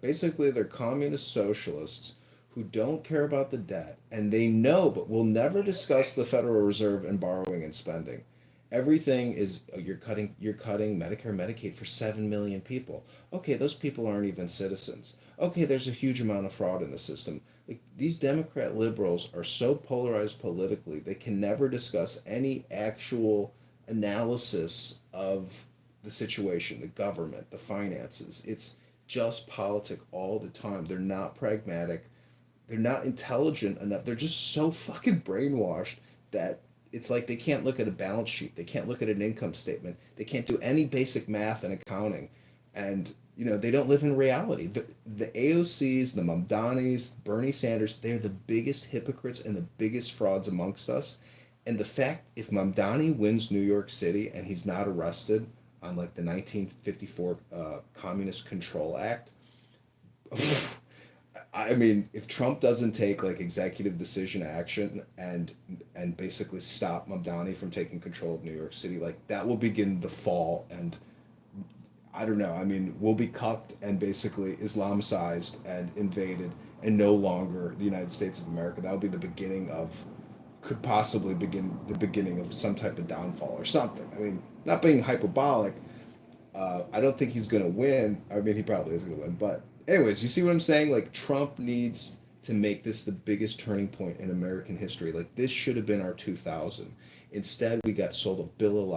Basically, they're communist socialists who don't care about the debt, and they know, but will never discuss the Federal Reserve and borrowing and spending. Everything is you're cutting Medicare, Medicaid for 7 million people. Okay, those people aren't even citizens. Okay, there's a huge amount of fraud in the system. Like these Democrat liberals are so polarized politically, they can never discuss any actual analysis of the situation, the government, the finances. It's just politic all the time. They're not pragmatic. They're not intelligent enough. They're just so fucking brainwashed that it's like they can't look at a balance sheet. They can't look at an income statement. They can't do any basic math and accounting. And, you know, they don't live in reality. The AOCs, the Mamdanis, Bernie Sanders, they're the biggest hypocrites and the biggest frauds amongst us. And the fact if Mamdani wins New York City and he's not arrested on like the 1954 Communist Control Act, I mean, if Trump doesn't take like executive decision action and basically stop Mamdani from taking control of New York City, like that will begin the fall. And I don't know. I mean, we'll be cucked and basically Islamicized and invaded, and no longer the United States of America. That would be the beginning of, could possibly begin the beginning of some type of downfall or something. I mean, not being hyperbolic, I don't think he's going to win. I mean, he probably is going to win. But, anyways, you see what I'm saying? Like, Trump needs to make this the biggest turning point in American history. Like, this should have been our 2000. Instead, we got sold a bill of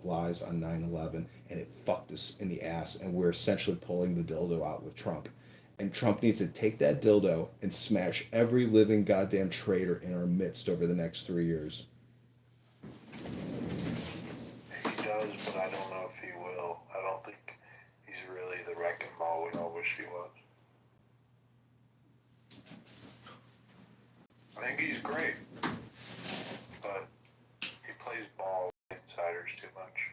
lies on 9/11, and it fucked us in the ass. And we're essentially pulling the dildo out with Trump. And Trump needs to take that dildo and smash every living goddamn traitor in our midst over the next 3 years. He does, but I don't know if he will. I don't think he's really the wrecking ball we all wish he was. I think he's great, but he plays ball with insiders too much.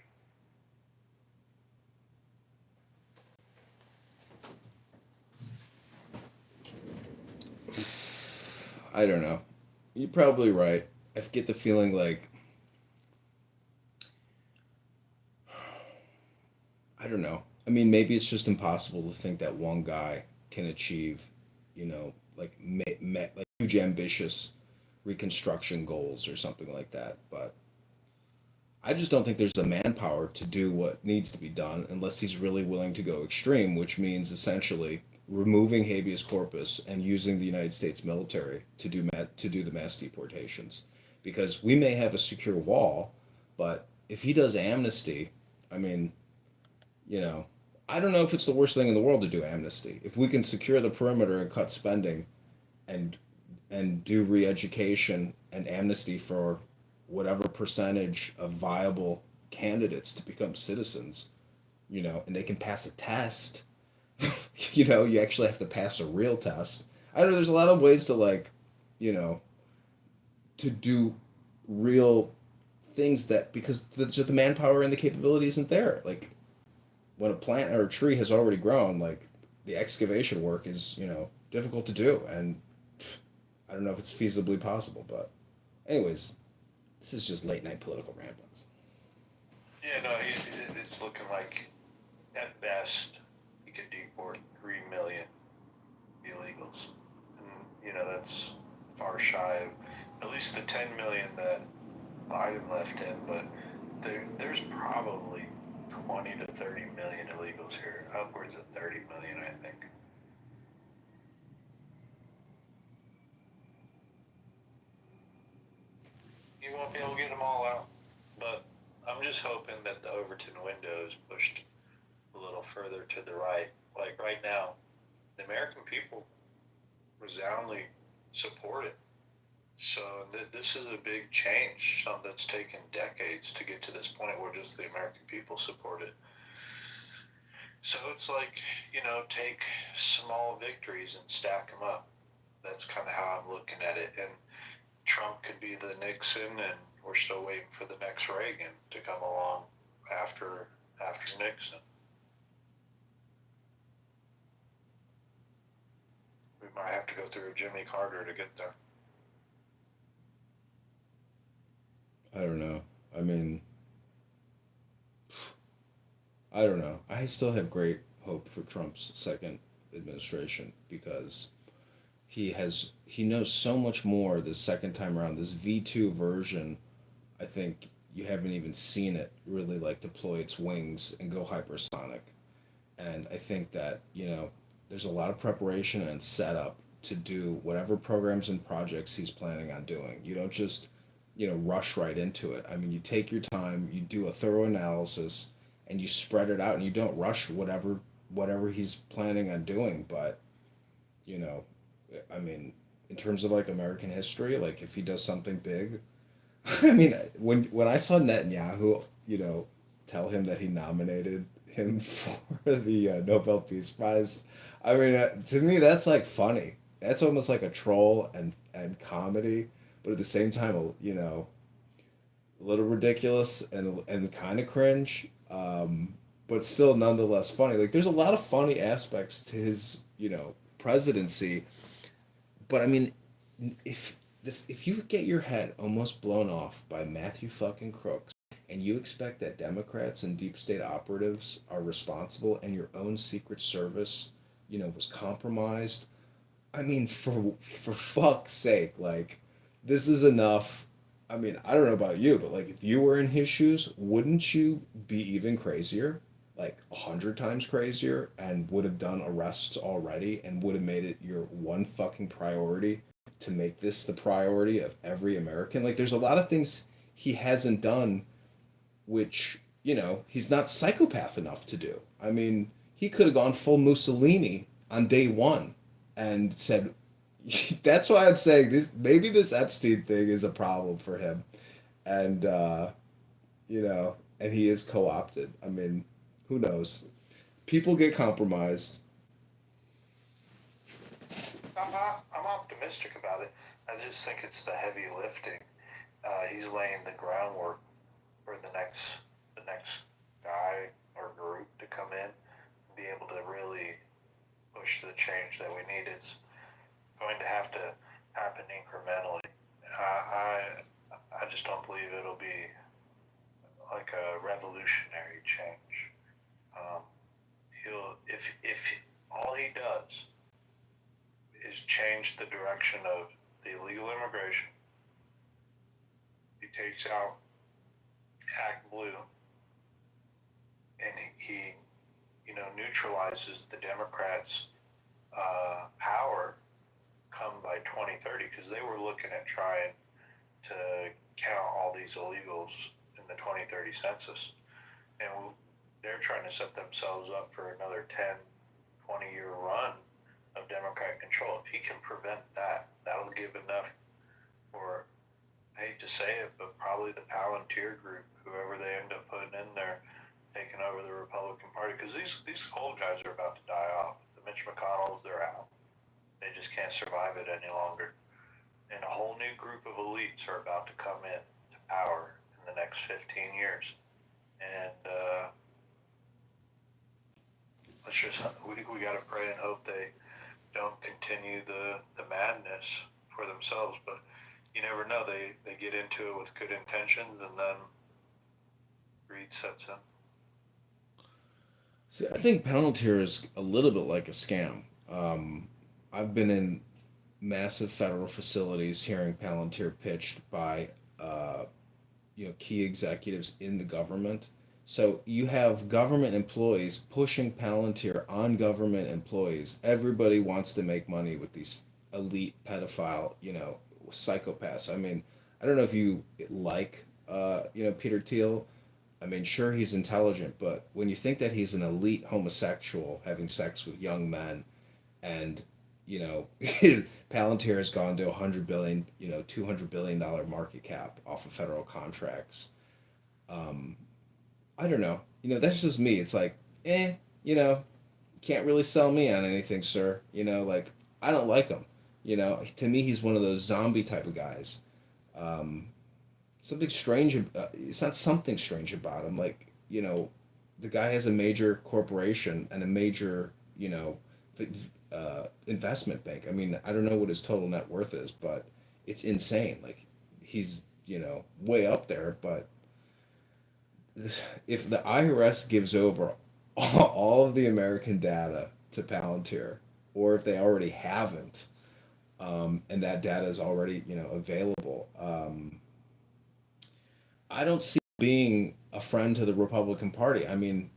I don't know. You're probably right. I get the feeling like, I don't know. I mean, maybe it's just impossible to think that one guy can achieve, you know, like like huge ambitious reconstruction goals or something like that. But I just don't think there's the manpower to do what needs to be done unless he's really willing to go extreme, which means essentially removing habeas corpus and using the United States military to do the mass deportations. Because we may have a secure wall, but if he does amnesty, I mean, you know, I don't know if it's the worst thing in the world to do amnesty. If we can secure the perimeter and cut spending and and do re-education and amnesty for whatever percentage of viable candidates to become citizens, and they can pass a test. You actually have to pass a real test. I don't know, there's a lot of ways to like, you know, to do real things that because the manpower and the capability isn't there. Like when a plant or a tree has already grown, like the excavation work is, difficult to do, and I don't know if it's feasibly possible. But anyways, this is just late night political ramblings. Yeah, no, it's looking like at best he could deport 3 million illegals, and that's far shy of at least the 10 million that Biden left in. But there's probably 20 to 30 million illegals here, upwards of 30 million, I think. You won't be able to get them all out, but I'm just hoping that the Overton window is pushed a little further to the right. Like right now, the American people resoundingly support it. So this is a big change, something that's taken decades to get to this point where just the American people support it. So it's like, take small victories and stack them up. That's kind of how I'm looking at it. And Trump could be the Nixon, and we're still waiting for the next Reagan to come along after Nixon. We might have to go through a Jimmy Carter to get there. I don't know. I mean, I don't know. I still have great hope for Trump's second administration because he knows so much more this second time around. This V2 version, I think you haven't even seen it really like deploy its wings and go hypersonic. And I think that, there's a lot of preparation and setup to do whatever programs and projects he's planning on doing. You don't just, rush right into it. I mean, you take your time, you do a thorough analysis, and you spread it out, and you don't rush whatever he's planning on doing. But, you know, I mean, in terms of like American history, like if he does something big, I mean, when I saw Netanyahu, tell him that he nominated him for the Nobel Peace Prize, I mean, to me that's like funny. That's almost like a troll and comedy, but at the same time, a little ridiculous and kind of cringe, but still nonetheless funny. Like there's a lot of funny aspects to his presidency, but I mean, if if you get your head almost blown off by Matthew fucking Crooks, and you expect that Democrats and deep state operatives are responsible, and your own Secret Service, was compromised. I mean, for fuck's sake, like this is enough. I mean, I don't know about you, but like if you were in his shoes, wouldn't you be even crazier? Like 100 times crazier, and would have done arrests already, and would have made it your one fucking priority to make this the priority of every American. Like there's a lot of things he hasn't done, which, he's not psychopath enough to do. I mean, he could have gone full Mussolini on day one and said, that's why I'm saying this, maybe this Epstein thing is a problem for him. And, and he is co opted. I mean, who knows? People get compromised. I'm optimistic about it. I just think it's the heavy lifting. He's laying the groundwork for the next guy or group to come in and be able to really push the change that we need. It's going to have to happen incrementally. I just don't believe it'll be like a revolutionary change. If all he does is change the direction of the illegal immigration, he takes out Act Blue, and he neutralizes the Democrats' power come by 2030, because they were looking at trying to count all these illegals in the 2030 census, and they're trying to set themselves up for another 10, 20-year run of Democrat control. If he can prevent that, that'll give enough, or I hate to say it, but probably the Palantir Group, whoever they end up putting in there, taking over the Republican Party, because these old guys are about to die off. The Mitch McConnells, they're out. They just can't survive it any longer. And a whole new group of elites are about to come in to power in the next 15 years. And we got to pray and hope they don't continue the madness for themselves. But you never know. They get into it with good intentions, and then greed sets in. See, I think Palantir is a little bit like a scam. I've been in massive federal facilities hearing Palantir pitched by key executives in the government. So you have government employees pushing Palantir on government employees. Everybody wants to make money with these elite pedophile, psychopaths. I mean, I don't know if you like, Peter Thiel. I mean, sure, he's intelligent, but when you think that he's an elite homosexual having sex with young men, and Palantir has gone to $100 billion, $200 billion market cap off of federal contracts. I don't know. That's just me. It's like, you can't really sell me on anything, sir. Like, I don't like him. To me, he's one of those zombie type of guys. Something strange. It's not something strange about him. Like, the guy has a major corporation and a major, investment bank. I mean, I don't know what his total net worth is, but it's insane. Like, he's, way up there. But if the IRS gives over all of the American data to Palantir, or if they already haven't, and that data is already, available, I don't see being a friend to the Republican Party. I mean,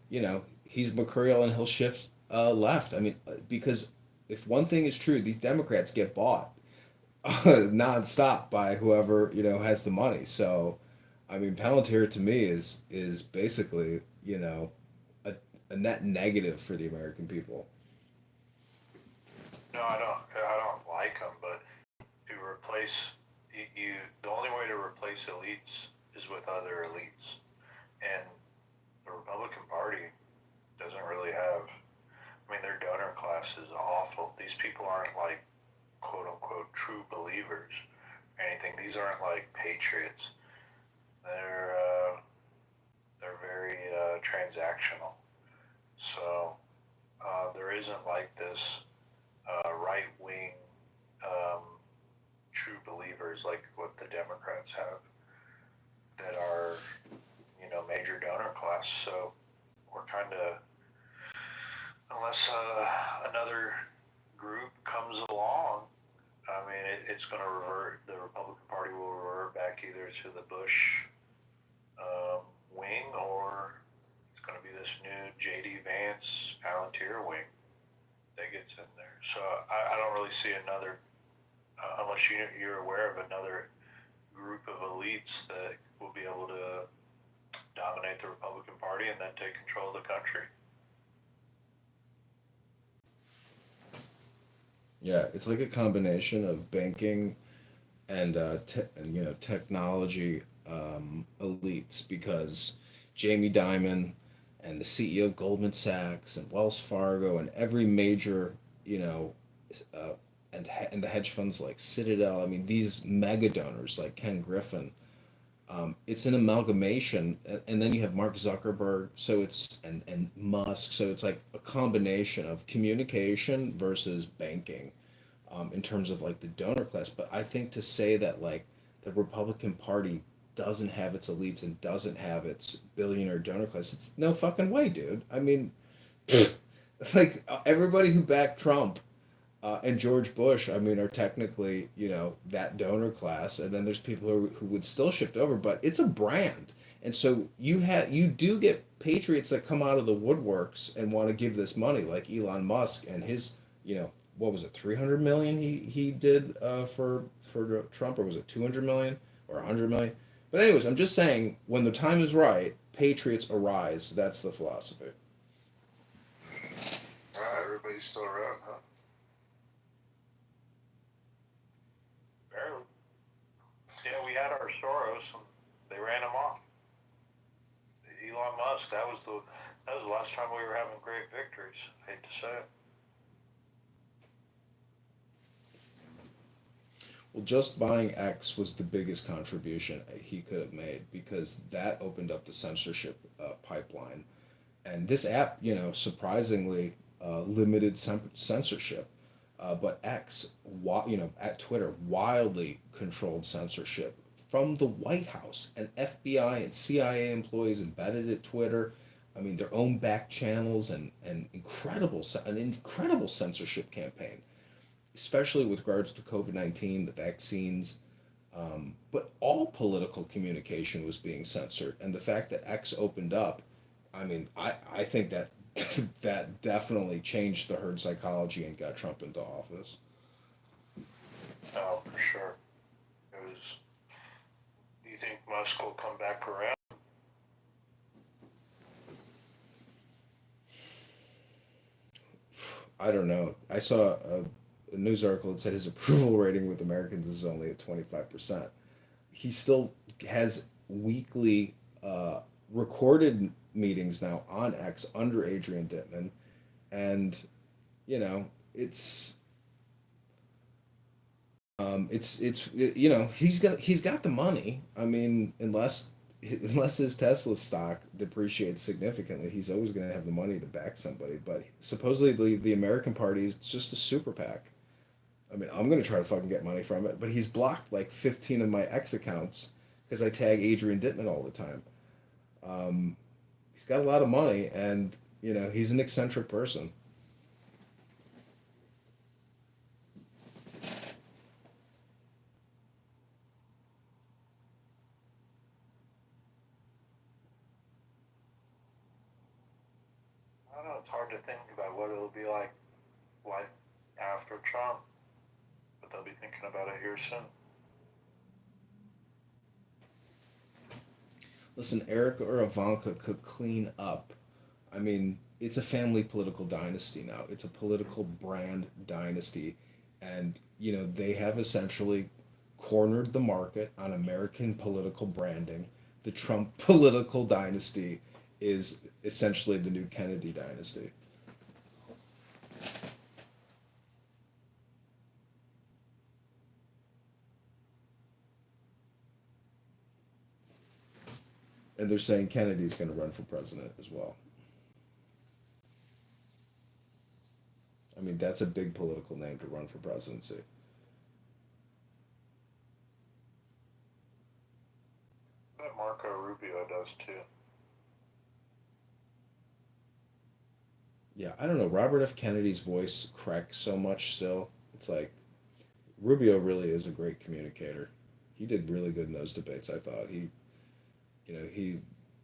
he's mercurial and he'll shift left. I mean, because if one thing is true, these Democrats get bought nonstop by whoever has the money. So, I mean, Palantir to me is basically a net negative for the American people. No, I don't like them, but to replace you, the only way to replace elites is with other elites, and the Republican Party doesn't really have. I mean, their donor class is awful. These people aren't like quote unquote true believers or anything. These aren't like patriots. They're very transactional. So there isn't like this right wing true believers like what the Democrats have that are major donor class. So we're kind of, unless another group comes along, I mean, it's going to revert. The Republican Party will revert back either to the Bush wing, or it's going to be this new J.D. Vance Palantir wing that gets in there. So I don't really see another, unless you're aware of another group of elites that will be able to dominate the Republican Party and then take control of the country. Yeah, it's like a combination of banking and technology elites, because Jamie Dimon and the CEO of Goldman Sachs and Wells Fargo and every major and the hedge funds like Citadel. I mean, these mega donors like Ken Griffin. It's an amalgamation, and then you have Mark Zuckerberg, so it's and Musk, so it's like a combination of communication versus banking, in terms of like the donor class. But I think to say that like the Republican Party doesn't have its elites and doesn't have its billionaire donor class, it's no fucking way, dude. I mean, like everybody who backed Trump and George Bush, I mean, are technically, that donor class, and then there's people who would still shift over, but it's a brand, and so you do get patriots that come out of the woodworks and want to give this money, like Elon Musk and his, what was it, 300 million he did for Trump, or was it 200 million or 100 million? But anyways, I'm just saying, when the time is right, patriots arise. That's the philosophy. Everybody's still around, huh? Soros, and they ran him off. Elon Musk. That was the last time we were having great victories. I hate to say it. Well, just buying X was the biggest contribution he could have made because that opened up the censorship pipeline. And this app, surprisingly limited censorship. But X, at Twitter, wildly controlled censorship from the White House, and FBI and CIA employees embedded at Twitter. I mean, their own back channels and an incredible censorship campaign, especially with regards to COVID-19, the vaccines. But all political communication was being censored, and the fact that X opened up, I mean, I think that that definitely changed the herd psychology and got Trump into office. Oh, for sure. It was. Do you think Musk will come back around? I don't know. I saw a news article that said his approval rating with Americans is only at 25%. He still has weekly recorded meetings now on X under Adrian Dittman, and it's he's got the money. I mean, unless his Tesla stock depreciates significantly, he's always going to have the money to back somebody. But supposedly the American Party is just a super PAC. I mean, I'm going to try to fucking get money from it, but he's blocked like 15 of my X accounts because I tag Adrian Dittman all the time. He's got a lot of money, and he's an eccentric person. I don't know. It's hard to think about what it'll be like life after Trump, but they'll be thinking about it here soon. Listen, Eric or Ivanka could clean up. I mean, it's a family political dynasty now. It's a political brand dynasty. And, they have essentially cornered the market on American political branding. The Trump political dynasty is essentially the new Kennedy dynasty. And they're saying Kennedy's going to run for president as well. I mean, that's a big political name to run for presidency. But Marco Rubio does too. Yeah, I don't know. Robert F. Kennedy's voice cracks so much still. It's like Rubio really is a great communicator. He did really good in those debates, I thought.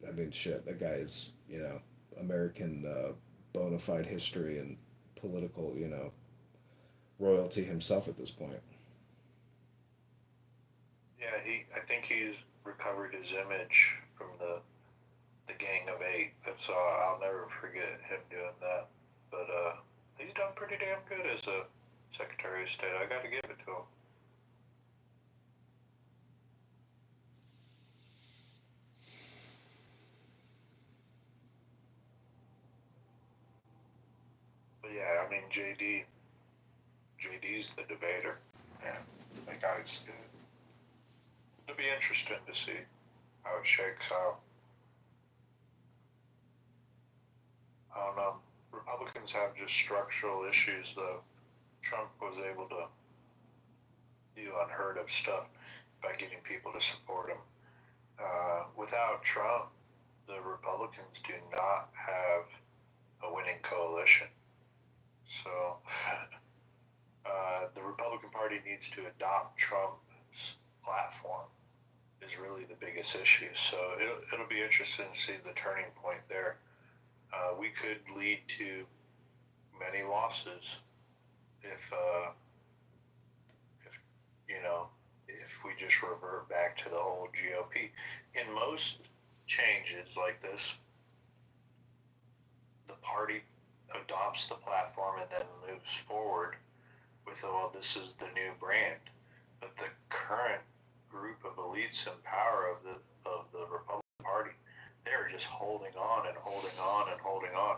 I mean, shit, that guy is, American bona fide history and political, royalty himself at this point. Yeah, I think he's recovered his image from the Gang of Eight. So I'll never forget him doing that. But he's done pretty damn good as a Secretary of State. I got to give it to him. But yeah, I mean, JD's the debater. Yeah, that guy's good. It'll be interesting to see how it shakes out. I don't know. Republicans have just structural issues, though. Trump was able to do unheard of stuff by getting people to support him. Without Trump, the Republicans do not have a winning coalition. So the Republican Party needs to adopt Trump's platform is really the biggest issue. So it'll be interesting to see the turning point there. We could lead to many losses if we just revert back to the old GOP. In most changes like this, the party adopts the platform and then moves forward with, well, this is the new brand. But the current group of elites in power of the Republican Party, they're just holding on and holding on and holding on.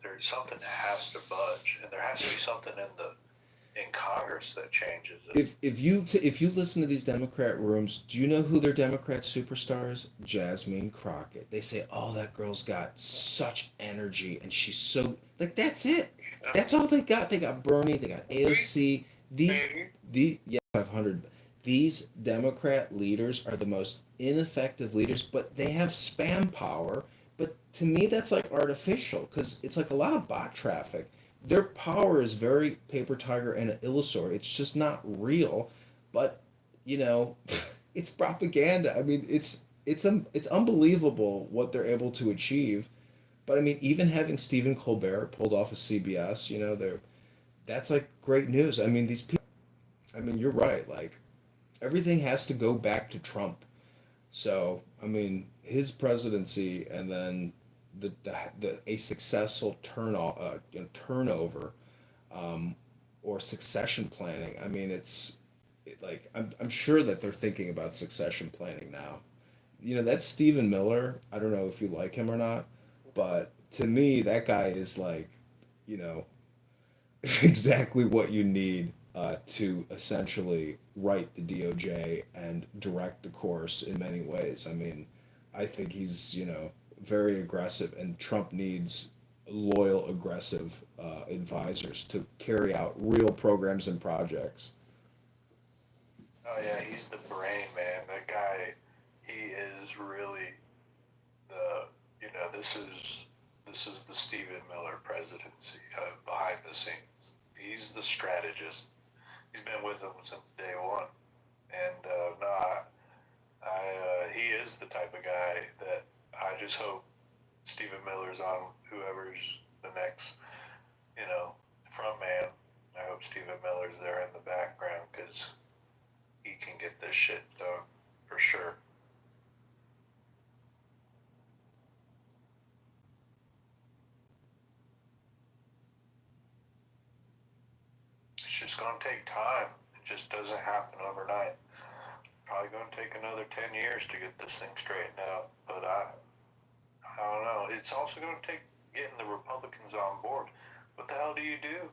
There's something that has to budge, and there has to be something in Congress that changes it. If you listen to these Democrat rooms, do you know who their Democrat superstar is? Jasmine Crockett. They say, "Oh, that girl's got such energy, and she's so like." That's it. That's all they got. They got Bernie. They got AOC. The 500. These Democrat leaders are the most ineffective leaders, but they have spam power. But to me, that's like artificial because it's like a lot of bot traffic. Their power is very paper tiger and illusory. It's just not real, but you know, it's propaganda. I mean, it's unbelievable what they're able to achieve. But I mean, even having Stephen Colbert pulled off of CBS, you know, that's like great news. I mean, these people. I mean, you're right. Like everything has to go back to Trump. So I mean, his presidency and then the a successful turnover or succession planning. I mean, like I'm sure that they're thinking about succession planning now. You know, that's Stephen Miller. I don't know if you like him or not, but to me, that guy is like, you know, exactly what you need to essentially write the DOJ and direct the course in many ways. I mean, I think he's, you know, very aggressive, and Trump needs loyal, aggressive advisors to carry out real programs and projects. Oh yeah, he's the brain, man. That guy, he is really the, you know, this is the Stephen Miller presidency behind the scenes. He's the strategist. He's been with them since day one, and no, he is the type of guy that I just hope Stephen Miller's on whoever's the next, you know, front man. I hope Stephen Miller's there in the background because he can get this shit done for sure. It's just going to take time. It just doesn't happen overnight. Probably going to take another 10 years to get this thing straightened out. But I don't know. It's also going to take getting the Republicans on board. What the hell do you do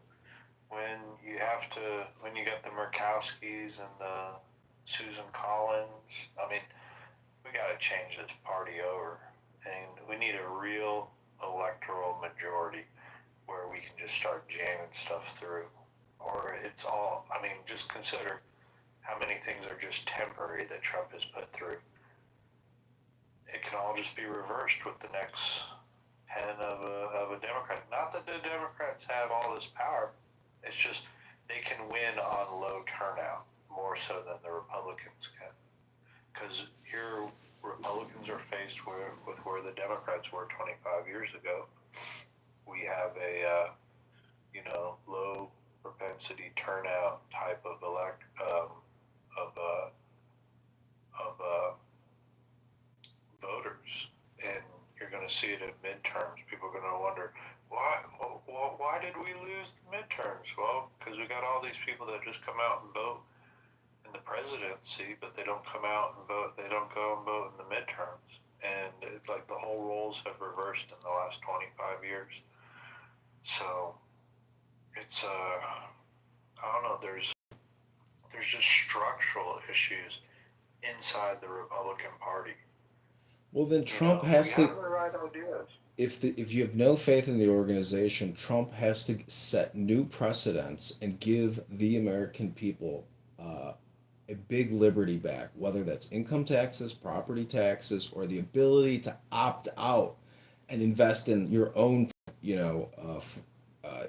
when you got the Murkowskis and the Susan Collins? I mean, we got to change this party over. And we need a real electoral majority where we can just start jamming stuff through. Or it's all, I mean, just consider how many things are just temporary that Trump has put through. It can all just be reversed with the next pen of a Democrat. Not that the Democrats have all this power. It's just they can win on low turnout more so than the Republicans can. Because here, Republicans are faced with where the Democrats were 25 years ago. We have a, low propensity turnout type of voters, and you're going to see it in midterms. People are going to wonder why did we lose the midterms? Well, because we got all these people that just come out and vote in the presidency, but they don't come out and vote. They don't go and vote in the midterms, and it's like the whole roles have reversed in the last 25 years. So it's I don't know. There's just structural issues inside the Republican Party. Well, then Trump has to. We have the right ideas. If you have no faith in the organization, Trump has to set new precedents and give the American people a big liberty back, whether that's income taxes, property taxes, or the ability to opt out and invest in your own,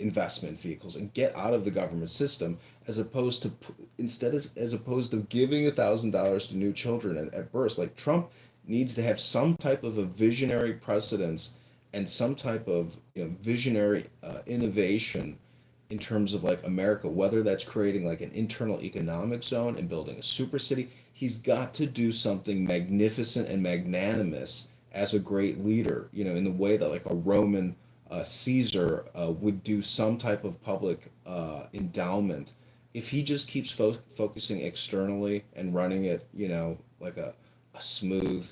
investment vehicles and get out of the government system, as opposed to as opposed to giving $1,000 to new children at birth. Like Trump needs to have some type of a visionary precedence and some type of visionary innovation in terms of like America, whether that's creating like an internal economic zone and building a super city. He's got to do something magnificent and magnanimous as a great leader, in the way that like a Roman Caesar would do some type of public endowment if he just keeps focusing externally and running it, like a smooth,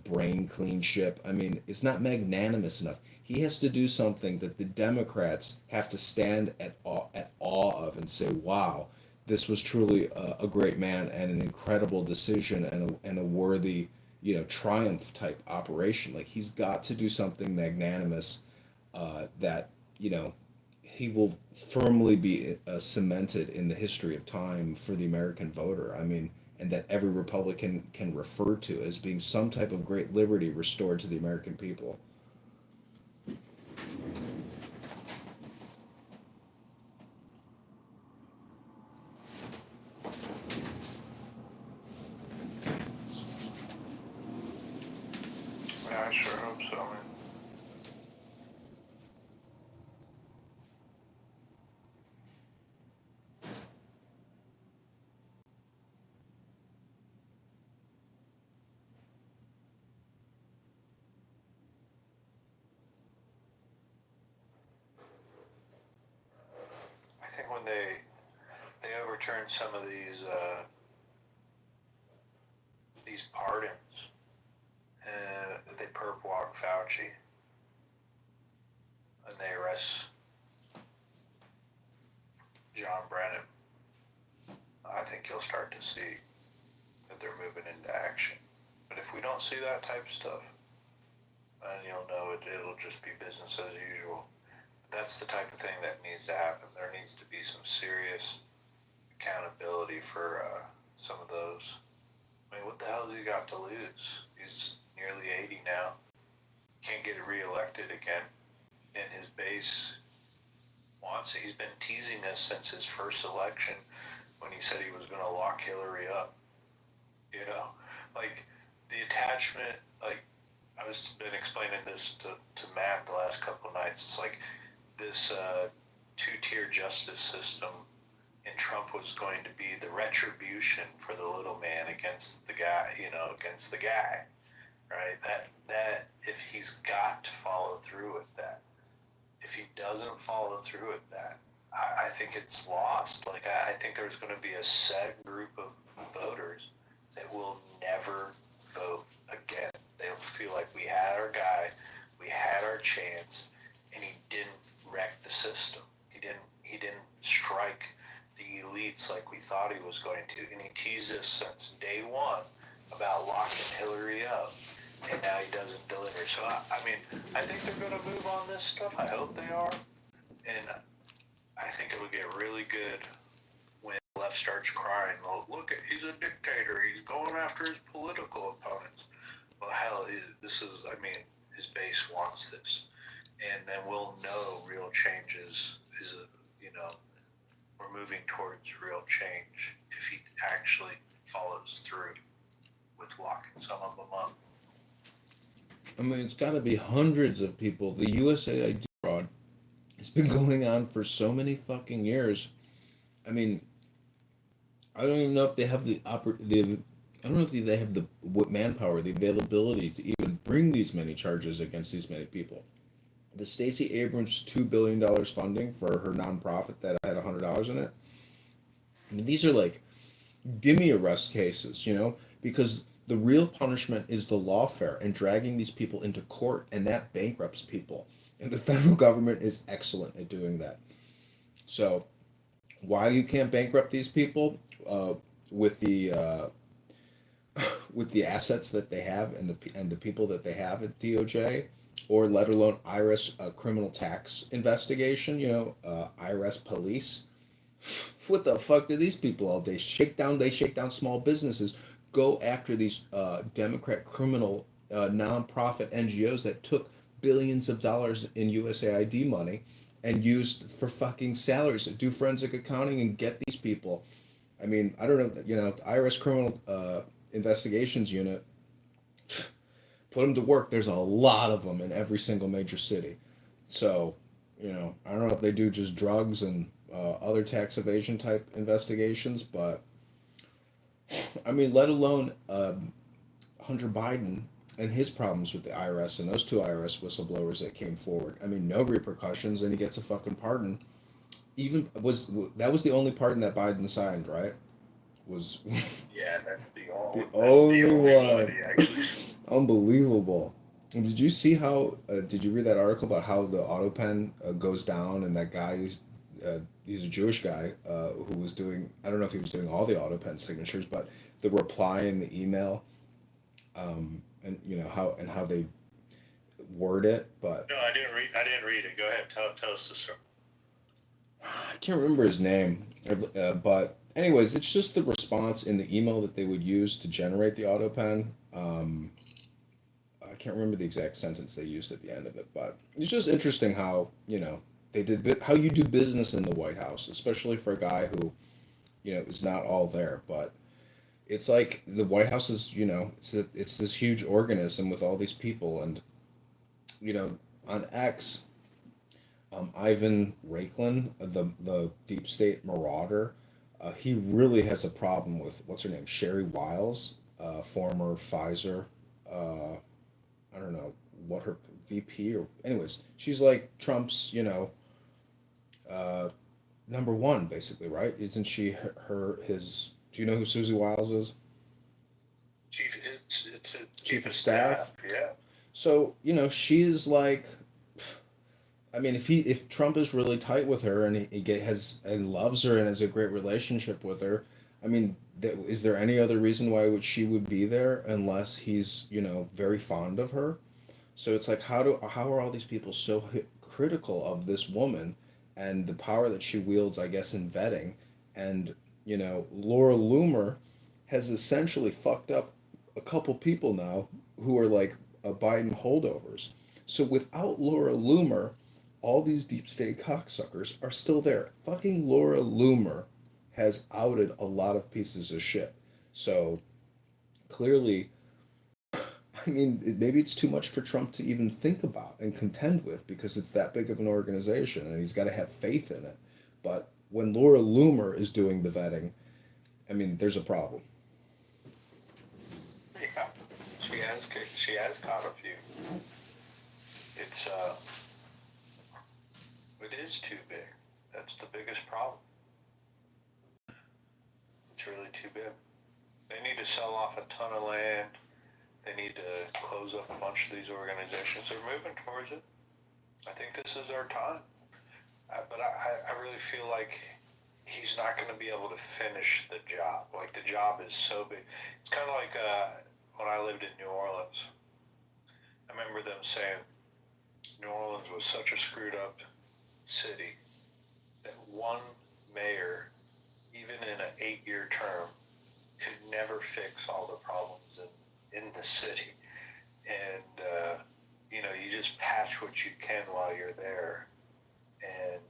brain clean ship, I mean, it's not magnanimous enough. He has to do something that the Democrats have to stand at awe of and say, wow, this was truly a great man and an incredible decision and a worthy, triumph type operation. Like, he's got to do something magnanimous that, he will firmly be cemented in the history of time for the American voter. I mean, and that every Republican can refer to as being some type of great liberty restored to the American people. Yeah, I sure hope so, man. I think when they overturn some of these pardons, they perp walk Fauci, and they arrest John Brennan, I think you'll start to see that they're moving into action. But if we don't see that type of stuff, then you'll know it'll just be business as usual. That's the type of thing that needs to happen. There needs to be some serious accountability for some of those. I mean, what the hell has he got to lose? He's nearly 80 now. Can't get reelected again. And his base wants it. He's been teasing us since his first election when he said he was going to lock Hillary up. Like, the attachment, like, I was been explaining this to Matt the last couple of nights. It's like this two-tier justice system, and Trump was going to be the retribution for the little man against the guy, right? That if he's got to follow through with that, if he doesn't follow through with that, I think it's lost. Like, I think there's going to be a set group of voters that will never vote again. They'll feel like we had our guy, we had our chance, and he didn't wreck the system. He didn't strike the elites like we thought he was going to. And he teased us since day one about locking Hillary up, and now he doesn't deliver. So, I mean, I think they're going to move on this stuff. I hope they are. And I think it would get really good when the left starts crying, well, look, he's a dictator. He's going after his political opponents. Well, hell, his base wants this. And then we'll know real change we're moving towards real change if he actually follows through with locking some of them up. I mean, it's got to be hundreds of people. The USAID fraud has been going on for so many fucking years. I mean, I don't even know if they have I don't know if they have the manpower, the availability to even bring these many charges against these many people. The Stacey Abrams $2 billion funding for her nonprofit that had $100 in it. I mean, these are like, gimme arrest cases, because the real punishment is the lawfare and dragging these people into court, and that bankrupts people. And the federal government is excellent at doing that. So, why you can't bankrupt these people with the assets that they have and the people that they have at DOJ, or let alone IRS criminal tax investigation, IRS police. What the fuck do these people all day shake down small businesses, go after these Democrat criminal nonprofit NGOs that took billions of dollars in USAID money and used for fucking salaries, do forensic accounting and get these people. I mean, I don't know, IRS criminal investigations unit, put them to work. There's a lot of them in every single major city. So, I don't know if they do just drugs and other tax evasion type investigations, but I mean, let alone Hunter Biden and his problems with the IRS and those two IRS whistleblowers that came forward. I mean, no repercussions, and he gets a fucking pardon. even that was the only pardon that Biden signed, right? Was Yeah, that's the that's only the only one one. he actually. Unbelievable. And did you see how? Did you read that article about how the auto pen goes down, and that guy he's a Jewish guy who was doing, I don't know if he was doing all the auto pen signatures, but the reply in the email, and you know how they word it, but No, I didn't read. I didn't read it. Go ahead. Tell us the story. I can't remember his name, but anyways, it's just the response in the email that they would use to generate the auto pen. I can't remember the exact sentence they used at the end of it, but it's just interesting how they did how you do business in the White House, especially for a guy who is not all there. But it's like the White House is it's this huge organism with all these people, and on X, Ivan Raiklin, the deep state marauder, he really has a problem with what's her name, Sherry Wiles, former Pfizer. I don't know what her VP or anyways. She's like Trump's, number one basically, right? Isn't she his? Do you know who Susie Wiles is? It's a Chief of staff. Yeah. So she's like, I mean, if Trump is really tight with her and has and loves her and has a great relationship with her, I mean, is there any other reason why she would be there unless he's very fond of her? So it's like how are all these people so critical of this woman and the power that she wields, I guess, in vetting, and Laura Loomer has essentially fucked up a couple people now who are like Biden holdovers. So without Laura Loomer, all these deep state cocksuckers are still there. Fucking Laura Loomer has outed a lot of pieces of shit. So clearly, I mean, maybe it's too much for Trump to even think about and contend with because it's that big of an organization and he's got to have faith in it. But when Laura Loomer is doing the vetting, I mean, there's a problem. Yeah, she has caught a few. It's it is too big. That's the biggest problem. It's really too big. They need to sell off a ton of land. They need to close up a bunch of these organizations. They're moving towards it. I think this is our time. But I really feel like he's not going to be able to finish the job. Like, the job is so big. It's kind of like when I lived in New Orleans. I remember them saying New Orleans was such a screwed up city that one mayor, even in an 8-year term, could never fix all the problems in the city. And, you just patch what you can while you're there and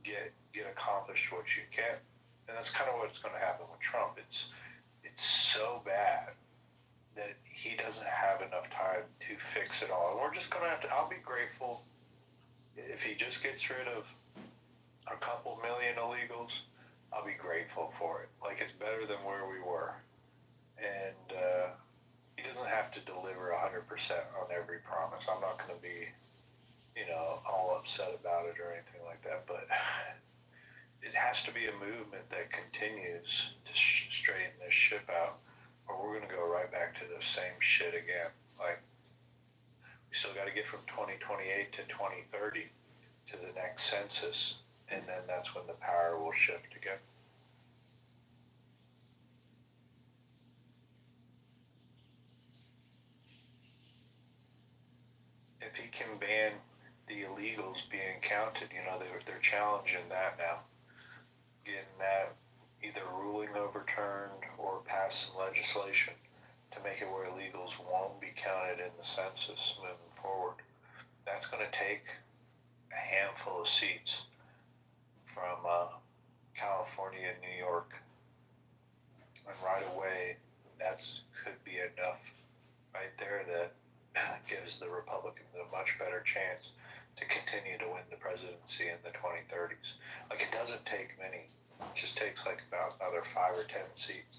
get accomplished what you can. And that's kind of what's going to happen with Trump. It's so bad that he doesn't have enough time to fix it all. And we're just going to have to, I'll be grateful if he just gets rid of a couple million illegals. I'll be grateful for it. Like, it's better than where we were. And he doesn't have to deliver 100% on every promise. I'm not going to be, all upset about it or anything like that. But it has to be a movement that continues to straighten this ship out, or we're going to go right back to the same shit again. Like, we still got to get from 2028 to 2030 to the next census, and then that's when the power will shift again. If he can ban the illegals being counted, they're challenging that now, getting that either ruling overturned or passing legislation to make it where illegals won't be counted in the census moving forward. That's going to take a handful of seats from California and New York, and right away could be enough right there that gives the Republicans a much better chance to continue to win the presidency in the 2030s. Like, it doesn't take many. It just takes like about another 5 or 10 seats.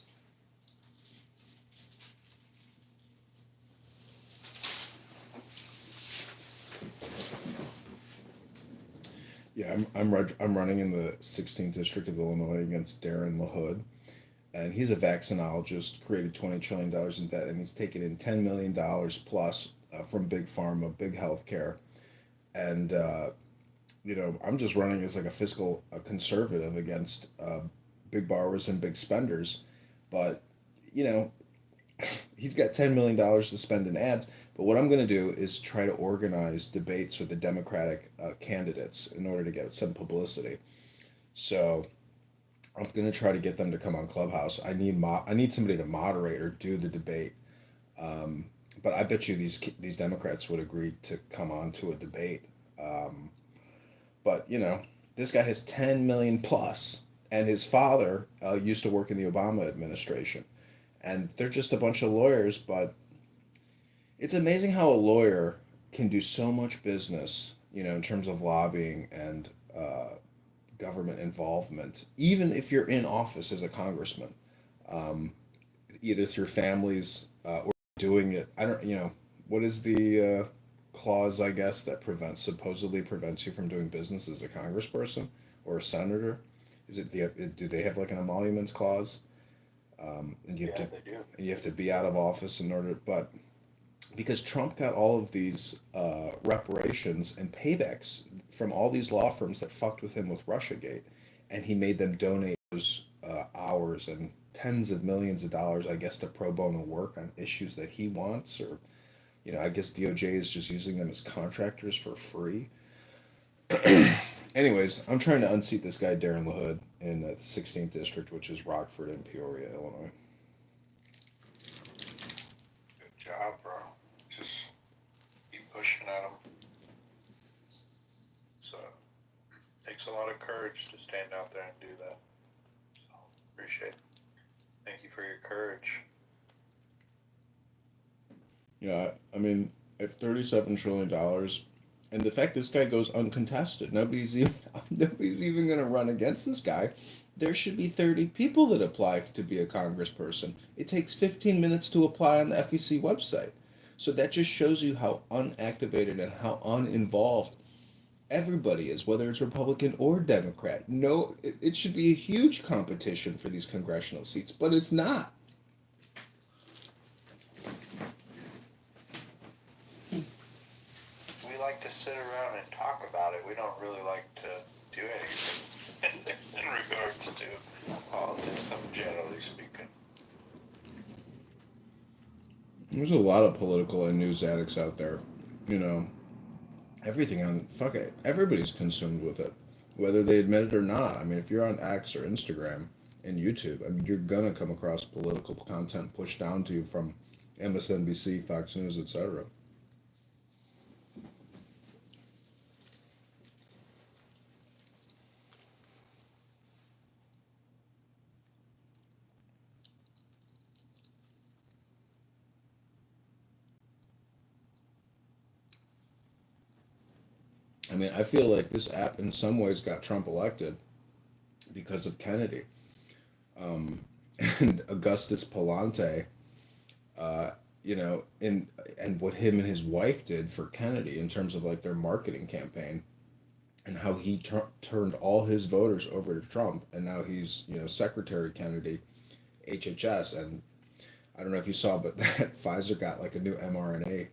Yeah, I'm running in the 16th district of Illinois against Darren LaHood, and he's a vaccinologist, created $20 trillion in debt, and he's taken in $10 million plus from big pharma, big healthcare, and I'm just running as like a fiscal conservative against big borrowers and big spenders, but you know he's got $10 million to spend in ads. But what I'm going to do is try to organize debates with the Democratic candidates in order to get some publicity. So I'm going to try to get them to come on Clubhouse. I need somebody to moderate or do the debate. Um, but I bet you these Democrats would agree to come on to a debate. Um, but this guy has 10 million plus, and his father used to work in the Obama administration, and they're just a bunch of lawyers. But it's amazing how a lawyer can do so much business, in terms of lobbying and government involvement, even if you're in office as a congressman, um, either through families or doing it. I don't, what is the clause, I guess, that supposedly prevents you from doing business as a congressperson or a senator? Is it do they have like an emoluments clause? And you have Yeah, to they do. you have to be out of office in order, but because Trump got all of these reparations and paybacks from all these law firms that fucked with him with Russiagate, and he made them donate those hours and tens of millions of dollars, I guess, to pro bono work on issues that he wants, or I guess DOJ is just using them as contractors for free. Anyways, I'm trying to unseat this guy Darren LaHood in the 16th district, which is Rockford and Peoria, Illinois. Good job, bro. Just keep pushing at them. So takes a lot of courage to stand out there and do that. So appreciate it. Thank you for your courage. Yeah, I mean, if $37 trillion, and the fact this guy goes uncontested, nobody's even gonna run against this guy. There should be 30 people that apply to be a congressperson. It takes 15 minutes to apply on the FEC website. So that just shows you how unactivated and how uninvolved everybody is, whether it's Republican or Democrat. No, it should be a huge competition for these congressional seats, but it's not. We like to sit around and talk about it. We don't really like to do anything in regards to politics, generally speaking. There's a lot of political and news addicts out there. You know, everything on fuck it. Everybody's consumed with it, whether they admit it or not. I mean, if you're on X or Instagram and YouTube, I mean, you're gonna come across political content pushed down to you from MSNBC, Fox News, etc. I mean, I feel like this app in some ways got Trump elected because of Kennedy. Um, and Augustus Palante, and what him and his wife did for Kennedy in terms of like their marketing campaign, and how he turned all his voters over to Trump, and now he's Secretary Kennedy, HHS, and I don't know if you saw, but that Pfizer got like a new mRNA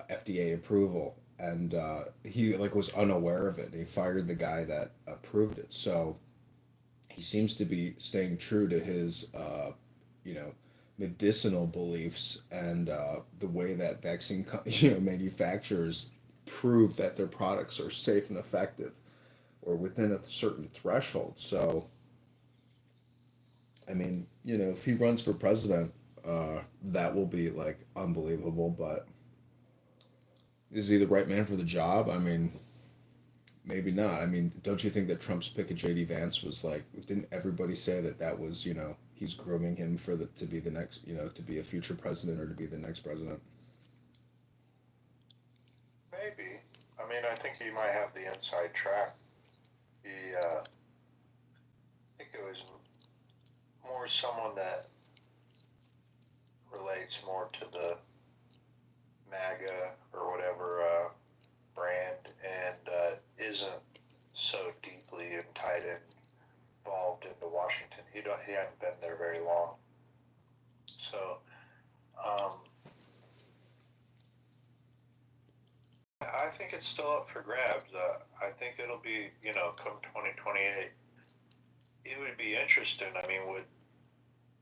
FDA approval, and he like was unaware of it. He fired the guy that approved it, so he seems to be staying true to his you know medicinal beliefs and the way that manufacturers prove that their products are safe and effective or within a certain threshold. So I mean, if he runs for president, that will be like unbelievable. But is he the right man for the job? I mean, maybe not. I mean, don't you think that Trump's pick of JD Vance was like? Didn't everybody say that was he's grooming him for to be the next to be a future president or to be the next president? Maybe. I mean, I think he might have the inside track. I think it was more someone that relates more to the MAGA or whatever brand, and isn't so deeply and tied in, involved into Washington. He hadn't been there very long. So, I think it's still up for grabs. I think it'll be, come 2028. It would be interesting. I mean,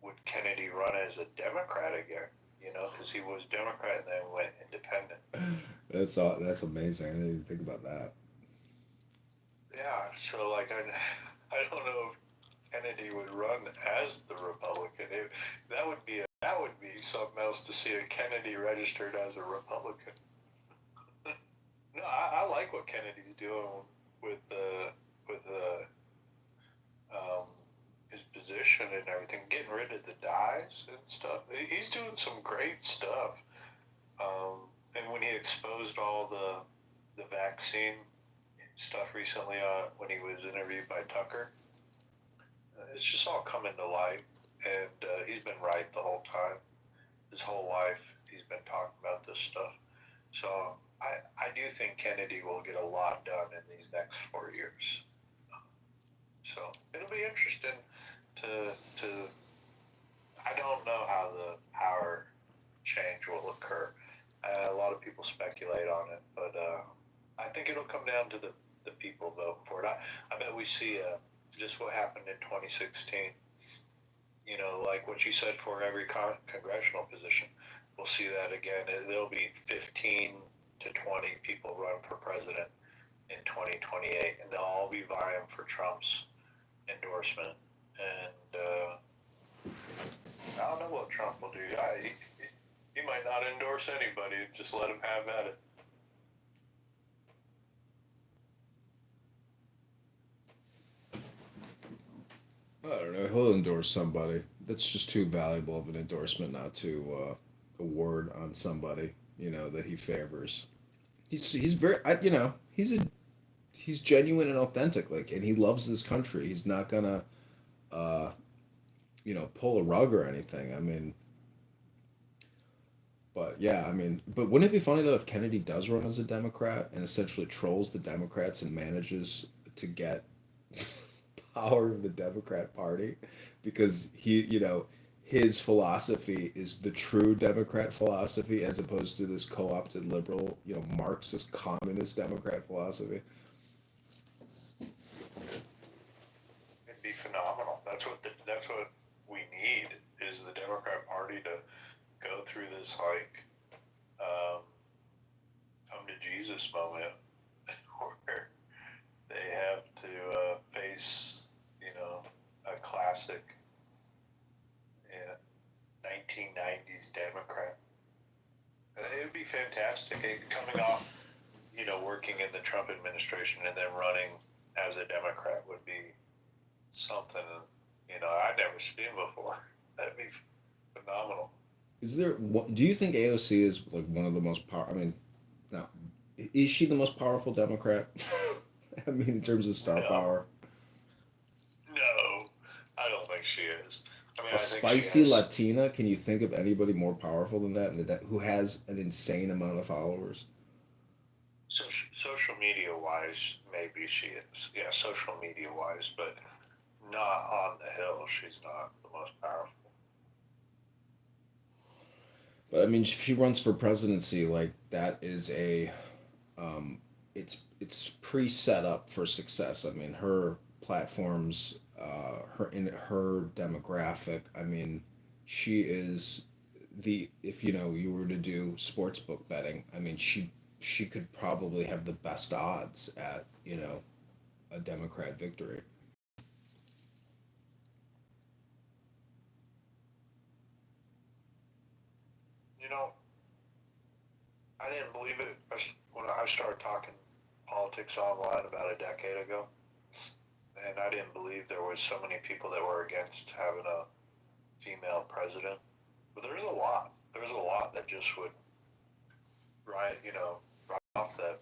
would Kennedy run as a Democrat again? Because he was Democrat and then went independent. That's amazing. I didn't even think about that. Yeah. So, like, I don't know if Kennedy would run as the Republican. That would be something else to see a Kennedy registered as a Republican. No, I like what Kennedy's doing with his position and everything, getting rid of the dyes and stuff. He's doing some great stuff. And when he exposed all the vaccine stuff recently when he was interviewed by Tucker, it's just all coming to light. And he's been right the whole time. His whole life, he's been talking about this stuff. So I do think Kennedy will get a lot done in these next 4 years. So it'll be interesting to I don't know how the power change will occur. A lot of people speculate on it, but I think it'll come down to the people voting for it. I bet we see just what happened in 2016. Like what you said, for every congressional position, we'll see that again. There'll be 15 to 20 people run for president in 2028, and they'll all be vying for Trump's endorsement. And I don't know what Trump will do. He might not endorse anybody. Just let him have at it. I don't know. He'll endorse somebody. That's just too valuable of an endorsement not to award on somebody that he favors. He's very he's genuine and authentic, and he loves this country. He's not gonna pull a rug or anything. I mean, but yeah, but wouldn't it be funny though if Kennedy does run as a Democrat and essentially trolls the Democrats and manages to get power of the Democrat Party, because his philosophy is the true Democrat philosophy as opposed to this co-opted liberal, Marxist communist Democrat philosophy. It'd be phenomenal. That's what we need, is the Democrat Party to go through this come to Jesus moment where they have to face a classic 1990s Democrat. It would be fantastic. Coming off, working in the Trump administration and then running as a Democrat would be something, I'd never seen before. That'd be phenomenal. Do you think AOC is like one of the most now, is she the most powerful Democrat? In terms of star power. No, I don't think she is. A spicy Latina? Can you think of anybody more powerful than that, who has an insane amount of followers? Social media wise, maybe she is. Yeah, social media wise, but not on the Hill. She's not the most powerful. But if she runs for presidency, that is it's pre-set up for success. Her platforms, her demographic. She is if you were to do sports book betting, she could probably have the best odds at a Democrat victory. I didn't believe it when I started talking politics online about a decade ago, and I didn't believe there was so many people that were against having a female president. But there's a lot. There's a lot that just would right off that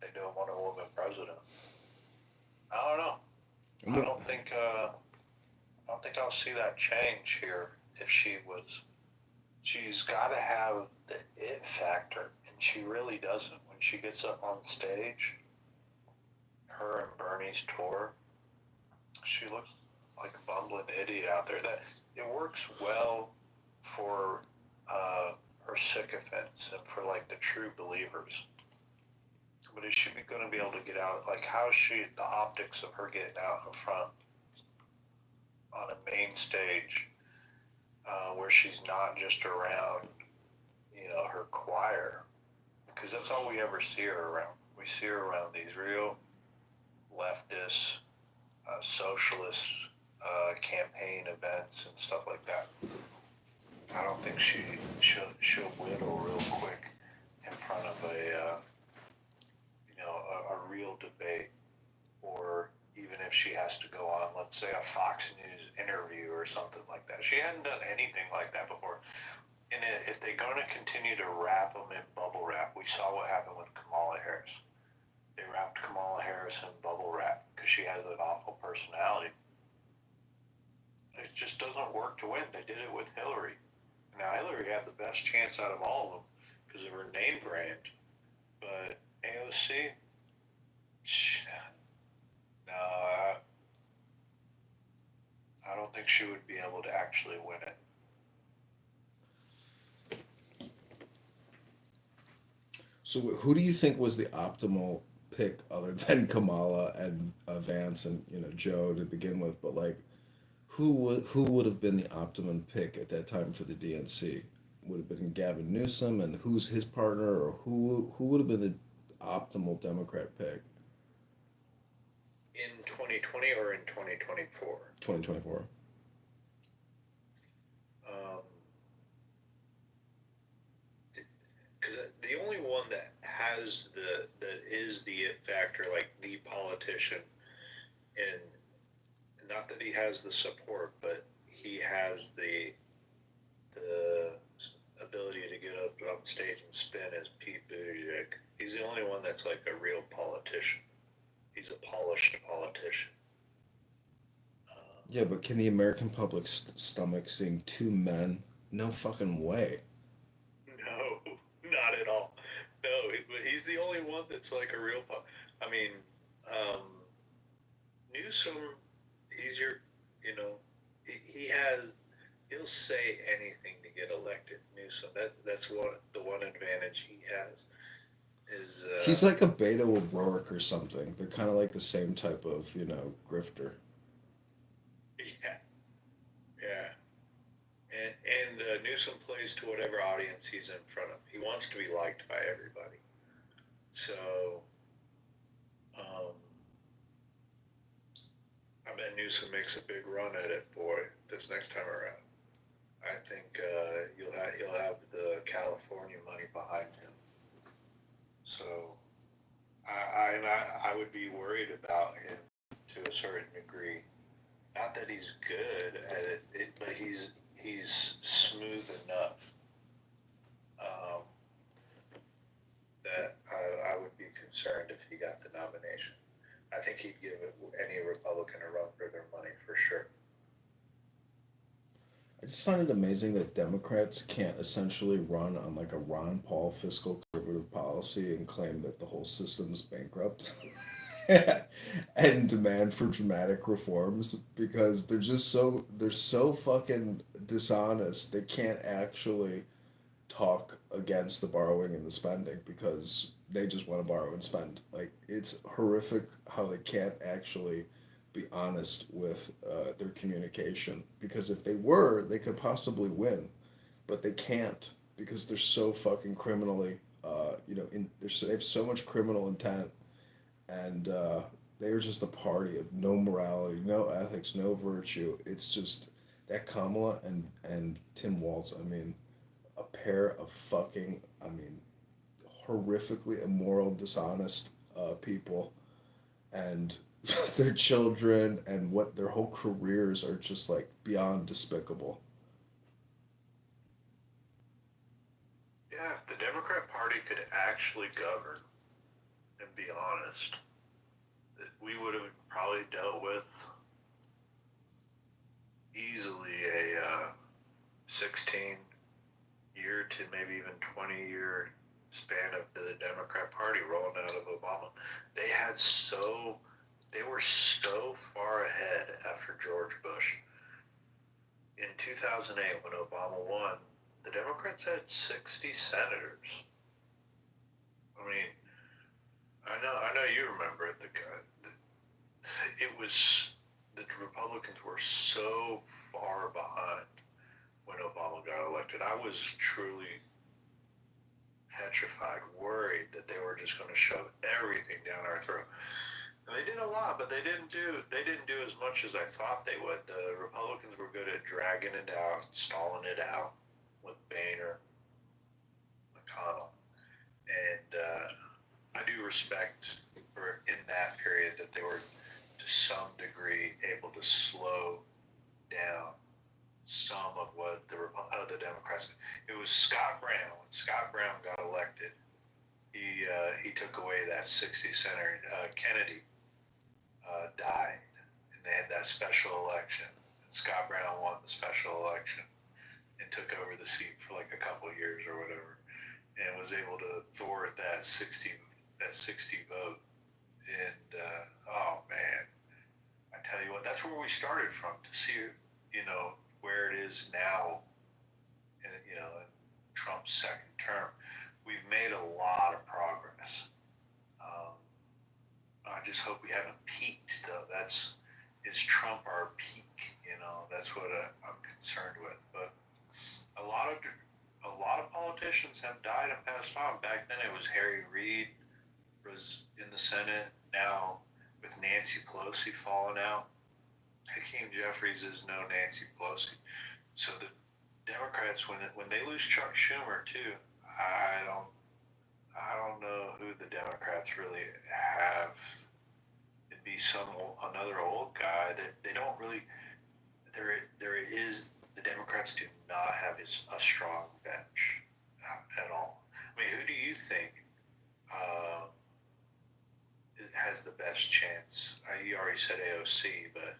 they don't want a woman president. I don't know. I don't think I'll see that change here if she was. She's got to have the it factor, and she really doesn't. When she gets up on stage, her and Bernie's tour, she looks like a bumbling idiot out there. That it works well for her sycophants and for like the true believers. But is she going to be able to get out? Like, how is she, the optics of her getting out in front on a main stage where she's not just around, her choir? Because that's all we ever see her around. We see her around these real leftist, socialist campaign events and stuff like that. I don't think she'll whittle real quick in front of a real debate, or even if she has to go on, let's say, a Fox News interview or something like that. She hadn't done anything like that before. And if they're going to continue to wrap them in bubble wrap, we saw what happened with Kamala Harris. They wrapped Kamala Harris in bubble wrap because she has an awful personality. It just doesn't work to win. They did it with Hillary. Now, Hillary had the best chance out of all of them because of her name brand. But AOC, no, I don't think she would be able to actually win it. So who do you think was the optimal pick other than Kamala and Vance and Joe to begin with? But like, who would have been the optimum pick at that time for the DNC? Would have been Gavin Newsom, and who's his partner, or who would have been the optimal Democrat pick? In 2020 or in 2024? 2024. Because the only one that is the it factor, like the politician, and not that he has the support, but he has the ability to get up on stage and spin, as Pete Buttigieg. He's the only one that's like a real politician. He's a polished politician. Yeah, but can the American public stomach seeing two men? No fucking way. No, not at all. No, but he's the only one that's like a real. I mean, Newsom, he's your, he'll say anything to get elected. Newsom, that's the one advantage he has. Is he's like a Beto O'Rourke or something. They're kind of like the same type of grifter. Yeah. And Newsom plays to whatever audience he's in front of. He wants to be liked by everybody. So, I bet Newsom makes a big run at it, boy, this next time around. I think he'll have the California money behind him. So, I would be worried about him to a certain degree. Not that he's good at it, but he's smooth enough that I would be concerned if he got the nomination. I think he'd give any Republican a run for their money for sure. I just find it amazing that Democrats can't essentially run on like a Ron Paul fiscal conservative policy and claim that the whole system's bankrupt and demand for dramatic reforms, because they're so fucking dishonest. They can't actually talk against the borrowing and the spending because they just want to borrow and spend. Like, it's horrific how they can't actually be honest with their communication, because if they were, they could possibly win, but they can't because they're so fucking criminally, they have so much criminal intent, and they're just a party of no morality, no ethics, no virtue. It's just that Kamala and Tim Walz, I mean, a pair of fucking, horrifically immoral, dishonest people, and their children and what their whole careers are just like beyond despicable. Yeah, if the Democrat Party could actually govern and be honest, we would have probably dealt with easily a 16-year to maybe even 20-year span fan of the Democrat Party rolling out of Obama. They were so far ahead after George Bush. In 2008, when Obama won, the Democrats had 60 senators. I mean, I know you remember it. The Republicans were so far behind when Obama got elected. I was truly petrified, worried that they were just going to shove everything down our throat. And they did a lot, but they didn't do as much as I thought they would. The Republicans were good at dragging it out, stalling it out with Boehner, McConnell, and I do respect in that period that they were to some degree able to slow down some of what the Democrats. It was Scott Brown. When Scott Brown got elected, he took away that 60 senator. Kennedy died, and they had that special election. And Scott Brown won the special election and took over the seat for like a couple of years or whatever, and was able to thwart that 60 vote. And oh man, I tell you what, that's where we started from. To see, where it is now, in Trump's second term, we've made a lot of progress. I just hope we haven't peaked, though. Is Trump our peak? That's what I'm concerned with. But a lot of politicians have died and passed on. Back then, it was Harry Reid was in the Senate. Now, with Nancy Pelosi falling out, Hakeem Jeffries is no Nancy Pelosi. So the Democrats, when they lose Chuck Schumer too, I don't know who the Democrats really have. It'd be another old guy that they don't really. There is the Democrats do not have a strong bench at all. I mean, who do you think has the best chance? You already said AOC, but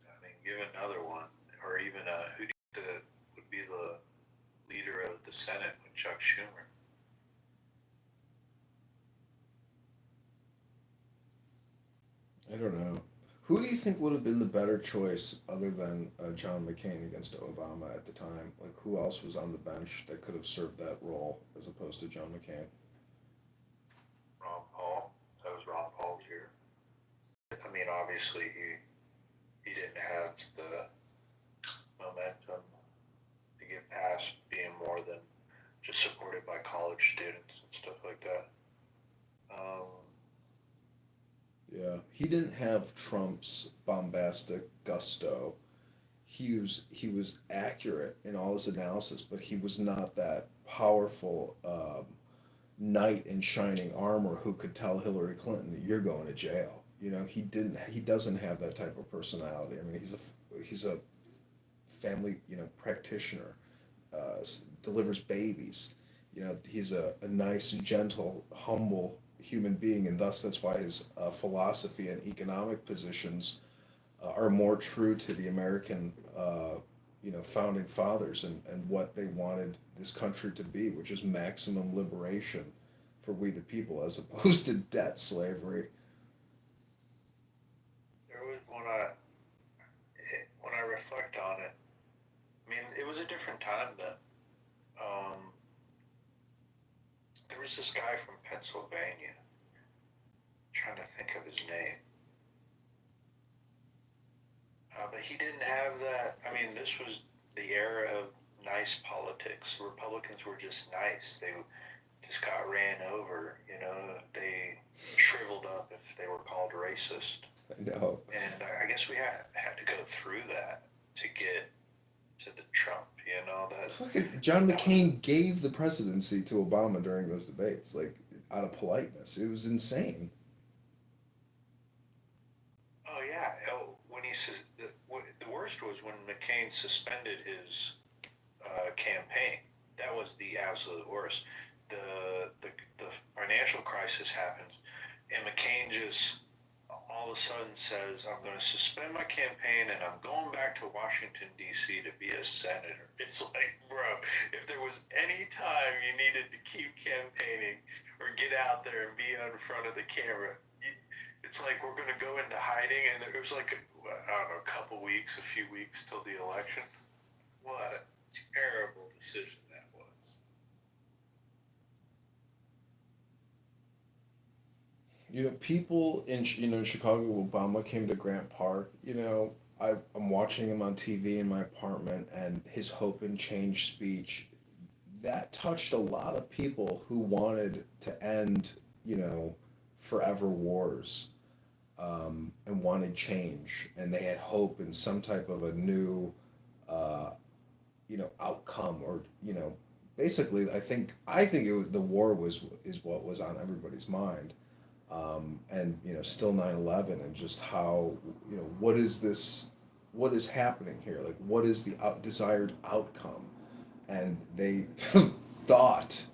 I mean, give another one, or even who do you think would be the leader of the Senate with Chuck Schumer? I don't know. Who do you think would have been the better choice other than John McCain against Obama at the time? Like, who else was on the bench that could have served that role as opposed to John McCain? Ron Paul. That was Ron Paul's year. I mean, obviously, he didn't have the momentum to get past being more than just supported by college students and stuff like that. Yeah, he didn't have Trump's bombastic gusto. He was accurate in all his analysis, but he was not that powerful knight in shining armor who could tell Hillary Clinton, "You're going to jail." He doesn't have that type of personality. I mean, he's a family practitioner, delivers babies. He's a nice, gentle, humble human being, and thus that's why his philosophy and economic positions are more true to the American founding fathers and what they wanted this country to be, which is maximum liberation for we the people as opposed to debt slavery. There was when I reflect on it, I mean, it was a different time then. There was this guy from Pennsylvania. I'm trying to think of his name. But he didn't have that. I mean, this was the era of nice politics. The Republicans were just nice. They just got ran over. They shriveled up if they were called racist. I know. And I guess we had to go through that to get to the Trump. John McCain gave the presidency to Obama during those debates, like out of politeness. It was insane. Oh yeah. When he says the worst was when McCain suspended his campaign. That was the absolute worst. The financial crisis happens, and McCain just all of a sudden says, I'm going to suspend my campaign and I'm going back to Washington, D.C. to be a senator. It's like, bro, if there was any time you needed to keep campaigning or get out there and be in front of the camera, it's like we're going to go into hiding, and there was like, I don't know, a few weeks till the election. What a terrible decision that was. You know, people in in Chicago, Obama came to Grant Park. You know, I'm watching him on TV in my apartment, and his hope and change speech that touched a lot of people who wanted to end, forever wars, and wanted change, and they had hope in some type of a new, uh, outcome, or basically, I think it was, the war was is what was on everybody's mind, and still 9/11, and just how, what is this, what is happening here, like what is the desired outcome, and they thought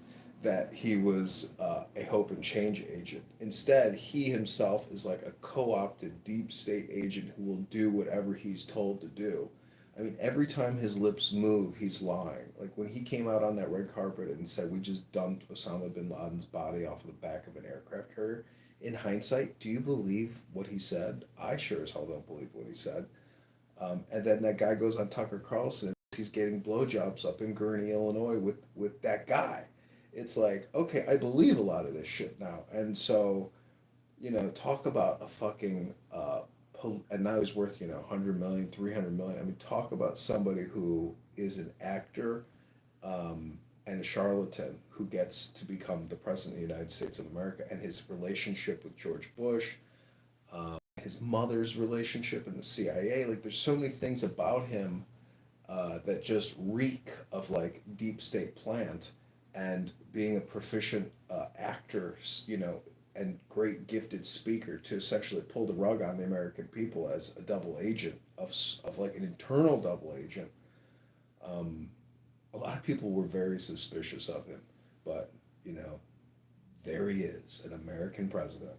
that he was a hope and change agent. Instead, he himself is like a co-opted deep state agent who will do whatever he's told to do. I mean, every time his lips move, he's lying. Like when he came out on that red carpet and said, "We just dumped Osama bin Laden's body off of the back of an aircraft carrier." In hindsight, do you believe what he said? I sure as hell don't believe what he said. And then that guy goes on Tucker Carlson. He's getting blowjobs up in Gurnee, Illinois, with that guy. It's like, okay, I believe a lot of this shit now. And so, talk about a fucking and now he's worth 100 million, 300 million. I mean, talk about somebody who is an actor, and a charlatan who gets to become the president of the United States of America, and his relationship with George Bush, his mother's relationship in the CIA. Like, there's so many things about him that just reek of like deep state plant, and being a proficient actor, and great gifted speaker to essentially pull the rug on the American people as a double agent of like an internal double agent. Um, a lot of people were very suspicious of him, but there he is, an American president.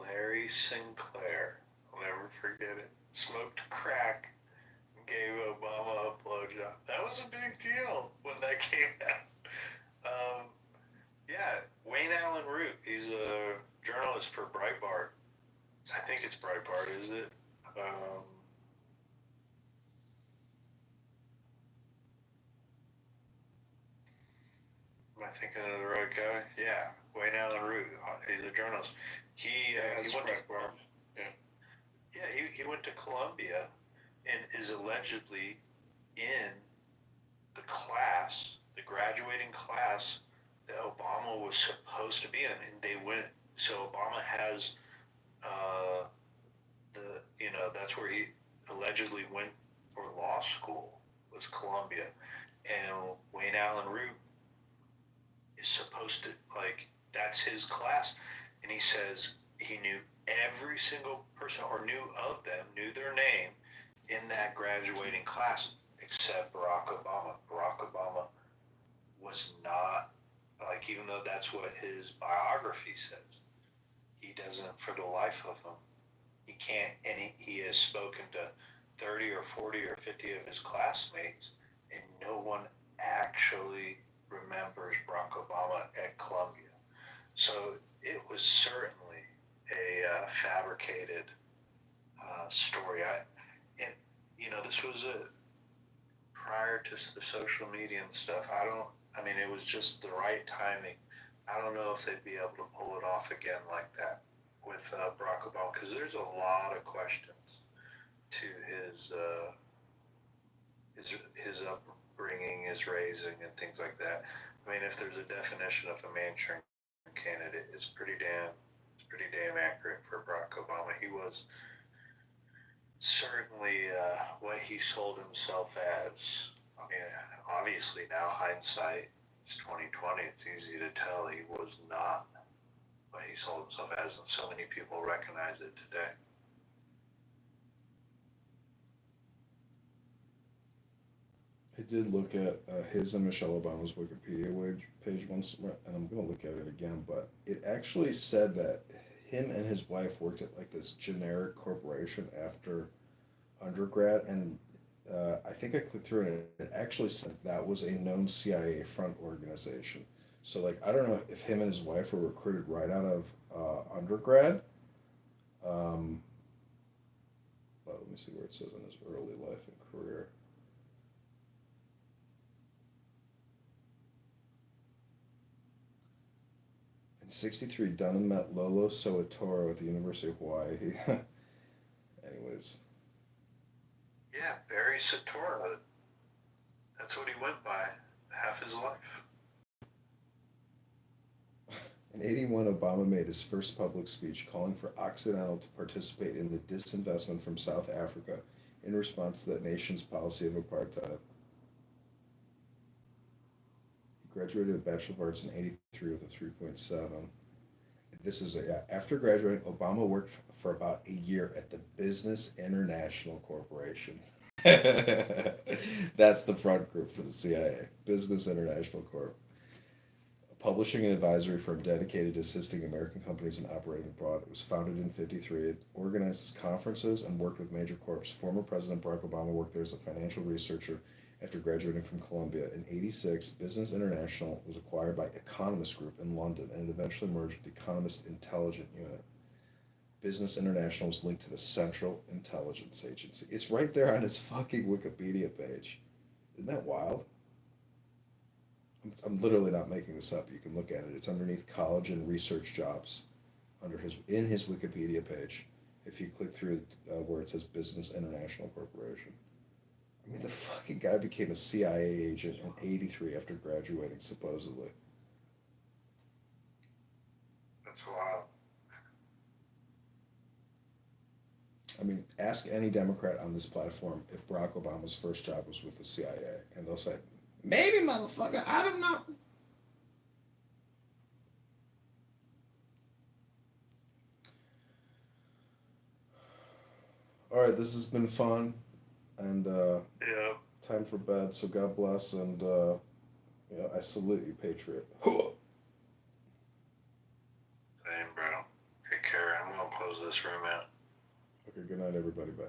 Larry Sinclair, I'll never forget it. Smoked crack, gave Obama a blowjob. That was a big deal when that came out. Yeah, Wayne Allen Root. He's a journalist for Breitbart. I think it's Breitbart, is it? Am I thinking of the right guy? Yeah, Wayne Allen Root. He's a journalist. He went to he went to Columbia and is allegedly in the class, the graduating class that Obama was supposed to be in, and they went. So Obama has that's where he allegedly went for law school, was Columbia, and Wayne Allen Root is supposed to, like, that's his class, and he says he knew every single person, or knew of them, knew their name in that graduating class, except Barack Obama. Barack Obama was not, like, even though that's what his biography says, he doesn't, for the life of him, he can't, and he has spoken to 30 or 40 or 50 of his classmates, and no one actually remembers Barack Obama at Columbia. So it was certainly a fabricated story. This was prior to the social media and stuff. It was just the right timing. I don't know if they'd be able to pull it off again like that with Barack Obama, because there's a lot of questions to his upbringing, his raising, and things like that. I mean, if there's a definition of a Manchurian candidate, it's pretty damn accurate for Barack Obama. He was certainly what he sold himself as. I mean, obviously now hindsight, it's 2020. It's easy to tell he was not what he sold himself as, and so many people recognize it today. I did look at his and Michelle Obama's Wikipedia page once, and I'm going to look at it again, but it actually said that him and his wife worked at like this generic corporation after undergrad, and I think I clicked through and it actually said that was a known CIA front organization. So like I don't know if him and his wife were recruited right out of undergrad, um, but let me see where it says in his early life and career. In '63, Dunham met Lolo Soetoro at the University of Hawaii. Anyways, Yeah, Barry Soetoro. That's what he went by half his life. in '81, Obama made his first public speech calling for Occidental to participate in the disinvestment from South Africa in response to that nation's policy of apartheid. He graduated with a Bachelor of Arts in '83 with a 3.7. This is yeah, after graduating, Obama worked for about a year at the Business International Corporation. That's the front group for the CIA, Business International Corp. A publishing and advisory firm dedicated to assisting American companies in operating abroad. It was founded in '53. It organizes conferences and worked with major corps. Former President Barack Obama worked there as a financial researcher after graduating from Columbia. In '86, Business International was acquired by Economist Group in London, and it eventually merged with the Economist Intelligence Unit. Business International was linked to the Central Intelligence Agency. It's right there on his fucking Wikipedia page. Isn't that wild? I'm literally not making this up. You can look at it. It's underneath college and research jobs, in his Wikipedia page. If you click through where it says Business International Corporation. I mean, the fucking guy became a CIA agent in '83 after graduating, supposedly. That's wild. I mean, ask any Democrat on this platform if Barack Obama's first job was with the CIA, and they'll say, maybe, motherfucker, I don't know. All right, this has been fun, and Yeah. time for bed, so God bless, and yeah, I salute you, Patriot. Same, bro. Take care. I'm gonna close this room out. Okay, good night, everybody. Bye.